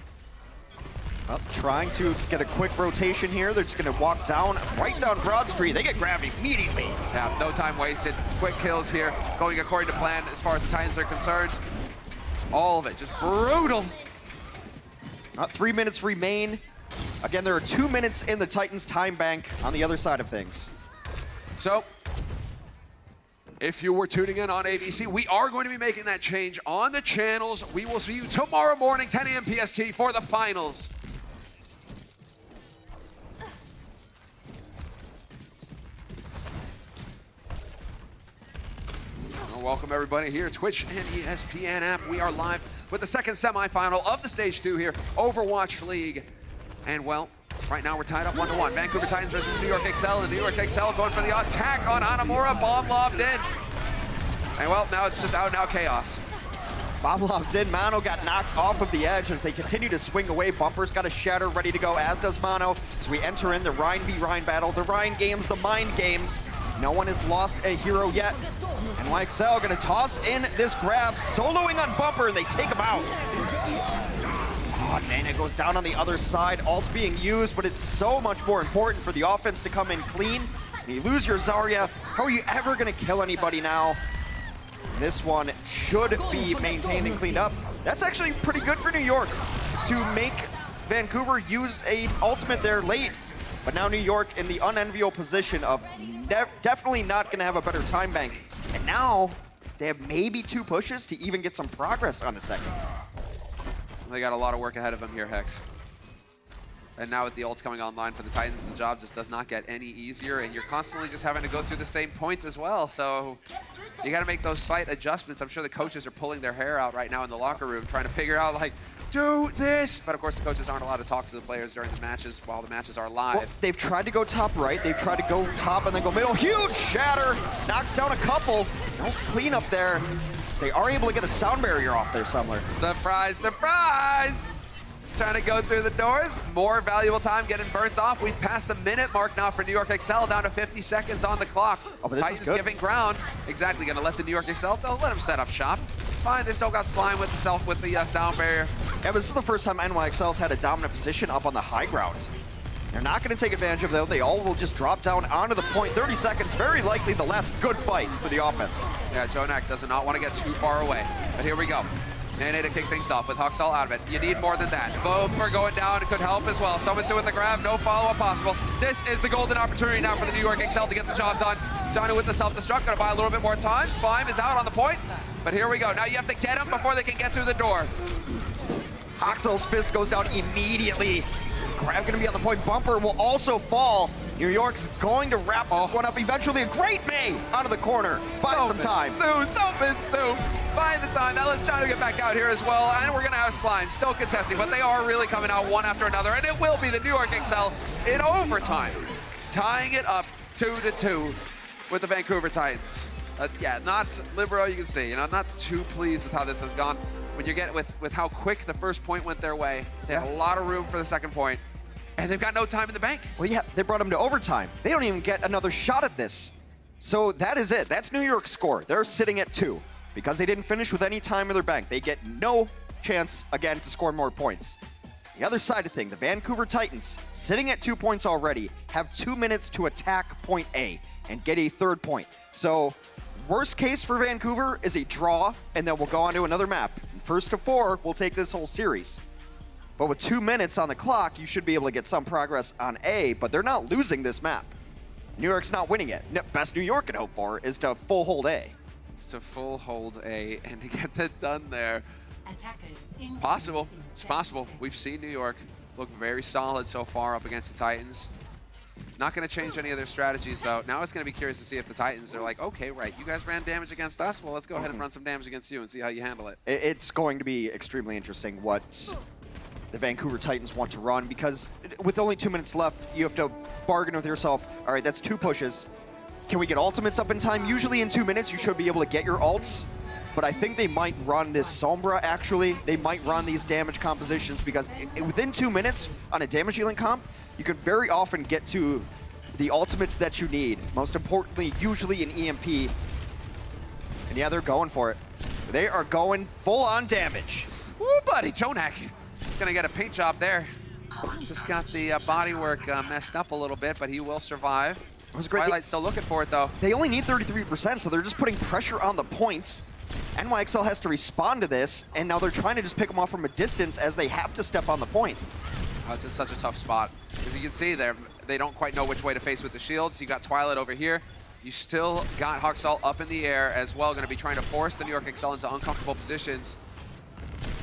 Well, trying to get a quick rotation here. They're just going to walk down, right down Broad Street. They get grabbed immediately. Yeah, no time wasted. Quick kills here, going according to plan as far as the Titans are concerned. All of it just brutal. 3 minutes remain. Again, there are 2 minutes in the Titans time bank on the other side of things. So, if you were tuning in on ABC, we are going to be making that change on the channels. We will see you tomorrow morning, 10 a.m. PST, for the finals. Welcome everybody here, Twitch and ESPN app. We are live with the second semifinal of the Stage 2 here, Overwatch League. And well, right now we're tied up 1-1. Vancouver Titans versus New York Excel, and New York Excel going for the attack on Hanamura. Bomb lobbed in. And well, now it's just out and out chaos. Bomb lobbed in. Mono got knocked off of the edge as they continue to swing away. Bumper's got a Shatter ready to go, as does Mono. As we enter in the Rhine v Rhine battle, the Rhine games, the mind games. No one has lost a hero yet. NYXL gonna toss in this grab, soloing on Bumper, and they take him out. Oh, Nana goes down on the other side. Ult's being used, but it's so much more important for the offense to come in clean. And you lose your Zarya. How are you ever gonna kill anybody now? This one should be maintained and cleaned up. That's actually pretty good for New York to make Vancouver use a ultimate there late. But now New York in the unenviable position of definitely not going to have a better time bank. And now they have maybe 2 pushes to even get some progress on the second. They got a lot of work ahead of them here, Hex. And now with the ults coming online for the Titans, the job just does not get any easier, and you're constantly just having to go through the same points as well. So you got to make those slight adjustments. I'm sure the coaches are pulling their hair out right now in the locker room, trying to figure out, like, do this. But of course, the coaches aren't allowed to talk to the players during the matches while the matches are live. Well, they've tried to go top right. They've tried to go top and then go middle. Huge Shatter. Knocks down a couple. No cleanup there. They are able to get a sound barrier off there somewhere. Surprise, surprise! Trying to go through the doors. More valuable time getting burnt off. We've passed the minute mark now for New York Excel, down to 50 seconds on the clock. Oh, but this Titans is good. giving ground. Exactly, gonna let the New York Excel, they'll let them set up shop. It's fine, they still got Slime with the sound barrier. Yeah, but this is the first time NYXL's had a dominant position up on the high ground. They're not going to take advantage of that. They all will just drop down onto the point. 30 seconds, very likely the last good fight for the offense. Yeah, Jonak does not want to get too far away. But here we go. Nene to kick things off with Huxall out of it. You need more than that. Boomer going down, it could help as well. Someone's with the grab, no follow-up possible. This is the golden opportunity now for the New York Excel to get the job done. Johnny with the self-destruct, gonna buy a little bit more time. Slime is out on the point, but here we go. Now you have to get them before they can get through the door. Huxall's fist goes down immediately. Grab gonna be on the point. Bumper will also fall. New York's going to wrap this one up eventually. A great May out of the corner. Find some time. Soon. Find the time. Now let's try to get back out here as well. And we're going to have Slime still contesting, but they are really coming out one after another. And it will be the New York Excel in overtime, tying it up 2-2 with the Vancouver Titans. Yeah, not Libero, you can see, not too pleased with how this has gone. When you get with how quick the first point went their way, they have a lot of room for the second point. And they've got no time in the bank. Well, yeah, they brought him to overtime. They don't even get another shot at this. So that is it. That's New York's score. They're sitting at 2. Because they didn't finish with any time in their bank, they get no chance, again, to score more points. The other side of things, the Vancouver Titans, sitting at 2 points already, have 2 minutes to attack point A and get a 3rd point. So Worst case for Vancouver is a draw, and then we'll go on to another map. First to 4, we'll take this whole series. But with 2 minutes on the clock, you should be able to get some progress on A, but they're not losing this map. New York's not winning it. Best New York can hope for is to full hold A. It's to full hold A and to get that done there. Possible. It's possible. We've seen New York look very solid so far up against the Titans. Not going to change any of their strategies, though. Now it's going to be curious to see if the Titans are like, okay, right, you guys ran damage against us? Well, let's go ahead and run some damage against you and see how you handle it. It's going to be extremely interesting what the Vancouver Titans want to run, because with only 2 minutes left, you have to bargain with yourself. All right, that's 2 pushes. Can we get ultimates up in time? Usually in 2 minutes, you should be able to get your ults, but I think they might run this Sombra, actually. They might run these damage compositions, because within 2 minutes on a damage dealing comp, you can very often get to the ultimates that you need. Most importantly, usually an EMP. And yeah, they're going for it. They are going full on damage. Woo, buddy, Jonak gonna get a paint job there. Just got the bodywork messed up a little bit, but he will survive. It was great. Twilight's still looking for it, though. They only need 33%, so they're just putting pressure on the points. NYXL has to respond to this, and now they're trying to just pick them off from a distance as they have to step on the point. Oh, it's such a tough spot. As you can see, they don't quite know which way to face with the shields. You got Twilight over here. You still got Huxall up in the air as well, going to be trying to force the New York Excel into uncomfortable positions.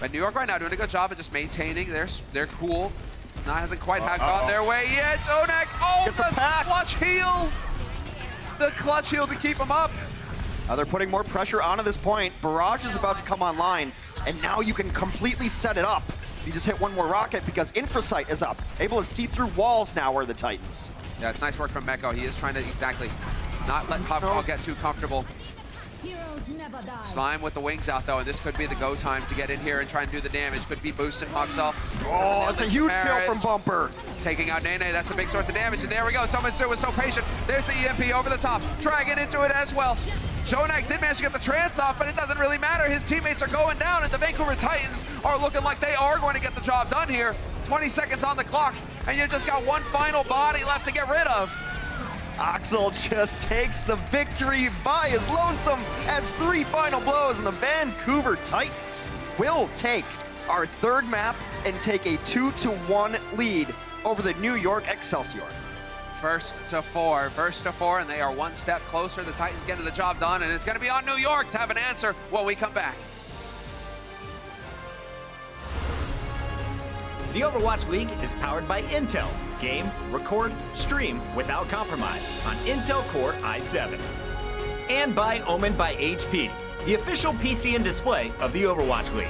But New York right now doing a good job of just maintaining. They're cool. Hasn't quite gone their way yet. Jonak, Gets a the pack. clutch heal. The clutch heal to keep him up. Now they're putting more pressure onto this point. Barrage is about to come online, and now you can completely set it up. You just hit one more rocket because Infrasight is up. Able to see through walls now are the Titans. Yeah, it's nice work from Meko. He is trying to not let Huxall get too comfortable. Slime with the wings out, though, and this could be the go time to get in here and try and do the damage. Could be boosting Huxall. Oh, it's a huge kill from Bumper. Taking out Nene, that's a big source of damage, and there we go. Someone was so patient. There's the EMP over the top, dragging into it as well. Jonak did manage to get the trance off, but it doesn't really matter. His teammates are going down, and the Vancouver Titans are looking like they are going to get the job done here. 20 seconds on the clock, and you just got one final body left to get rid of. Axel just takes the victory by his lonesome, adds 3 final blows, and the Vancouver Titans will take our 3rd map and take a 2-1 lead over the New York Excelsior. First to four, and they are one step closer. The Titans getting the job done, and it's going to be on New York to have an answer when we come back. The Overwatch League is powered by Intel. Game, record, stream without compromise on Intel Core i7. And by Omen by HP, the official PC and display of the Overwatch League.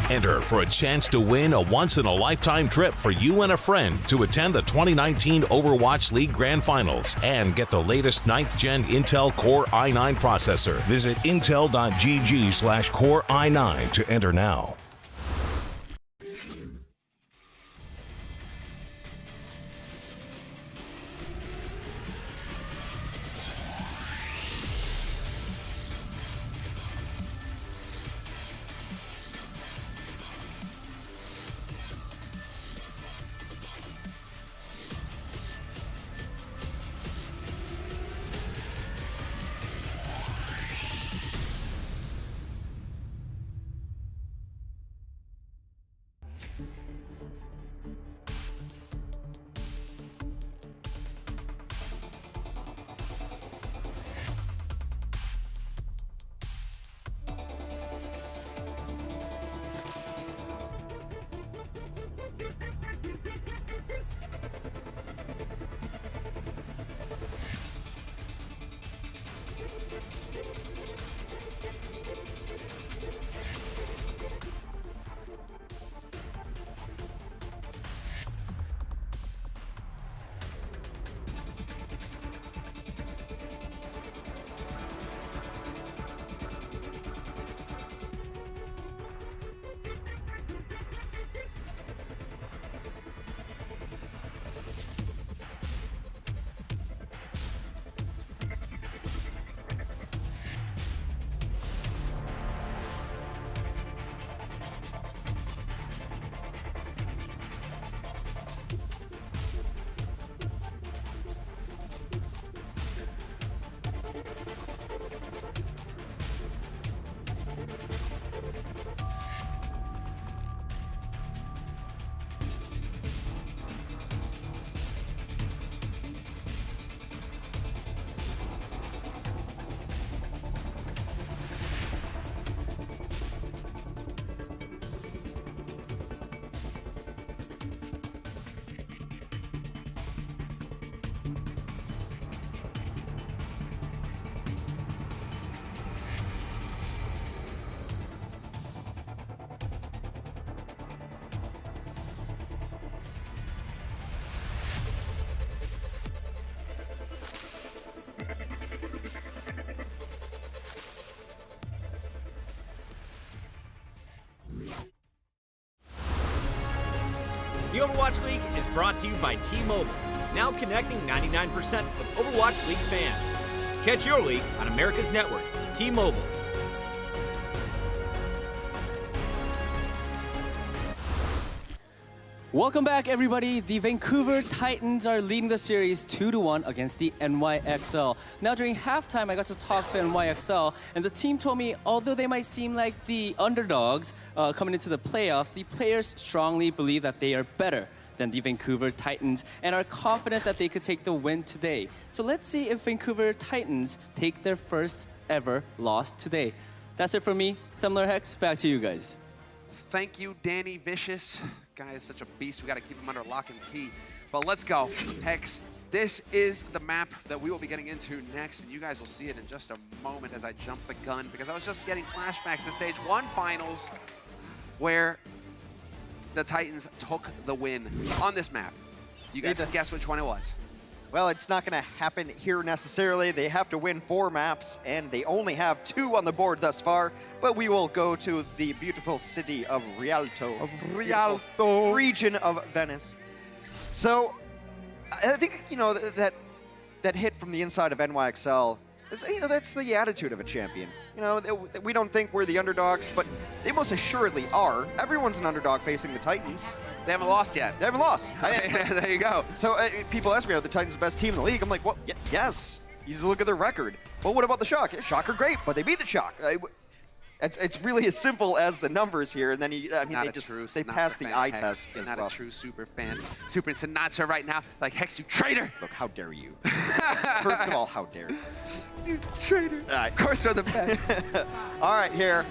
Enter for a chance to win a once-in-a-lifetime trip for you and a friend to attend the 2019 Overwatch League Grand Finals and get the latest 9th-gen Intel Core i9 processor. Visit intel.gg/Core i9 to enter now. Overwatch League is brought to you by T-Mobile, now connecting 99% of Overwatch League fans. Catch your league on America's network, T-Mobile. Welcome back, everybody. The Vancouver Titans are leading the series 2-1 against the NYXL. Now, during halftime, I got to talk to NYXL, and the team told me, although they might seem like the underdogs coming into the playoffs, the players strongly believe that they are better than the Vancouver Titans and are confident that they could take the win today. So let's see if Vancouver Titans take their first ever loss today. That's it for me. Semler Hex, back to you guys. Thank you, Danny Vicious. Guy is such a beast. We got to keep him under lock and key. But let's go. Hex, this is the map that we will be getting into next, and you guys will see it in just a moment as I jump the gun, because I was just getting flashbacks to Stage 1 finals where the Titans took the win on this map. You guys can guess which one it was. Well, it's not going to happen here necessarily. They have to win 4 maps, and they only have 2 on the board thus far. But we will go to the beautiful city of Rialto. Region of Venice. So, I think, you know, that hit from the inside of NYXL, you know, that's the attitude of a champion. You know, we don't think we're the underdogs, but they most assuredly are. Everyone's an underdog facing the Titans. They haven't lost yet. They haven't lost. There you go. So people ask me, are the Titans the best team in the league? I'm like, well, yes. You just look at their record. Well, what about the Shock? Shock are great, but they beat the Shock. It's really as simple as the numbers here, and then they pass the eye test as well. Not a true super fan. Super Sinatra right now. Like, Hex, you traitor! Look, how dare you? First of all, how dare you? You traitor. All right. Of course we're the best. All right, here.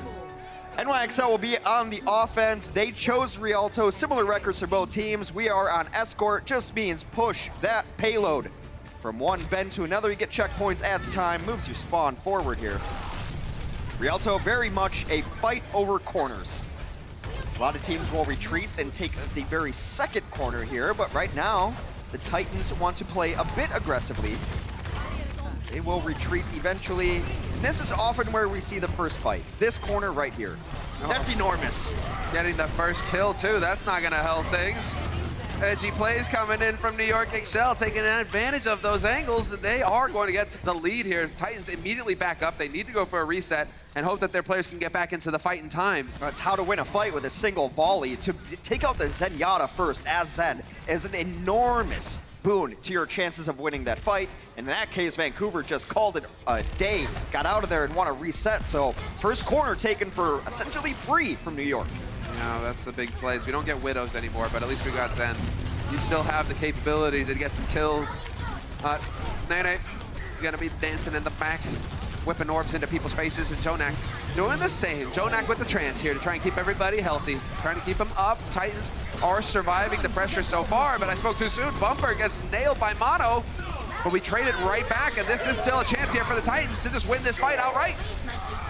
NYXL will be on the offense. They chose Rialto. Similar records for both teams. We are on escort. Just means push that payload from one bend to another. You get checkpoints, adds time, moves your spawn forward here. Rialto, very much a fight over corners. A lot of teams will retreat and take the very second corner here, but right now, the Titans want to play a bit aggressively. They will retreat eventually. This is often where we see the first fight. This corner right here. That's enormous. Getting the first kill, too. That's not going to help things. Edgy plays coming in from New York Excel, taking advantage of those angles, and they are going to get the lead here. Titans immediately back up. They need to go for a reset and hope that their players can get back into the fight in time. That's how to win a fight with a single volley. To take out the Zenyatta first as Zen is an enormous boon to your chances of winning that fight. In that case, Vancouver just called it a day, got out of there and want to reset. So first corner taken for essentially free from New York. No, that's the big plays. We don't get Widows anymore, but at least we got Zens. You still have the capability to get some kills. Nene gonna be dancing in the back, whipping orbs into people's faces, and Jonak doing the same. Jonak with the trance here to try and keep everybody healthy, trying to keep them up. Titans are surviving the pressure so far, but I spoke too soon. Bumper gets nailed by Mono, but we traded right back, and this is still a chance here for the Titans to just win this fight outright.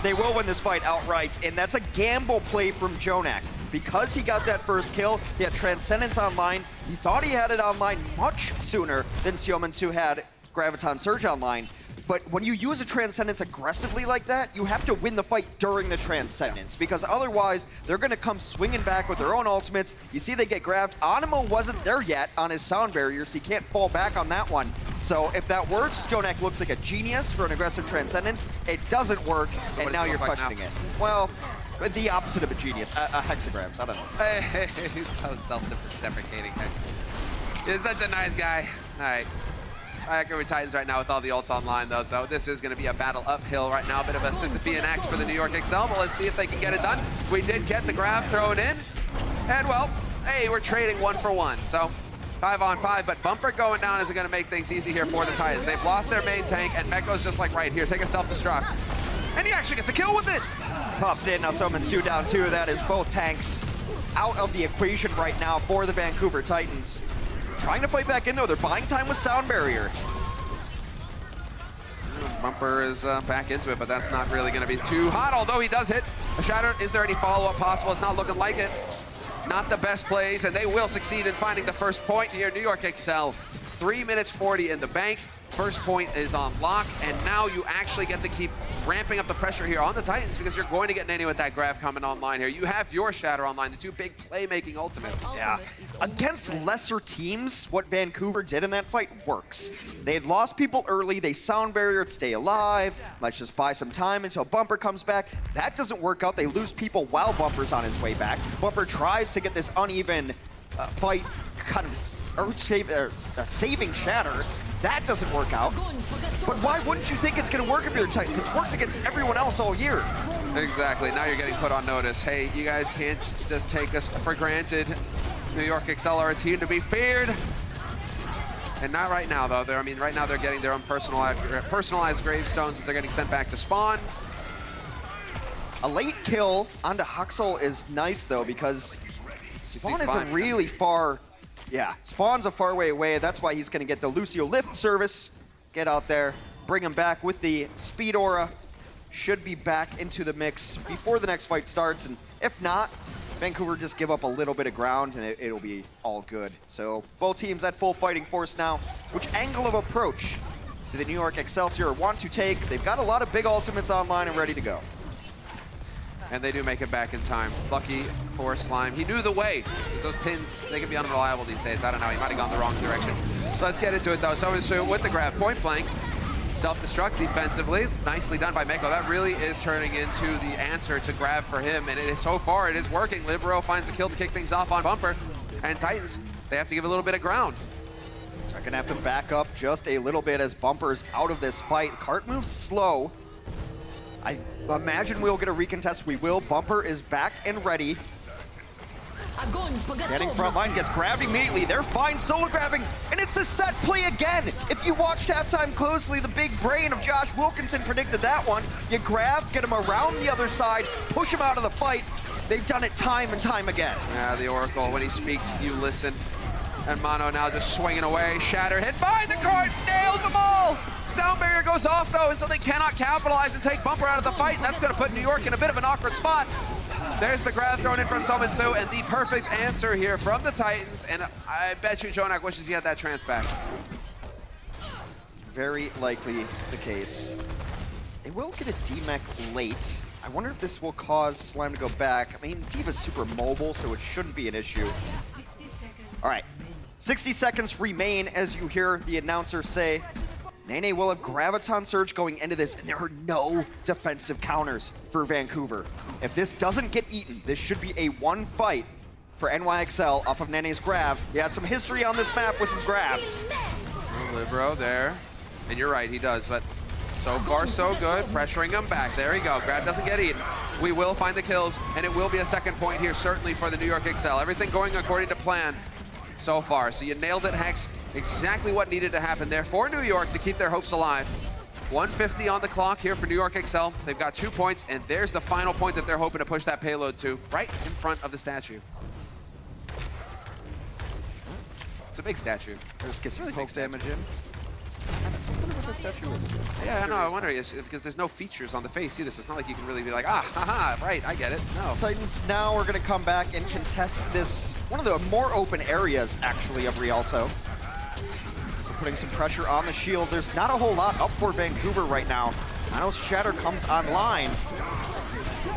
They will win this fight outright, and that's a gamble play from Jonak. Because he got that first kill, he had Transcendence online. He thought he had it online much sooner than Siomansu had Graviton Surge online. But when you use a Transcendence aggressively like that, you have to win the fight during the Transcendence, because otherwise they're going to come swinging back with their own ultimates. You see they get grabbed. Animo wasn't there yet on his sound barrier, so he can't fall back on that one. So if that works, Jonak looks like a genius for an aggressive Transcendence. It doesn't work, and now you're questioning it. Well, the opposite of a genius, a hexagrams, I don't know. Hey, he's so self-deprecating, Hex. He's such a nice guy. All right. I agree with Titans right now with all the ults online, though, so this is going to be a battle uphill right now. A bit of a Sisyphean axe for the New York Excel, but let's see if they can get it done. We did get the grab thrown in, and, well, hey, we're trading 1 for 1, so 5 on 5, but Bumper going down isn't going to make things easy here for the Titans. They've lost their main tank, and Meko's just like right here. Take a self-destruct, and he actually gets a kill with it. Pops in, now Siomansu down too. That is both tanks out of the equation right now for the Vancouver Titans. Trying to fight back in, though. They're buying time with sound barrier. Bumper is back into it, but that's not really going to be too hot, although he does hit a shatter. Is there any follow-up possible? It's not looking like it. Not the best plays, and they will succeed in finding the first point here. New York Excel 3 minutes 40 in the bank. First point is on lock, and now you actually get to keep ramping up the pressure here on the Titans because you're going to get Nene with that grab coming online here. You have your Shatter online, the two big playmaking ultimates. Yeah. Against lesser teams, what Vancouver did in that fight works. They had lost people early, they sound barriered, stay alive, let's just buy some time until Bumper comes back. That doesn't work out, they lose people while Bumper's on his way back. Bumper tries to get this uneven fight kind of saving Shatter. That doesn't work out. But why wouldn't you think it's going to work if you're Titans? It's worked against everyone else all year. Exactly. Now you're getting put on notice. Hey, you guys can't just take us for granted. New York Excel are a team to be feared. And not right now, though. Right now they're getting their own personalized gravestones as they're getting sent back to spawn. A late kill onto Huxel is nice, though, because Spawn isn't really far. Yeah, Spawn's a far way away. That's why he's going to get the Lucio lift service. Get out there, bring him back with the speed aura. Should be back into the mix before the next fight starts. And if not, Vancouver just give up a little bit of ground and it'll be all good. So both teams at full fighting force now. Which angle of approach do the New York Excelsior want to take? They've got a lot of big ultimates online and ready to go. And they do make it back in time. Lucky for Slime. He knew the way, because those pins, they can be unreliable these days. I don't know, he might have gone the wrong direction. Let's get into it though. So with the grab, point blank, self-destruct defensively. Nicely done by Meko. That really is turning into the answer to grab for him. And it is, so far, it is working. Libero finds the kill to kick things off on Bumper. And Titans, they have to give a little bit of ground. They're gonna have to back up just a little bit as Bumper's out of this fight. Cart moves slow. I imagine we'll get a recontest. We will. Bumper is back and ready. Standing front line, gets grabbed immediately. They're fine solo grabbing, and it's the set play again. If you watched halftime closely, the big brain of Josh Wilkinson predicted that one. You grab, get him around the other side, push him out of the fight. They've done it time and time again. Yeah, the Oracle, when he speaks, you listen. And Mono now just swinging away. Shatter hit by the cart, nails them all! Sound barrier goes off though, and so they cannot capitalize and take Bumper out of the fight, and that's gonna put New York in a bit of an awkward spot. There's the grab thrown in from Sominsu, and the perfect answer here from the Titans, and I bet you Jonak wishes he had that trance back. Very likely the case. They will get a DMEC late. I wonder if this will cause Slime to go back. I mean, D.Va's super mobile, so it shouldn't be an issue. All right, 60 seconds remain as you hear the announcer say, Nene will have Graviton Surge going into this, and there are no defensive counters for Vancouver. If this doesn't get eaten, this should be a one fight for NYXL off of Nene's grab. He has some history on this map with some grabs. Libero there, and you're right, he does, but so far so good, pressuring him back. There you go, grab doesn't get eaten. We will find the kills, and it will be a second point here, certainly for the New York Excel. Everything going according to plan so far. So you nailed it, Hex. Exactly what needed to happen there for New York to keep their hopes alive. 150 on the clock here for New York Excel. They've got 2 points, and there's the final point that they're hoping to push that payload to, right in front of the statue. It's a big statue. Just get some poke damage in. The statue is. Yeah, I know. I wonder because there's no features on the face either, so it's not like you can really be like, ah, haha, right, I get it. No. Titans now are going to come back and contest this, one of the more open areas, actually, of Rialto. So putting some pressure on the shield. There's not a whole lot up for Vancouver right now. Mono's Shatter comes online.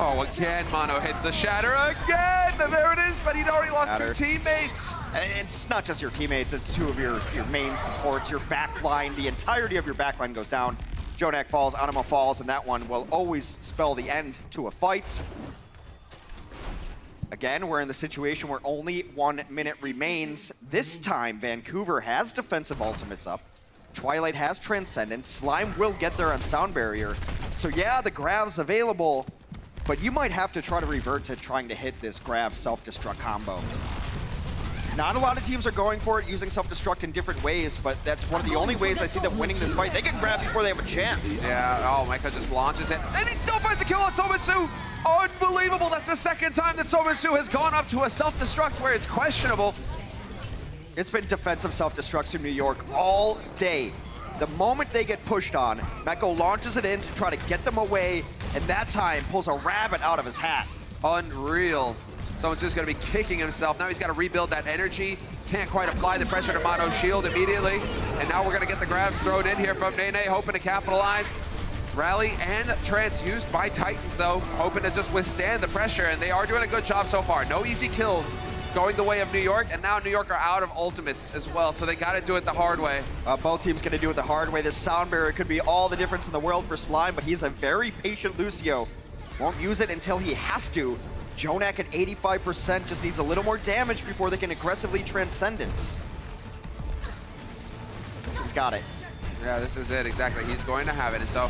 Oh, again, Mono hits the Shatter again! There it is, but he'd already lost 2 teammates. And it's not just your teammates, it's 2 of your main supports, your backline. The entirety of your backline goes down. Jonak falls, Anima falls, and that one will always spell the end to a fight. Again, we're in the situation where only 1 minute remains. This time, Vancouver has defensive ultimates up. Twilight has Transcendence. Slime will get there on Sound Barrier. So yeah, the grab's available, but you might have to try to revert to trying to hit this grab self-destruct combo. Not a lot of teams are going for it, using self-destruct in different ways, but that's one of the only ways I see them winning this fight. They can grab before they have a chance. Yeah, oh, Micah just launches it, and he still finds a kill on Sominsu! Unbelievable, that's the second time that Sominsu has gone up to a self-destruct where it's questionable. It's been defensive self-destructs in New York all day. The moment they get pushed on, Meko launches it in to try to get them away, and that time pulls a rabbit out of his hat. Unreal. Sominsu's gonna be kicking himself. Now he's gotta rebuild that energy. can't quite apply the pressure to Mono's shield immediately. And now we're gonna get the grabs thrown in here from Nene, hoping to capitalize. Rally and Trance used by Titans though, hoping to just withstand the pressure, and they are doing a good job so far. No easy kills going the way of New York, and now New York are out of ultimates as well, so they gotta do it the hard way. Both teams gonna do it the hard way. This sound barrier could be all the difference in the world for Slime, but he's a very patient Lucio. Won't use it until he has to. Jonak at 85% just needs a little more damage before they can aggressively Transcendence. He's got it. Yeah, this is it, exactly. He's going to have it, and so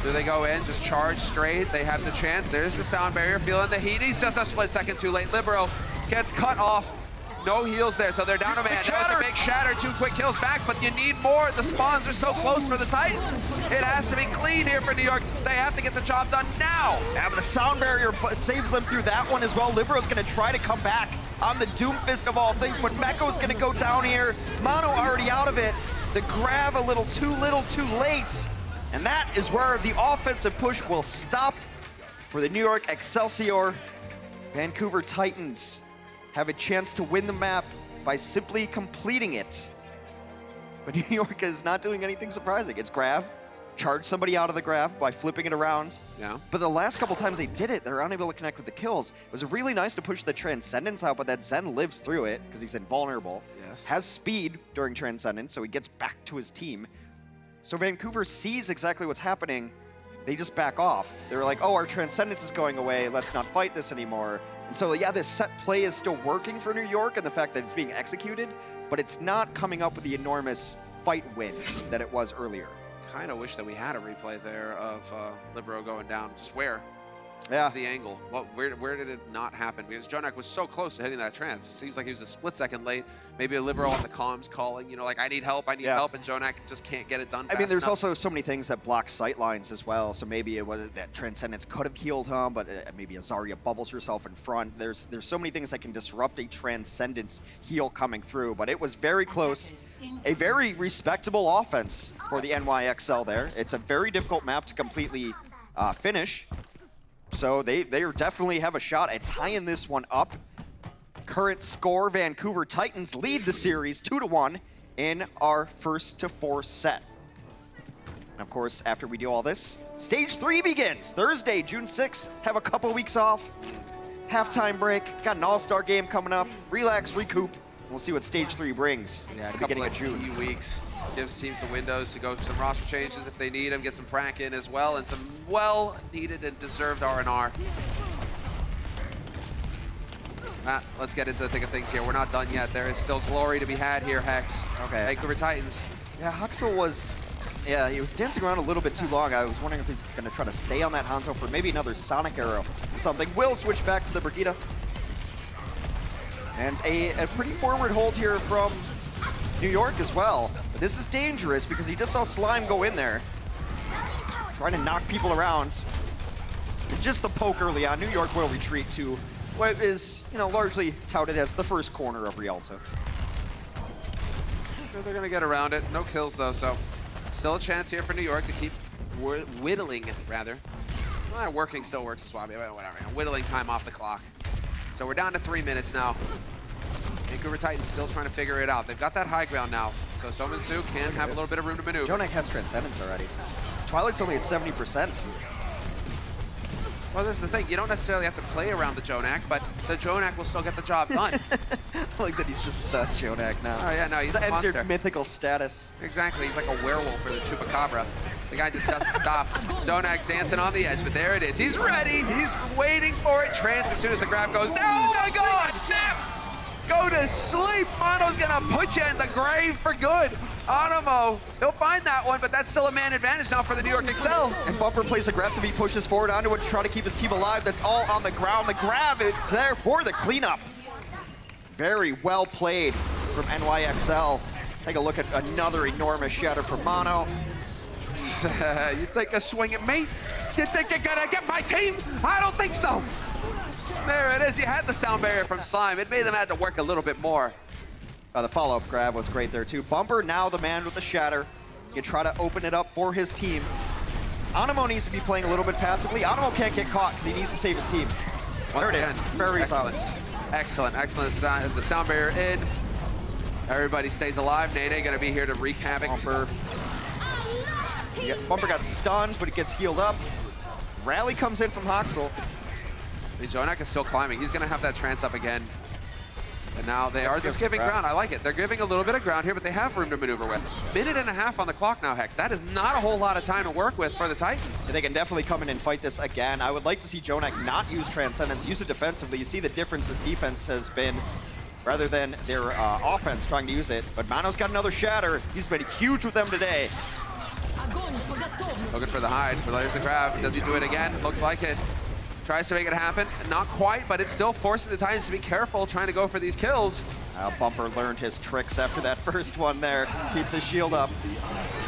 do they go in, just charge straight? They have the chance. There's the sound barrier, feeling the heat. He's just a split second too late. Libero gets cut off. No heals there, so they're down a man. That was a big shatter, 2 quick kills back, but you need more. The spawns are so close for the Titans. It has to be clean here for New York. They have to get the job done now. Yeah, but the sound barrier saves them through that one as well. Libero's gonna try to come back on the Doomfist of all things, but Meko's gonna go down here. Mono already out of it. The grab a little too late. And that is where the offensive push will stop for the New York Excelsior. Vancouver Titans have a chance to win the map by simply completing it. But New York is not doing anything surprising. It's grab, charge somebody out of the grab by flipping it around. Yeah. But the last couple times they did it, they're unable to connect with the kills. It was really nice to push the Transcendence out, but that Zen lives through it because he's invulnerable. Yes. Has speed during Transcendence, so he gets back to his team. So Vancouver sees exactly what's happening. They just back off. They're like, oh, our Transcendence is going away. Let's not fight this anymore. And so, yeah, this set play is still working for New York and the fact that it's being executed, but it's not coming up with the enormous fight wins that it was earlier. Kind of wish that we had a replay there of Libero going down. Just where? Yeah. The angle. Where did it not happen? Because Jonak was so close to hitting that trance. Seems like he was a split second late. Maybe a Libero on the comms calling, you know, like, I need help, and Jonak just can't get it done fast I mean, there's enough. also so many things that block sight lines as well, so maybe it was that Transcendence could have healed him, but maybe Azaria bubbles herself in front. There's so many things that can disrupt a Transcendence heal coming through, but it was very close. A very respectable offense for the NYXL there. It's a very difficult map to completely finish. So they definitely have a shot at tying this one up. Current score, Vancouver Titans lead the series 2-1 in our 1-4 set. And of course, after we do all this, Stage 3 begins. Thursday, June 6th. Have a couple weeks off. Halftime break. Got an all-star game coming up. Relax, recoup. We'll see what Stage 3 brings Yeah, at the a couple beginning of of June. key weeks. Gives teams the windows to go for some roster changes if they need them, get some prac in as well, and some well-needed and deserved R&R. Matt, let's get into the thick of things here. We're not done yet. There is still glory to be had here, Hex. Okay. Vancouver Titans. Yeah, Huxel was, he was dancing around a little bit too long. I was wondering if he's going to try to stay on that Hanzo for maybe another Sonic Arrow or something. Will switch back to the Brigitte. And a pretty forward hold here from New York as well. But this is dangerous because he just saw Slime go in there, trying to knock people around. And just the poke early on, New York will retreat to what is, largely touted as the first corner of Rialto. Sure, they're gonna get around it. No kills though, so still a chance here for New York to keep whittling, rather. Well, working still works as well. I mean, whatever. Whittling time off the clock. So we're down to 3 minutes now. Vancouver Titans still trying to figure it out. They've got that high ground now, so Sominsu can have a little bit of room to maneuver. Jonak has Transcendence already. Twilight's only at 70%. Well, this is the thing. You don't necessarily have to play around the Jonak, but the Jonak will still get the job done. I like that he's just the Jonak now. Oh, yeah, no, he's a entered monster. mythical status. Exactly. He's like a werewolf or the Chupacabra. The guy just doesn't stop. Jonak dancing on the edge, but there it is. He's ready. He's waiting for it. Trance as soon as the grab goes down. Oh, my God! Go to sleep. Mono's going to put you in the grave for good. Animo, he'll find that one, but that's still a man advantage now for the New York Excel. And Bumper plays aggressive. He pushes forward onto it to try to keep his team alive. That's all on the ground. The grab is there for the cleanup. Very well played from NYXL. Take a look at another enormous shatter from Mono. You take a swing at me? You think you're gonna get my team? I don't think so. There it is. You had the sound barrier from Slime. It made them have to work a little bit more. The follow-up grab was great there too. Bumper now the man with the shatter. He can try to open it up for his team. Animo needs to be playing a little bit passively. Animo can't get caught because he needs to save his team. There it is. Very excellent. tough. Excellent. The sound barrier in. Everybody stays alive. Nene gonna be here to wreak havoc. Bumper. Yeah, Bumper got stunned, but it gets healed up. Rally comes in from Hoxel. Jonak is still climbing. He's gonna have that trance up again. And now they are just giving ground. I like it. They're giving a little bit of ground here, but they have room to maneuver with. Minute and a half on the clock now, Hex. That is not a whole lot of time to work with for the Titans. They can definitely come in and fight this again. I would like to see Jonak not use Transcendence, use it defensively. You see the difference this defense has been rather than their offense trying to use it. But Mano's got another Shatter. He's been huge with them today. Looking for the hide. There's the grab. Does he do it again? Looks like it. Tries to make it happen. Not quite, but it's still forcing the Titans to be careful trying to go for these kills. Bumper learned his tricks after that first one there. Keeps his shield up.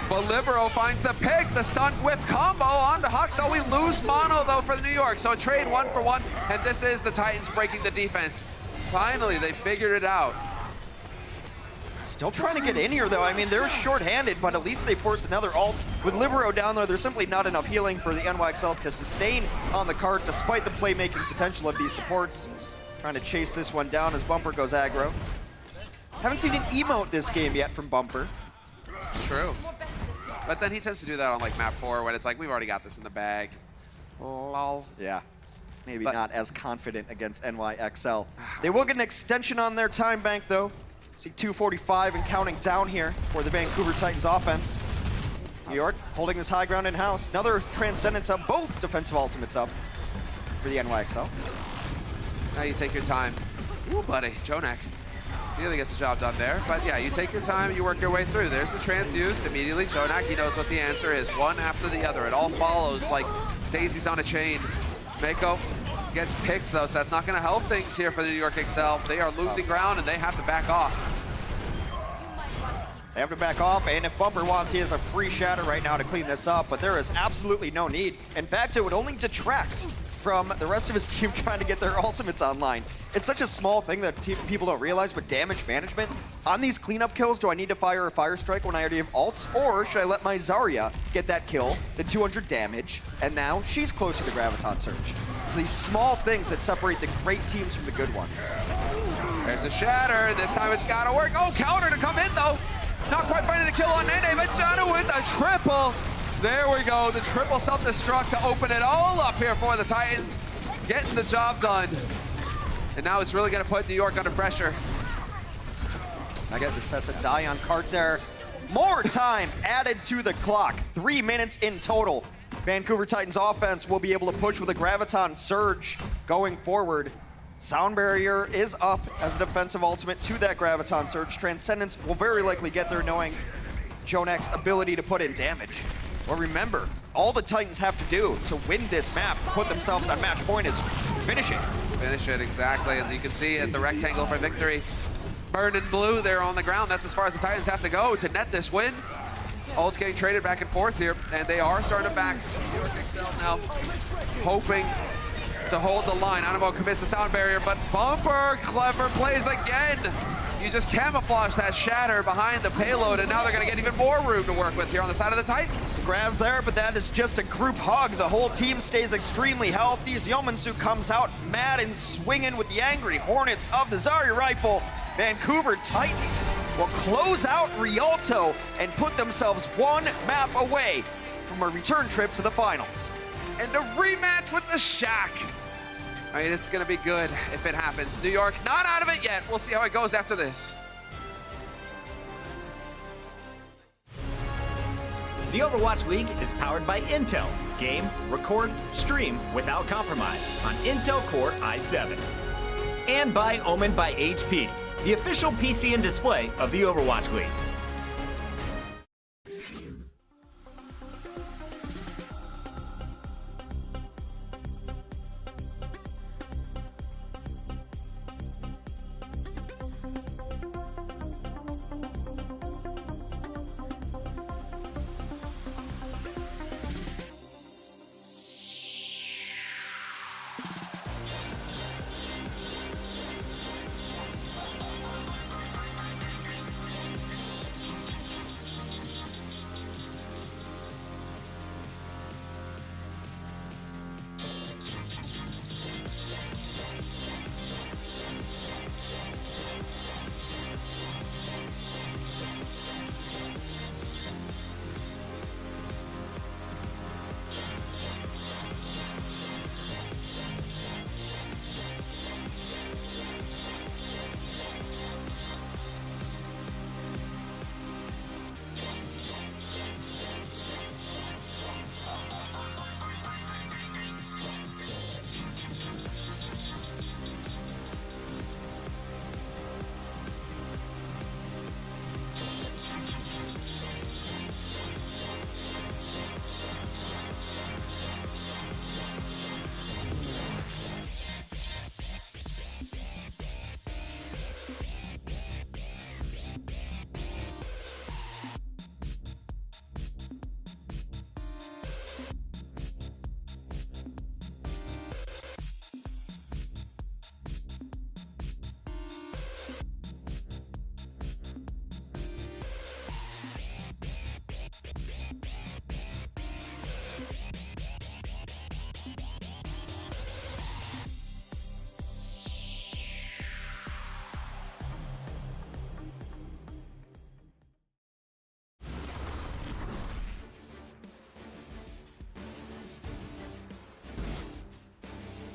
But Libero finds the pick, the stun whip combo onto Huxo. We lose Mono, though, for the New York. So a trade 1-for-1, and this is the Titans breaking the defense. Finally, they figured it out. Still trying to get in here, though. I mean, they're short-handed, but at least they forced another ult. With Libero down there, there's simply not enough healing for the NYXL to sustain on the cart, despite the playmaking potential of these supports. Trying to chase this one down as Bumper goes aggro. Haven't seen an emote this game yet from Bumper. True. But then he tends to do that on like map 4 when it's like, we've already got this in the bag. Lol. Yeah. Maybe not as confident against NYXL. They will get an extension on their time bank, though. See 2:45 and counting down here for the Vancouver Titans offense. New York holding this high ground in-house. Another Transcendence up, both defensive ultimates up for the NYXL. Now you take your time. Ooh, buddy, Jonak nearly gets the job done there. But yeah, you take your time, you work your way through. There's the trance used. Immediately, Jonak, he knows what the answer is. One after the other. It all follows like daisies on a chain. Mako gets picks, though, so that's not going to help things here for the New York Excel. They are losing ground, and they have to back off. They have to back off, and if Bumper wants, he has a free Shatter right now to clean this up, but there is absolutely no need. In fact, it would only detract from the rest of his team trying to get their ultimates online. It's such a small thing that people don't realize, but damage management, on these cleanup kills, do I need to fire a Fire Strike when I already have ults, or should I let my Zarya get that kill, the 200 damage, and now she's closer to Graviton Surge. So these small things that separate the great teams from the good ones. There's a Shatter. This time it's got to work. Oh, counter to come in, though. Not quite finding the kill on Nene, but Shatter with a triple. There we go, the triple self-destruct to open it all up here for the Titans. Getting the job done. And now it's really gonna put New York under pressure. I get Recessa die on cart there. More time added to the clock. 3 minutes in total. Vancouver Titans offense will be able to push with a Graviton Surge going forward. Sound Barrier is up as a defensive ultimate to that Graviton Surge. Transcendence will very likely get there knowing Jonak's ability to put in damage. Well, remember, all the Titans have to do to win this map, put themselves on match point, is finish it. Finish it, exactly. And you can see at the rectangle for victory. Burning blue there on the ground. That's as far as the Titans have to go to net this win. Ult's getting traded back and forth here, and they are starting to back New York Excel now, hoping to hold the line. Animo commits the Sound Barrier, but Bumper, clever plays again. You just camouflage that Shatter behind the payload, and now they're gonna get even more room to work with here on the side of the Titans. Grabs there, but that is just a group hug. The whole team stays extremely healthy as Yomansu comes out mad and swinging with the angry Hornets of the Zarya rifle. Vancouver Titans will close out Rialto and put themselves one map away from a return trip to the finals. And a rematch with the Shack. I mean, it's gonna be good if it happens. New York, not out of it yet. We'll see how it goes after this. The Overwatch League is powered by Intel. Game, record, stream without compromise on Intel Core i7. And by Omen by HP, the official PC and display of the Overwatch League.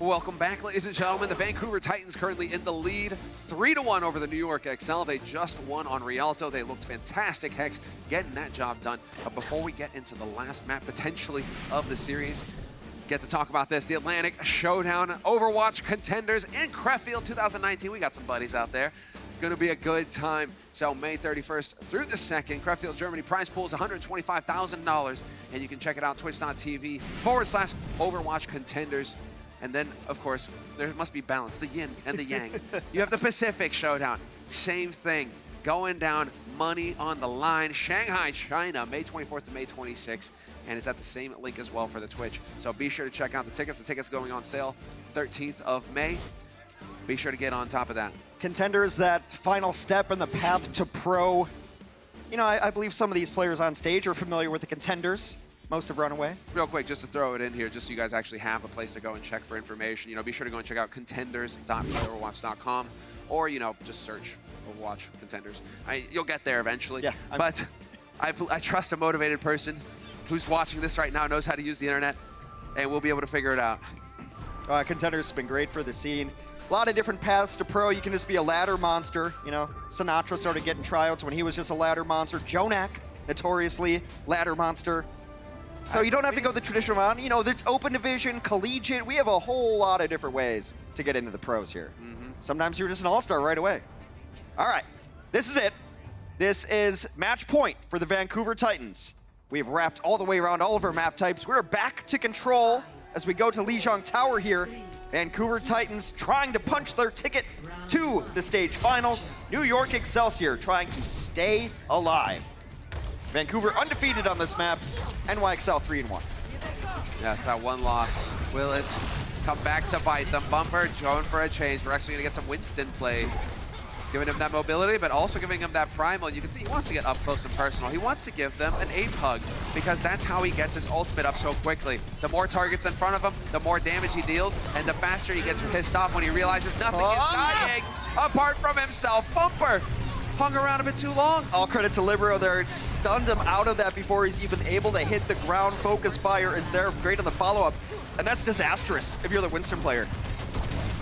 Welcome back, ladies and gentlemen. The Vancouver Titans currently in the lead, 3-1 over the New York Excel. They just won on Rialto. They looked fantastic, Hex, getting that job done. But before we get into the last map, potentially, of the series, get to talk about this. The Atlantic Showdown, Overwatch contenders in Crefeld 2019. We got some buddies out there. Gonna be a good time. So May 31st through the 2nd, Crefeld, Germany. Prize pool is $125,000, and you can check it out twitch.tv/Overwatch contenders. And then, of course, there must be balance, the yin and the yang. You have the Pacific Showdown, same thing, going down, money on the line. Shanghai, China, May 24th to May 26th, and it's at the same link as well for the Twitch. So be sure to check out the tickets. The tickets going on sale 13th of May. Be sure to get on top of that. Contenders, that final step in the path to pro. You know, I believe some of these players on stage are familiar with the contenders. Most have run away. Real quick, just to throw it in here, just so you guys actually have a place to go and check for information. You know, be sure to go and check out contenders.overwatch.com, or, you know, just search Overwatch contenders. You'll get there eventually. Yeah, but I trust a motivated person who's watching this right now, knows how to use the internet, and we'll be able to figure it out. Contenders has been great for the scene. A lot of different paths to pro. You can just be a ladder monster. You know, Sinatra started getting tryouts when he was just a ladder monster. Jonak, notoriously ladder monster. So you don't have to go the traditional route. You know, there's open division, collegiate. We have a whole lot of different ways to get into the pros here. Sometimes you're just an all-star right away. All right, this is it. This is match point for the Vancouver Titans. We've wrapped all the way around all of our map types. We're back to control as we go to Lijiang Tower here. Vancouver Titans trying to punch their ticket to the stage finals. New York Excelsior trying to stay alive. Vancouver undefeated on this map. NYXL 3-1. Yes, that one loss. Will it come back to bite them? Bumper going for a change. We're actually going to get some Winston play, giving him that mobility, but also giving him that primal. You can see he wants to get up close and personal. He wants to give them an ape hug, because that's how he gets his ultimate up so quickly. The more targets in front of him, the more damage he deals, and the faster he gets pissed off when he realizes nothing is dying apart from himself. Bumper hung around a bit too long. All credit to Libero there. It stunned him out of that before he's even able to hit the ground. Focus fire is there. Great on the follow-up. And that's disastrous if you're the Winston player.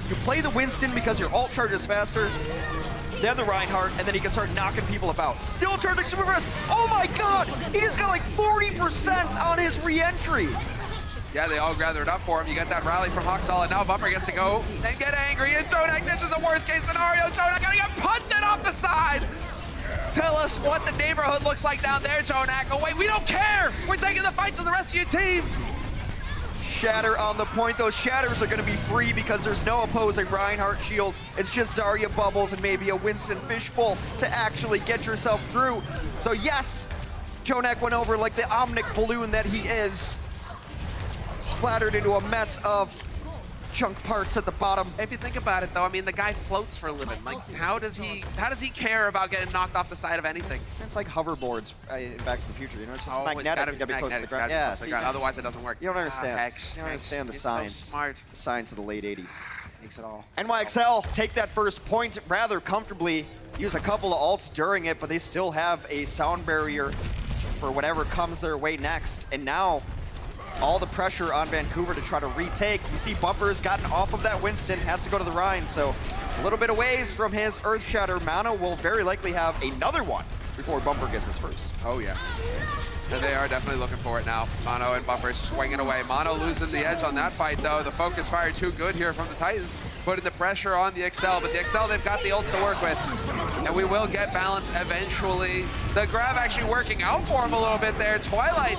You play the Winston because your ult charge is faster than the Reinhardt, and then he can start knocking people about. Still turning super fast. Oh my god! He just got like 40% on his re-entry. Yeah, they all gathered up for him. You got that rally from Huxall, and now Bumper gets to go and get angry. And Jonak, this is a worst-case scenario. Jonak gonna get punted off the side. Tell us what the neighborhood looks like down there, Jonak. Oh wait, we don't care. We're taking the fight to the rest of your team. Shatter on the point. Those shatters are going to be free because there's no opposing Reinhardt shield. It's just Zarya bubbles and maybe a Winston fishbowl to actually get yourself through. So yes, Jonak went over like the omnic balloon that he is. Splattered into a mess of chunk parts at the bottom. If you think about it, though, I mean, the guy floats for a living. Like, how does he care about getting knocked off the side of anything? It's like hoverboards in Back to the Future. You know, it's just magnetic. It's gotta be magnetic. It's gotta be close to the ground. Otherwise, it doesn't work. You don't understand. Hex. You don't understand the science. So smart. The science of the late 80s. Makes it all. NYXL take that first point rather comfortably. Use a couple of ults during it, but they still have a sound barrier for whatever comes their way next. And now, all the pressure on Vancouver to try to retake. You see Bumper's gotten off of that Winston, has to go to the Rhine, so a little bit of ways from his Earth Shatter. Mano will very likely have another one before Bumper gets his first. Oh yeah. And they are definitely looking for it now. Mono and Bumper swinging away. Mono losing the edge on that fight, though. The focus fire too good here from the Titans, putting the pressure on the Excel. But the Excel, they've got the ults to work with. And we will get balance eventually. The grab actually working out for him a little bit there. Twilight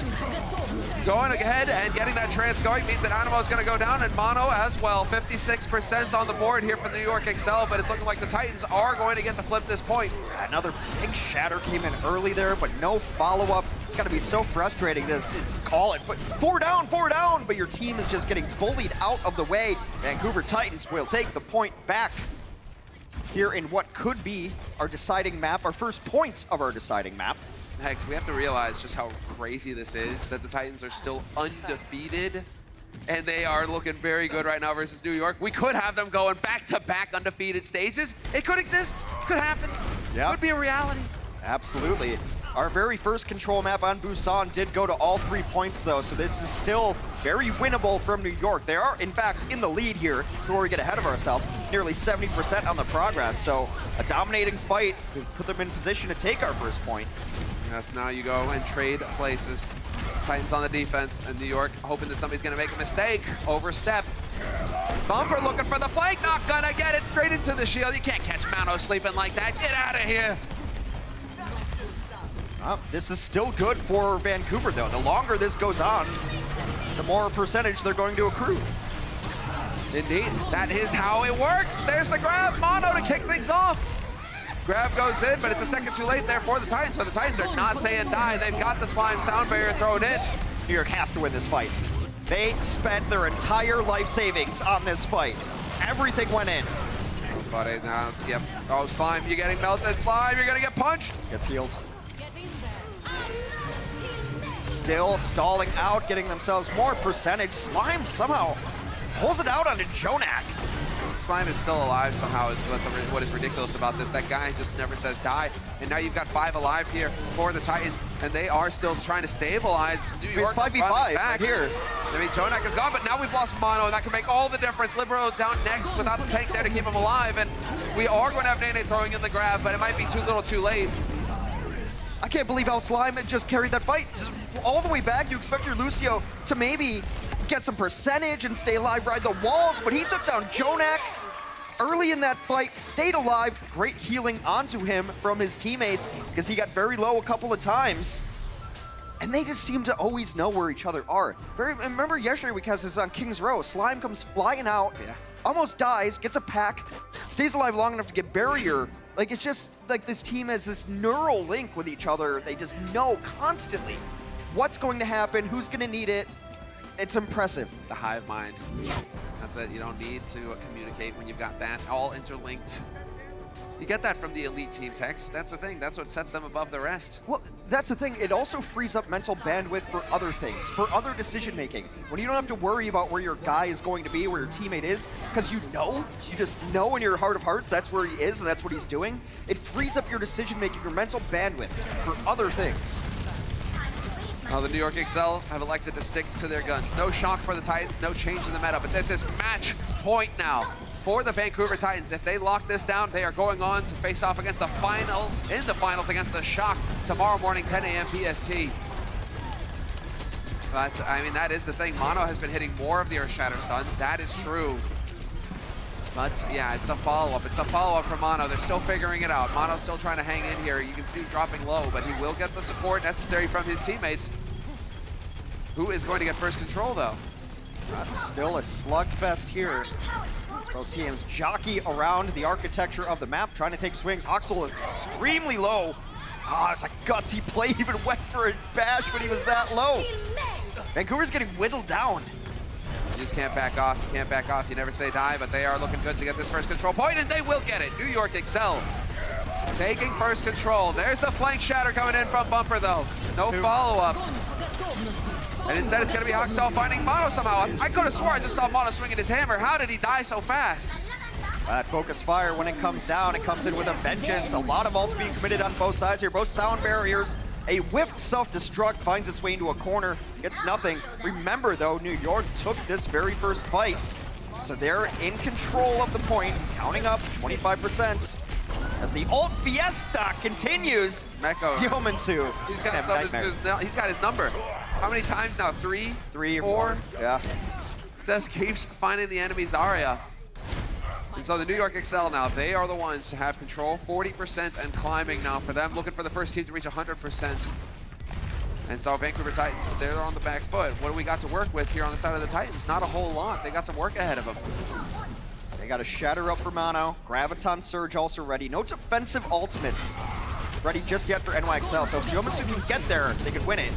going ahead and getting that trance going means that Animo is going to go down, and Mono as well. 56% on the board here for the New York Excel, but it's looking like the Titans are going to get to flip this point. Another big shatter came in early there, but no follow-up. It's got to be so frustrating to just call it. But four down, but your team is just getting bullied out of the way. Vancouver Titans will take the point back here in what could be our deciding map, our first points of our deciding map. Hex, we have to realize just how crazy this is, that the Titans are still undefeated, and they are looking very good right now versus New York. We could have them going back-to-back undefeated stages. It could exist, could happen, yeah. Could be a reality. Absolutely. Our very first control map on Busan did go to all 3 points though, so this is still very winnable from New York. They are, in fact, in the lead here before we get ahead of ourselves. Nearly 70% on the progress, so a dominating fight to put them in position to take our first point. Yes, now you go and trade places. Titans on the defense, and New York hoping that somebody's gonna make a mistake. Overstep. Bumper looking for the flank, not gonna get it straight into the shield. You can't catch Mano sleeping like that. Get out of here. This is still good for Vancouver though. The longer this goes on, the more percentage they're going to accrue. Indeed, that is how it works. There's the grab, Mono to kick things off. Grab goes in, but it's a second too late there for the Titans, but the Titans are not saying die. They've got the slime sound barrier thrown in. New York has to win this fight. They spent their entire life savings on this fight. Everything went in. Oh, buddy, now, yep. Oh, Slime, you're getting melted. Slime, you're gonna get punched. Gets healed. Still stalling out, getting themselves more percentage. Slime somehow pulls it out onto Jonak. Slime is still alive somehow is what is ridiculous about this. That guy just never says die. And now you've got 5 alive here for the Titans, and they are still trying to stabilize New York. 5v5 right here. I mean, Jonak is gone, but now we've lost Mono, and that can make all the difference. Libero down next without the tank there to keep him alive, and we are going to have Nene throwing in the grab, but it might be too little too late. I can't believe how Slime just carried that fight. Just all the way back, you expect your Lucio to maybe get some percentage and stay alive, ride the walls, but he took down Jonak early in that fight, stayed alive. Great healing onto him from his teammates because he got very low a couple of times. And they just seem to always know where each other are. Remember yesterday we cast this on King's Row. Slime comes flying out, almost dies, gets a pack, stays alive long enough to get barrier. Like, it's just like this team has this neural link with each other. They just know constantly what's going to happen, who's going to need it. It's impressive. The hive mind. That's it. You don't need to communicate when you've got that all interlinked. You get that from the elite teams, Hex. That's the thing. That's what sets them above the rest. Well, that's the thing. It also frees up mental bandwidth for other things, for other decision making. When you don't have to worry about where your guy is going to be, where your teammate is, because you just know in your heart of hearts that's where he is and that's what he's doing. It frees up your decision making, your mental bandwidth for other things. Now the New York Excel have elected to stick to their guns. No shock for the Titans, no change in the meta, but this is match point now for the Vancouver Titans. If they lock this down, they are going on to face off against the finals, in the finals against the Shock tomorrow morning, 10 a.m. PST. But, I mean, that is the thing. Mono has been hitting more of the Earth Shatter stuns. That is true. But, yeah, it's the follow-up. It's the follow-up from Mono. They're still figuring it out. Mono's still trying to hang in here. You can see dropping low, but he will get the support necessary from his teammates. Who is going to get first control, though? Still a slugfest here. Both teams jockey around the architecture of the map, trying to take swings. Oxel is extremely low. It's a gutsy play. He even went for a bash when he was that low. Vancouver's getting whittled down. You just can't back off. You can't back off. You never say die, but they are looking good to get this first control point, and they will get it. New York Excel taking first control. There's the flank shatter coming in from Bumper, though. No follow-up. And instead, it's going to be Oxel finding Mono somehow. I could have swore I just saw Mono swinging his hammer. How did he die so fast? That focus fire, when it comes down, it comes in with a vengeance. A lot of ults being committed on both sides here. Both sound barriers. A whiffed self-destruct finds its way into a corner. Gets nothing. Remember, though, New York took this very first fight. So they're in control of the point, counting up 25%. As the ult fiesta continues, Meko. Siomansu. He's got his number. How many times now? Three? 3 or 4. Yeah. Just keeps finding the enemy's Zarya. And so the New York Excel now, they are the ones to have control. 40% and climbing now for them, looking for the first team to reach 100%. And so Vancouver Titans, they're on the back foot. What do we got to work with here on the side of the Titans? Not a whole lot. They got some work ahead of them. They got a Shatter up for Mono. Graviton Surge also ready. No defensive ultimates ready just yet for NYXL. So if Siomansu can get there, they could win it.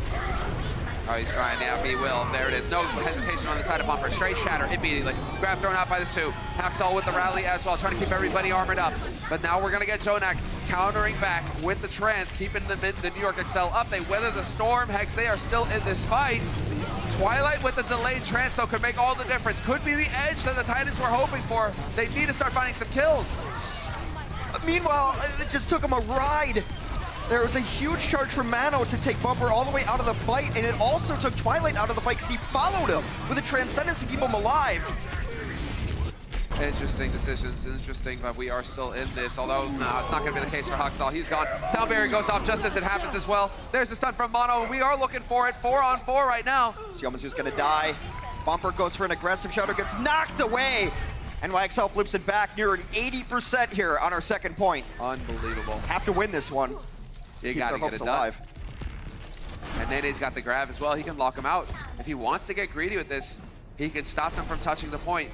Oh, he's trying now. He will. There it is. No hesitation on the side of Bumper. Straight shatter immediately. Grab thrown out by the Sioux. Haxall with the rally as well, trying to keep everybody armored up. But now we're going to get Jonak countering back with the trance, keeping the New York Excel up. They weather the storm. Hex, they are still in this fight. Twilight with the delayed trance, though, could make all the difference. Could be the edge that the Titans were hoping for. They need to start finding some kills. Meanwhile, it just took them a ride There was a huge charge from Mano to take Bumper all the way out of the fight, and it also took Twilight out of the fight because he followed him with a Transcendence to keep him alive. Interesting decisions, interesting, but we are still in this. Although, no, it's not going to be the case for Huxall. He's gone. Sound barrier goes off just as it happens as well. There's the stun from Mono, and we are looking for it. 4-on-4 right now. Yomizu's going to die. Bumper goes for an aggressive shadow, gets knocked away. NYXL flips it back, nearing 80% here on our second point. Unbelievable. Have to win this one. You got to get it alive. Done. And Nene's got the grab as well. He can lock him out. If he wants to get greedy with this, he can stop them from touching the point.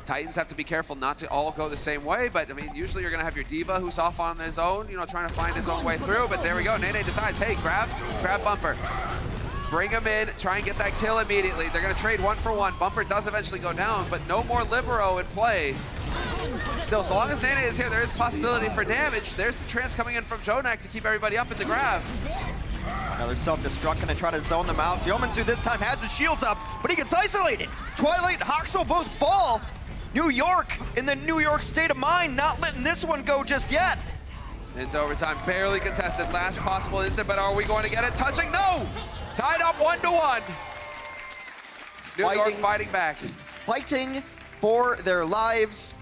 Titans have to be careful not to all go the same way, but I mean, usually you're gonna have your D.Va who's off on his own, you know, trying to find his own way through, but there we go. Nene decides, hey, grab Bumper. Bring him in, try and get that kill immediately. They're gonna trade 1 for 1. Bumper does eventually go down, but no more Libero in play. Still, so long as Nene is here, there is possibility for damage. There's the trance coming in from Jonak to keep everybody up in the grab. Another self-destruct, gonna try to zone them out. Yomizu this time has his shields up, but he gets isolated. Twilight and Huxall both fall. New York in the New York state of mind, not letting this one go just yet. Into overtime, barely contested, last possible instant, but are we going to get it? Touching, no! Tied up 1-1. New York fighting back. Fighting for their lives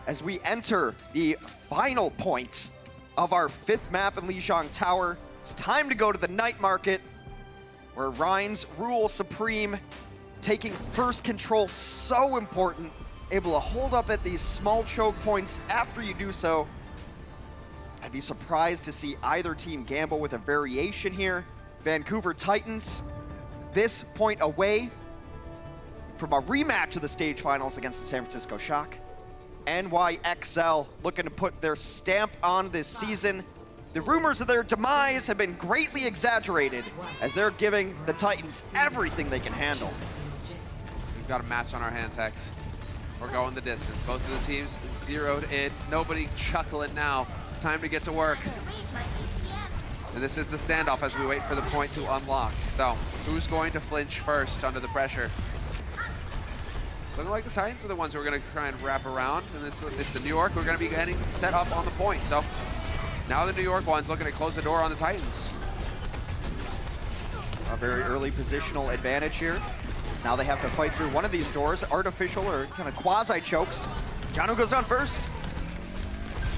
as we enter the final point of our 5th map in Lijiang Tower. It's time to go to the night market where Rhines rule supreme, taking first control, so important. Able to hold up at these small choke points after you do so. I'd be surprised to see either team gamble with a variation here. Vancouver Titans, this point away from a rematch of the stage finals against the San Francisco Shock. NYXL looking to put their stamp on this season. The rumors of their demise have been greatly exaggerated as they're giving the Titans everything they can handle. We've got a match on our hands, Hex. We're going the distance. Both of the teams zeroed in. Nobody chuckling now. It's time to get to work. And this is the standoff as we wait for the point to unlock. So, who's going to flinch first under the pressure? It's looking like the Titans are the ones who are going to try and wrap around. And it's the New York who are going to be getting set up on the point. So, now the New York one's looking to close the door on the Titans. A very early positional advantage here. Now they have to fight through one of these doors, artificial or kind of quasi-chokes. Janu goes down first.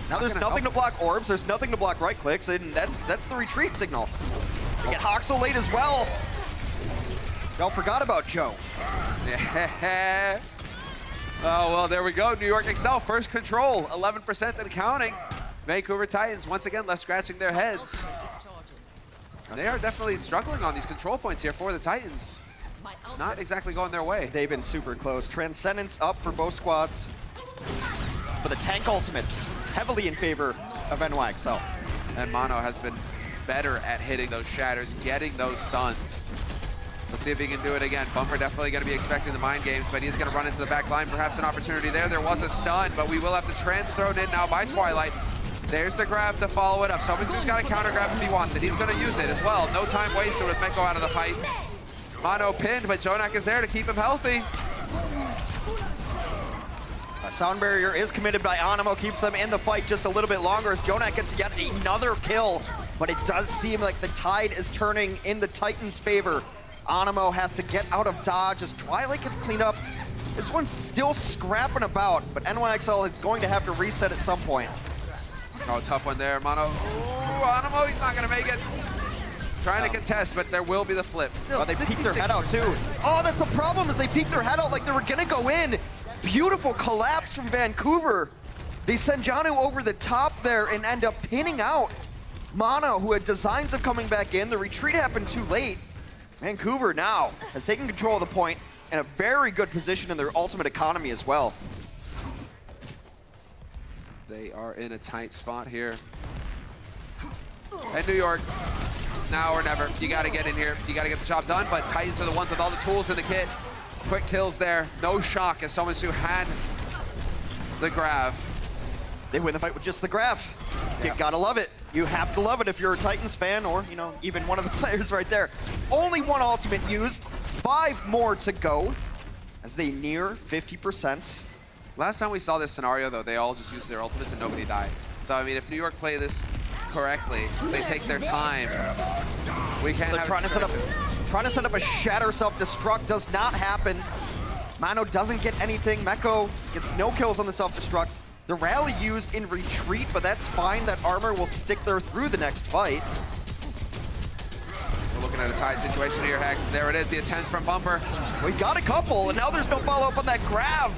Now there's nothing to block orbs, there's nothing to block right clicks, and that's the retreat signal. They get Huxall late as well. Y'all forgot about Joe. Yeah. Oh, well, there we go. New York Excel, first control, 11% and counting. Vancouver Titans, once again, left scratching their heads. They are definitely struggling on these control points here for the Titans. Not exactly going their way. They've been super close. Transcendence up for both squads. But the tank ultimates heavily in favor of NYXL. And Mono has been better at hitting those shatters, getting those stuns. Let's see if he can do it again. Bumper definitely going to be expecting the mind games, but he's going to run into the back line. Perhaps an opportunity there. There was a stun, but we will have the trance thrown in now by Twilight. There's the grab to follow it up. Somitsu's got a counter grab if he wants it. He's going to use it as well. No time wasted with Meko out of the fight. Mono pinned, but Jonak is there to keep him healthy. A sound barrier is committed by Animo, keeps them in the fight just a little bit longer as Jonak gets yet another kill. But it does seem like the tide is turning in the Titans' favor. Animo has to get out of dodge as Twilight gets cleaned up. This one's still scrapping about, but NYXL is going to have to reset at some point. Oh, tough one there, Mono. Ooh, Animo, he's not gonna make it. Trying to contest, but there will be the flip. Still, they peeked their head out too. Oh, that's the problem, is they peeked their head out like they were gonna go in. Beautiful collapse from Vancouver. They send Janu over the top there and end up pinning out Mono, who had designs of coming back in. The retreat happened too late. Vancouver now has taken control of the point and a very good position in their ultimate economy as well. They are in a tight spot here. And New York, now or never. You got to get in here. You got to get the job done, but Titans are the ones with all the tools in the kit. Quick kills there. No shock as Somitsu had the grab. They win the fight with just the grab. You gotta love it. You have to love it if you're a Titans fan or, you know, even one of the players right there. Only one ultimate used, 5 more to go as they near 50%. Last time we saw this scenario, though, they all just used their ultimates and nobody died. So, I mean, if New York play this correctly. They take their time. We can't They're have trying to set up a shatter self-destruct. Does not happen. Mano doesn't get anything. Meko gets no kills on the self-destruct. The rally used in retreat, but that's fine. That armor will stick there through the next fight. We're looking at a tied situation here, Hex. There it is, the attempt from Bumper. We got a couple, and now there's no follow-up on that grab.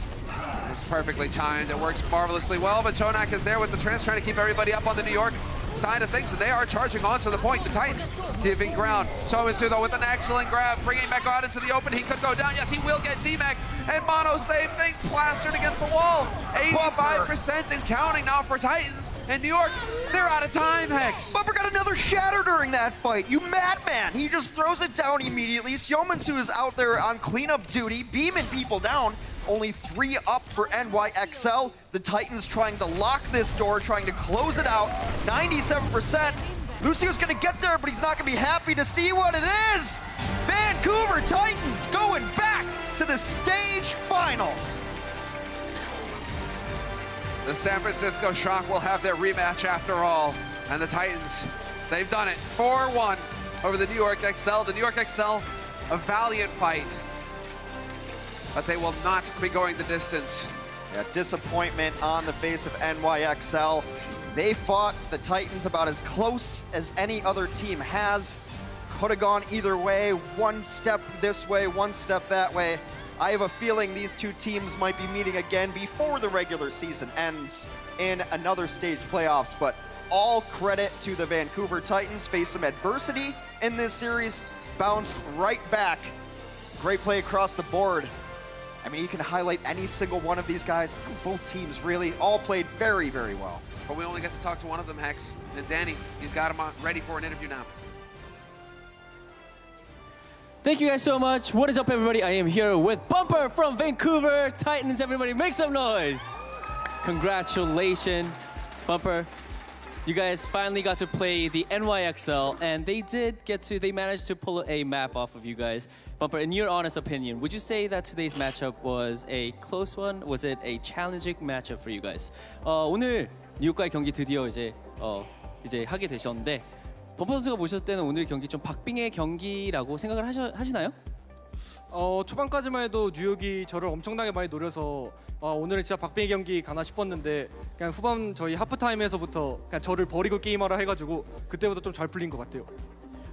It's perfectly timed. It works marvelously well, but Chonak is there with the trance, trying to keep everybody up on the New York side of things, and they are charging on to the point. The Titans giving ground. Tomisu, though, with an excellent grab, bringing Meko out into the open. He could go down. Yes, he will get D-Mexed. And Mono, same thing, plastered against the wall. 85% and counting now for Titans. And New York, they're out of time, Hex. Bumper got another shatter during that fight. You madman. He just throws it down immediately. Siomansu is out there on cleanup duty, beaming people down. Only 3 up for NYXL. The Titans trying to lock this door, trying to close it out. 97%. Lucio's gonna get there, but he's not gonna be happy to see what it is. Vancouver Titans going back to the stage finals. The San Francisco Shock will have their rematch after all. And the Titans, they've done it. 4-1 over the New York XL. The New York XL, a valiant fight. But they will not be going the distance. Yeah, disappointment on the face of NYXL. They fought the Titans about as close as any other team has. Could have gone either way, one step this way, one step that way. I have a feeling these two teams might be meeting again before the regular season ends in another stage playoffs, but all credit to the Vancouver Titans. Faced some adversity in this series, bounced right back. Great play across the board. I mean, you can highlight any single one of these guys. Both teams really all played very, very well. But we only get to talk to one of them, Hex. And Danny, he's got him ready for an interview now. Thank you guys so much. What is up, everybody? I am here with Bumper from Vancouver Titans. Everybody, make some noise. Congratulations, Bumper. You guys finally got to play the NYXL, and they managed to pull a map off of you guys. Bumper, in your honest opinion, would you say that today's matchup was a close one? Was it a challenging matchup for you guys? 오늘 뉴욕과의 경기 드디어 이제 하게 되셨는데, 범퍼 선수가 보셨을 때는 오늘 경기 좀 박빙의 경기라고 생각을 하시나요? 초반까지만 해도 뉴욕이 저를 엄청나게 많이 노려서 오늘은 진짜 박빙의 경기 가나 싶었는데 그냥 후반 저희 하프타임에서부터 그냥 저를 버리고 게임하라 해가지고 그때부터 좀 잘 풀린 것 같아요.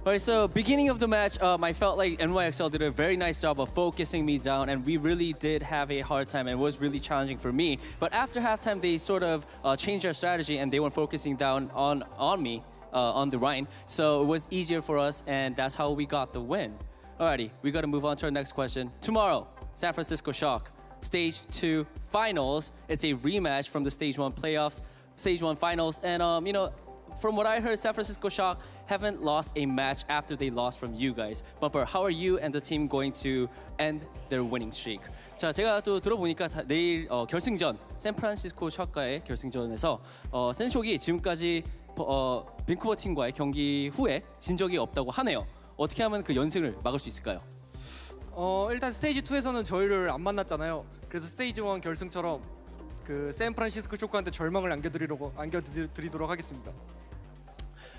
Alright, so beginning of the match, I felt like NYXL did a very nice job of focusing me down, and we really did have a hard time, and it was really challenging for me. But after halftime, they sort of changed their strategy, and they were focusing down on me, on the Rhine. So it was easier for us, and that's how we got the win. Alrighty, we got to move on to our next question. Tomorrow, San Francisco Shock, Stage 2 Finals. It's a rematch from the Stage 1 playoffs, Stage 1 Finals, and from what I heard, San Francisco Shock haven't lost a match after they lost from you guys. Bumper, how are you and the team going to end their winning streak? 자, 제가 또 들어보니까 내일 결승전, 샌프란시스코 셔크의 결승전에서 센쇼기 지금까지 밴쿠버 팀과의 경기 후에 진 적이 없다고 하네요. 어떻게 하면 그 연승을 막을 수 있을까요? 일단 스테이지 2에서는 저희를 안 만났잖아요. 그래서 스테이지 1 결승처럼 그 샌프란시스코 쇼크한테 절망을 안겨드리도록 하겠습니다.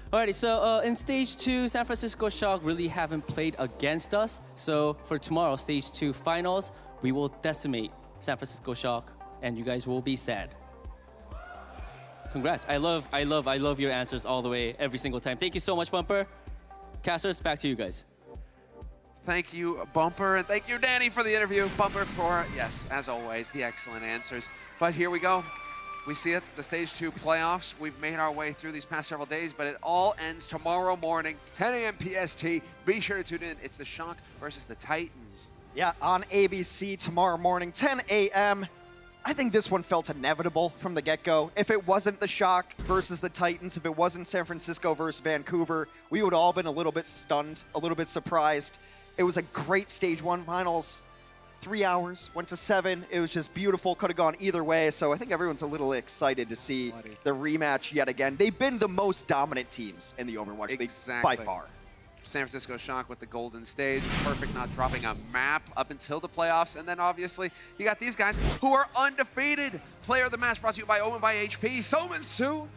Alrighty, so in Stage 2, San Francisco Shock really haven't played against us. So for tomorrow, Stage 2 Finals, we will decimate San Francisco Shock, and you guys will be sad. Congrats! I love your answers all the way, every single time. Thank you so much, Bumper. Casters, back to you guys. Thank you, Bumper, and thank you, Danny, for the interview. Bumper for, yes, as always, the excellent answers. But here we go. We see it, the Stage 2 playoffs. We've made our way through these past several days, but it all ends tomorrow morning, 10 a.m. PST. Be sure to tune in. It's the Shock versus the Titans. Yeah, on ABC tomorrow morning, 10 a.m. I think this one felt inevitable from the get-go. If it wasn't the Shock versus the Titans, if it wasn't San Francisco versus Vancouver, we would all been a little bit stunned, a little bit surprised. It was a great Stage 1 finals. 3 hours, went to 7. It was just beautiful. Could have gone either way. So I think everyone's a little excited to see the rematch yet again. They've been the most dominant teams in the Overwatch League by far. San Francisco Shock with the golden stage. Perfect not dropping a map up until the playoffs. And then obviously you got these guys who are undefeated. Player of the match brought to you by Omen by HP. Soman Su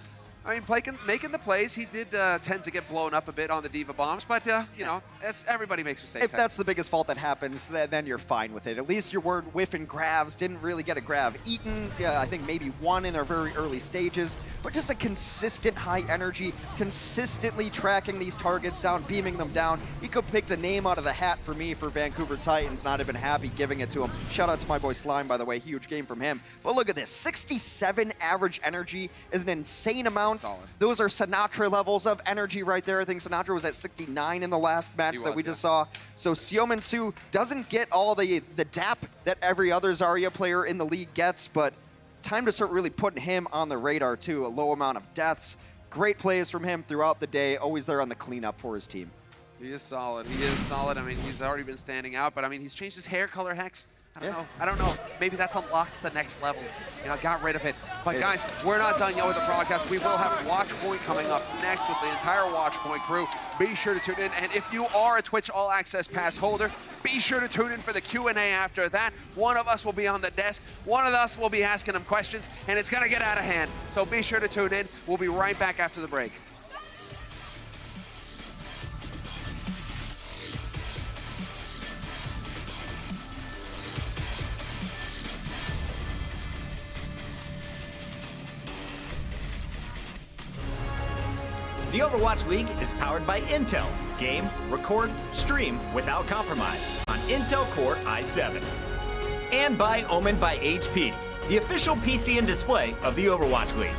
I mean, making the plays, he did tend to get blown up a bit on the Diva bombs, but, you know, everybody makes mistakes. If that's the biggest fault that happens, then you're fine with it. At least you weren't whiffing grabs, didn't really get a grab eaten. I think maybe one in our very early stages, but just a consistent high energy, consistently tracking these targets down, beaming them down. He could have picked a name out of the hat for me for Vancouver Titans, not have been happy giving it to him. Shout out to my boy Slime, by the way, huge game from him. But look at this, 67 average energy is an insane amount. Solid. Those are Sinatra levels of energy right there. I think Sinatra was at 69 in the last match that we just saw. So Siomen Su doesn't get all the dap that every other Zarya player in the league gets, but time to start really putting him on the radar too. A low amount of deaths. Great plays from him throughout the day, always there on the cleanup for his team. He is solid. He is solid. I mean, he's already been standing out, but I mean, he's changed his hair color, Hex. I don't know. Maybe that's unlocked the next level. You know, got rid of it. But guys, we're not done yet with the broadcast. We will have Watch Point coming up next with the entire Watch Point crew. Be sure to tune in. And if you are a Twitch All Access Pass holder, be sure to tune in for the Q&A after that. One of us will be on the desk. One of us will be asking them questions, and it's going to get out of hand. So be sure to tune in. We'll be right back after the break. The Overwatch League is powered by Intel. Game, record, stream without compromise on Intel Core i7. And by Omen by HP, the official PC and display of the Overwatch League.